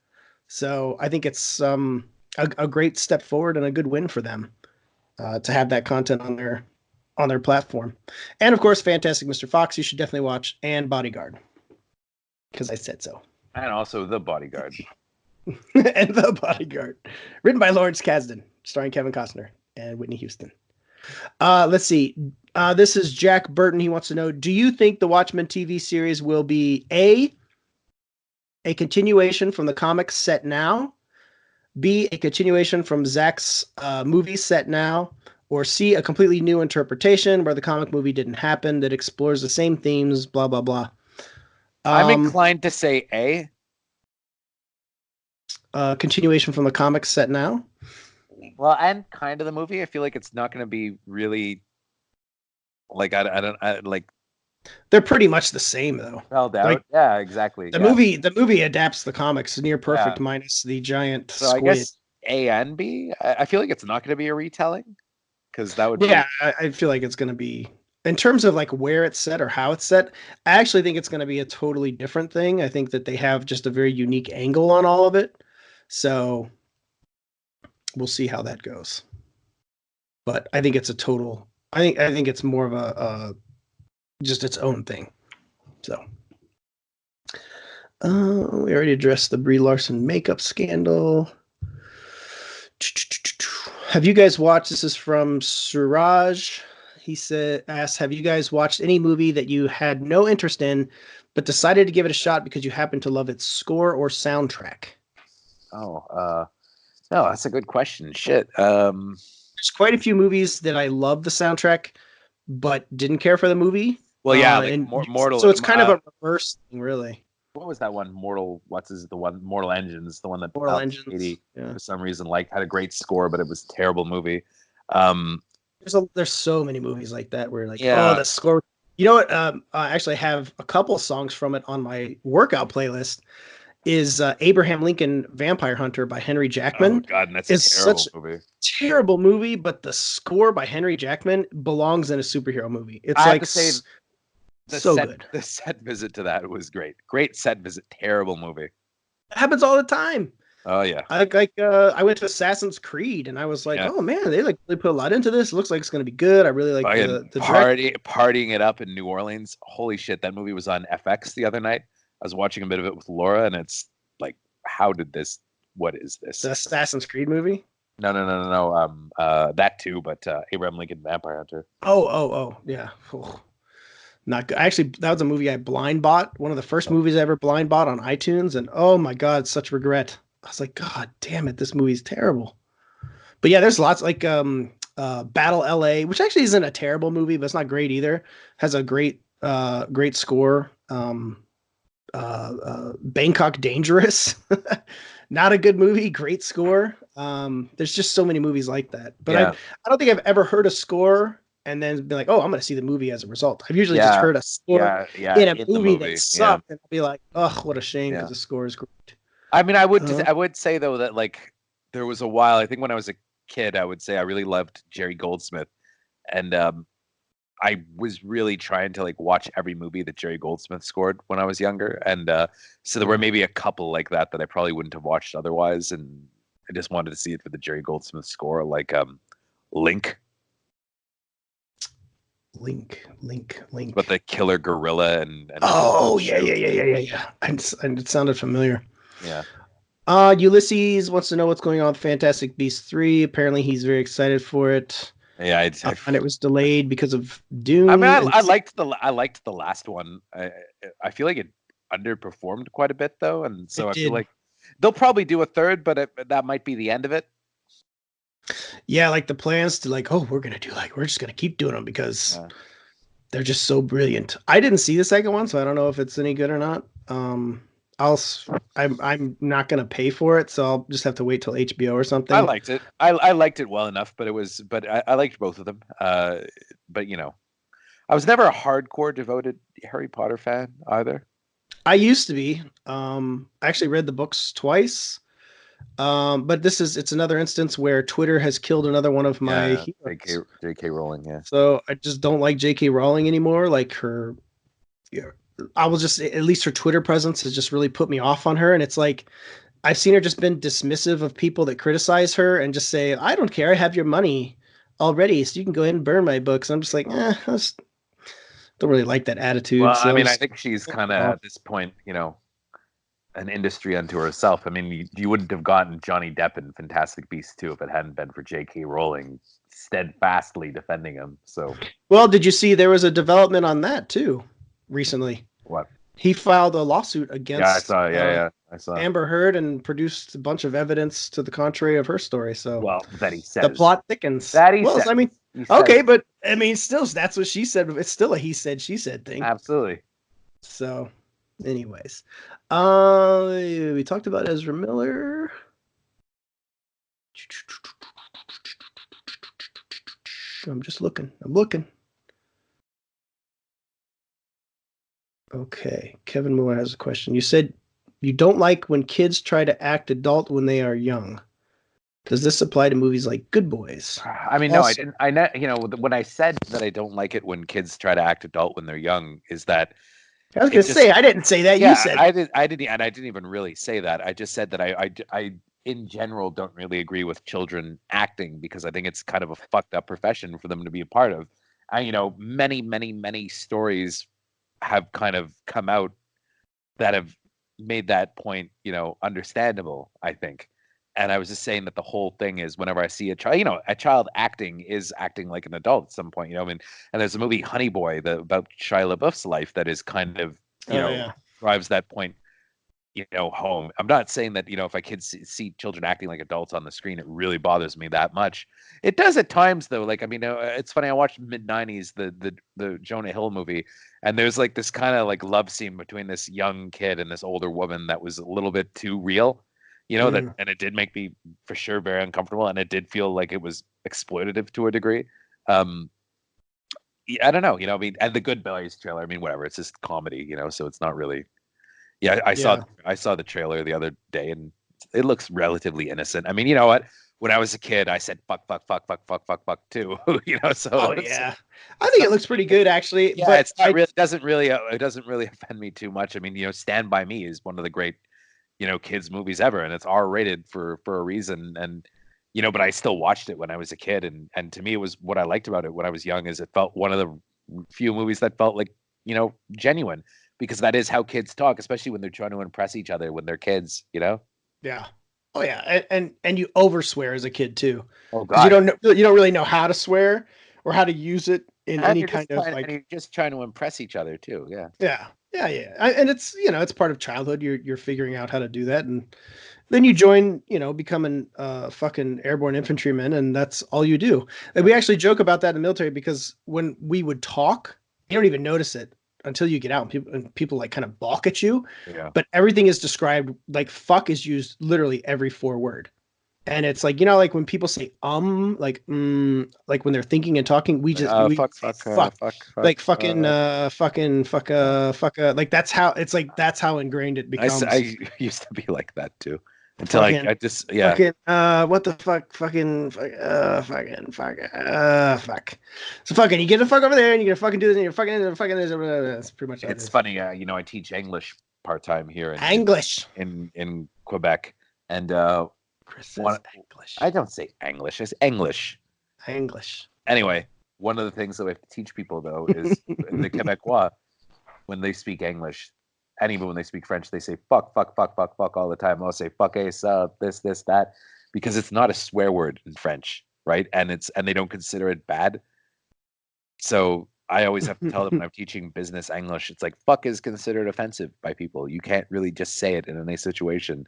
So I think it's a great step forward and a good win for them to have that content on their platform. And of course, Fantastic Mr. Fox, you should definitely watch, and Bodyguard, because I said so. And also The Bodyguard. And The Bodyguard, written by Lawrence Kasdan, starring Kevin Costner and Whitney Houston. Let's see. This is Jack Burton. He wants to know, do you think the Watchmen TV series will be a continuation from the comics set now, B, a continuation from Zach's movie set now, or C, a completely new interpretation where the comic movie didn't happen that explores the same themes, blah, blah, blah. I'm inclined to say A. Continuation from the comics set now. Well, and kind of the movie. I feel like it's not going to be really like I like. They're pretty much the same though. Spelled out. Like, yeah, exactly. The movie adapts the comics near perfect, Yeah. minus the giant So squid. I guess A and B. I feel like it's not going to be a retelling, because that would be. Yeah, I feel like it's going to be, in terms of like where it's set or how it's set, I actually think it's going to be a totally different thing. I think that they have just a very unique angle on all of it. So we'll see how that goes. But I think it's a total, I think it's more of a just its own thing. So we already addressed the Brie Larson makeup scandal. Have you guys watched, this is from Suraj. He asked, have you guys watched any movie that you had no interest in, but decided to give it a shot because you happen to love its score or soundtrack? Oh, no, that's a good question. Shit. There's quite a few movies that I love the soundtrack, but didn't care for the movie. Well, yeah, like and Mortal. So it's kind of a reverse thing, really. What was that one? Mortal. The one? Mortal Engines. The one that Mortal Engines. 80 Yeah. for some reason had a great score, but it was a terrible movie. There's so many movies like that where like, Yeah. oh, the score. You know what? I actually have a couple songs from it on my workout playlist. Is Abraham Lincoln Vampire Hunter by Henry Jackman. Oh God, and that's a terrible movie. Terrible movie, but the score by Henry Jackman belongs in a superhero movie. It's I have like to say, good. The set visit to that was great. Great set visit. Terrible movie. It happens all the time. Oh yeah. I went to Assassin's Creed and I was like, oh man, they put a lot into this. It looks like it's gonna be good. I really like the partying it up in New Orleans. Holy shit, that movie was on FX the other night. I was watching a bit of it with Laura, and it's like, what is this? The Assassin's Creed movie? No. That too, but Abraham Lincoln Vampire Hunter. Oh, yeah. Oh, not good. Actually, that was a movie I blind bought. One of the first movies I ever blind bought on iTunes, and oh my God, such regret. I was like, God damn it, this movie's terrible. But yeah, there's lots like Battle LA, which actually isn't a terrible movie, but it's not great either. Has a great score. Bangkok Dangerous, not a good movie, great score. There's just so many movies like that, but I don't think I've ever heard a score and then be like, oh, I'm going to see the movie as a result. I've usually just Yeah, heard a score yeah, in a in the movie movie. that Yeah, sucked, and I'll be like, oh, what a shame, because yeah. the score is great. I mean, Uh, I would say though that like there was a while. I think when I was a kid, I would say I really loved Jerry Goldsmith, and I was really trying to like watch every movie that Jerry Goldsmith scored when I was younger, and so there were maybe a couple like that that I probably wouldn't have watched otherwise, and I just wanted to see it for the Jerry Goldsmith score, like Link, Link. but the killer gorilla and Oh, shoot. yeah. And it sounded familiar. Yeah. Ulysses wants to know what's going on with Fantastic Beasts 3. Apparently, he's very excited for it. Yeah, And it was delayed because of Dune. I mean, I liked the last one. I feel like it underperformed quite a bit though, and so I feel like they'll probably do a third, but that might be the end of it. Yeah, like the plans to like, oh, we're just gonna keep doing them because they're just so brilliant. I didn't see the second one, so I don't know if it's any good or not. I'm not gonna pay for it, so I'll just have to wait till HBO or something. I liked it. I liked it well enough, but I liked both of them. But you know, I was never a hardcore devoted Harry Potter fan either. I used to be. I actually read the books twice. But it's another instance where Twitter has killed another one of my heroes. J.K. Rowling, yeah. So I just don't like J.K. Rowling anymore. Like her, I will just, at least her Twitter presence has just really put me off on her. And it's like, I've seen her just been dismissive of people that criticize her and just say, I don't care. I have your money already, so you can go ahead and burn my books. I'm just like, I just don't really like that attitude. Well, so I mean, I think she's kind of at this point, an industry unto herself. I mean, you wouldn't have gotten Johnny Depp in Fantastic Beasts 2 if it hadn't been for J.K. Rowling steadfastly defending him. So, well, did you see there was a development on that too recently? What? He filed a lawsuit against. Yeah, I saw. I saw. Amber Heard and produced a bunch of evidence to the contrary of her story. So, well, that he says the plot thickens. That he says. I mean, okay, but I mean, still, that's what she said. It's still a he said, she said thing. Absolutely. So, anyways, we talked about Ezra Miller. I'm just looking. Okay, Kevin Miller has a question. You said you don't like when kids try to act adult when they are young. Does this apply to movies like Good Boys? I mean, also, no, I didn't. When I said that I don't like it when kids try to act adult when they're young, is that I was going to say I didn't say that. Yeah, you said I didn't, and I didn't even really say that. I just said that I in general don't really agree with children acting because I think it's kind of a fucked up profession for them to be a part of. Many stories have kind of come out that have made that point, understandable, I think. And I was just saying that the whole thing is whenever I see a child acting is acting like an adult at some point, and there's a movie Honey Boy about Shia LaBeouf's life that is kind of, drives that point, home. I'm not saying that, if I kids see children acting like adults on the screen, it really bothers me that much. It does at times though. Like, I mean, it's funny. I watched mid-90s, the Jonah Hill movie, and there's like this kind of like love scene between this young kid and this older woman that was a little bit too real, that, and it did make me for sure very uncomfortable. And it did feel like it was exploitative to a degree. I don't know, I mean, and the Good Boys trailer, I mean, whatever, it's just comedy, so it's not really. Yeah, I saw the trailer the other day, and it looks relatively innocent. I mean, you know what? When I was a kid, I said fuck too. So. Oh yeah, I think it looks pretty good actually. Yeah, but it doesn't really offend me too much. I mean, Stand By Me is one of the great, kids movies ever, and it's R-rated for a reason. And but I still watched it when I was a kid, and to me, it was what I liked about it when I was young is it felt one of the few movies that felt like genuine. Because that is how kids talk, especially when they're trying to impress each other when they're kids, Yeah. Oh yeah, and you overswear as a kid too. Oh God. You don't really know how to swear or how to use it in any kind of like. And you're just trying to impress each other too. Yeah. Yeah. And it's it's part of childhood. You're figuring out how to do that, and then you join becoming fucking airborne infantryman, and that's all you do. And we actually joke about that in the military because when we would talk, you don't even notice it until you get out and people like kind of balk at you. Yeah. But everything is described like fuck is used literally every 4 word. And it's like, like when people say like like when they're thinking and talking, we say fuck, like fuck, like that's how ingrained it becomes. I used to be like that too. Until Fucking, I just what the fuck, fuck. So fucking, you get the fuck over there and you're gonna fucking do this and you're fucking this. That's pretty much. It's funny, I teach English part time here in Quebec, and English. I don't say English, it's English. English. Anyway, one of the things that we have to teach people though is the Quebecois, when they speak English, and even when they speak French, they say fuck all the time. I'll say fuck ça, this, that, because it's not a swear word in French, right? And they don't consider it bad. So I always have to tell them when I'm teaching business English, it's like fuck is considered offensive by people. You can't really just say it in any situation.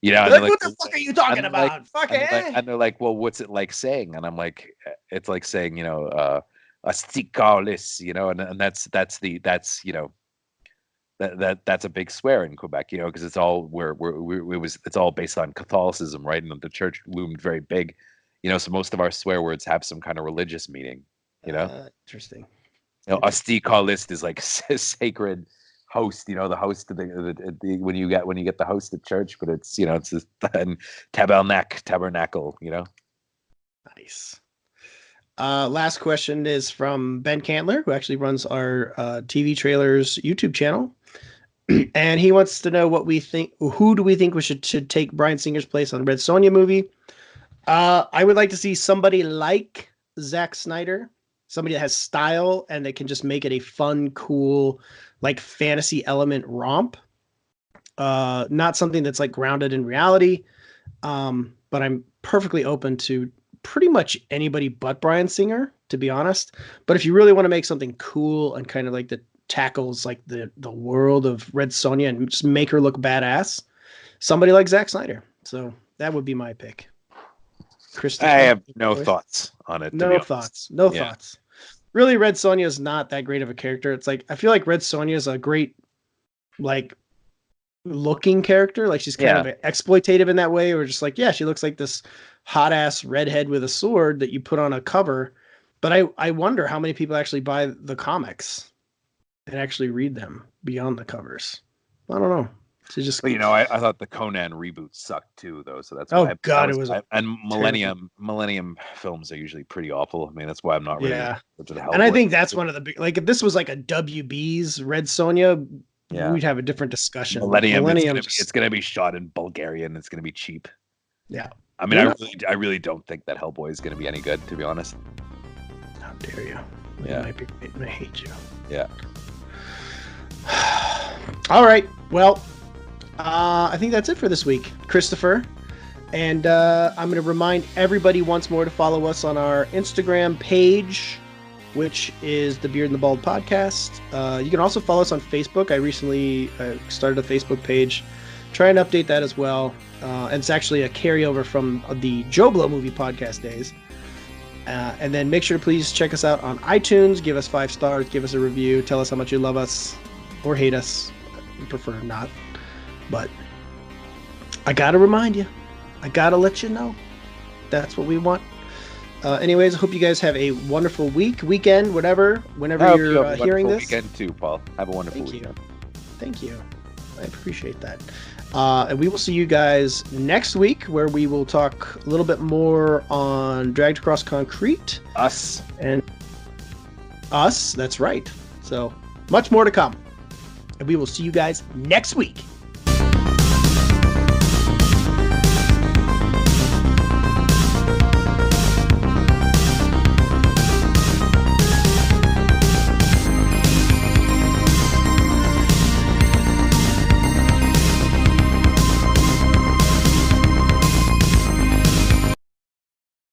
And like, what the fuck are you talking about? Like, fuck it. And they're like, well, what's it like saying? And I'm like, it's like saying, a sticalis, and that's that's a big swear in Quebec, because it's all it's all based on Catholicism, right? And the church loomed very big, so most of our swear words have some kind of religious meaning, Interesting. A sticalis is like sacred host, the host of the when you get the host at church, but it's it's this tabernacle. Nice. Last question is from Ben Cantler, who actually runs our TV Trailers YouTube channel, and he wants to know what we think. Who do we think we should take Bryan Singer's place on the Red Sonja movie? I would like to see somebody like Zack Snyder, somebody that has style and that can just make it a fun, cool, like fantasy element romp. Not something that's like grounded in reality. But I'm perfectly open to pretty much anybody but Bryan Singer, to be honest. But if you really want to make something cool and kind of like that tackles like the world of Red Sonja and just make her look badass, somebody like Zack Snyder. So that would be my pick. I have no thoughts on it. No thoughts. Really, Red Sonja is not that great of a character. It's like, I feel like Red Sonja is a great, like, looking character. Like, she's kind of exploitative in that way, or just like, she looks like this hot ass redhead with a sword that you put on a cover. But I wonder how many people actually buy the comics and actually read them beyond the covers. I don't know. So just, but I thought the Conan reboot sucked too, though. So that's why and Millennium films are usually pretty awful. I mean, that's why I'm not really. And I think that's one of the big. Like, if this was like a WB's Red Sonja, we'd have a different discussion. Millennium it's going to be shot in Bulgarian. It's going to be cheap. Yeah. I mean, I really don't think that Hellboy is going to be any good, to be honest. How dare you? Yeah. I hate you. Yeah. All right. Well, I think that's it for this week, Christopher. And I'm going to remind everybody once more to follow us on our Instagram page, which is the Beard and the Bald Podcast. You can also follow us on Facebook. I recently started a Facebook page. Try and update that as well. And it's actually a carryover from the JoBlo movie podcast days. And then make sure to please check us out on iTunes. Give us 5 stars. Give us a review. Tell us how much you love us or hate us. We prefer not. But I got to remind you. I got to let you know. That's what we want. Anyways, I hope you guys have a wonderful weekend, whenever you're hearing this. Weekend too, Paul. Have a wonderful weekend. Thank you. I appreciate that. And we will see you guys next week, where we will talk a little bit more on Dragged Across Concrete. Us. That's right. So much more to come. And we will see you guys next week.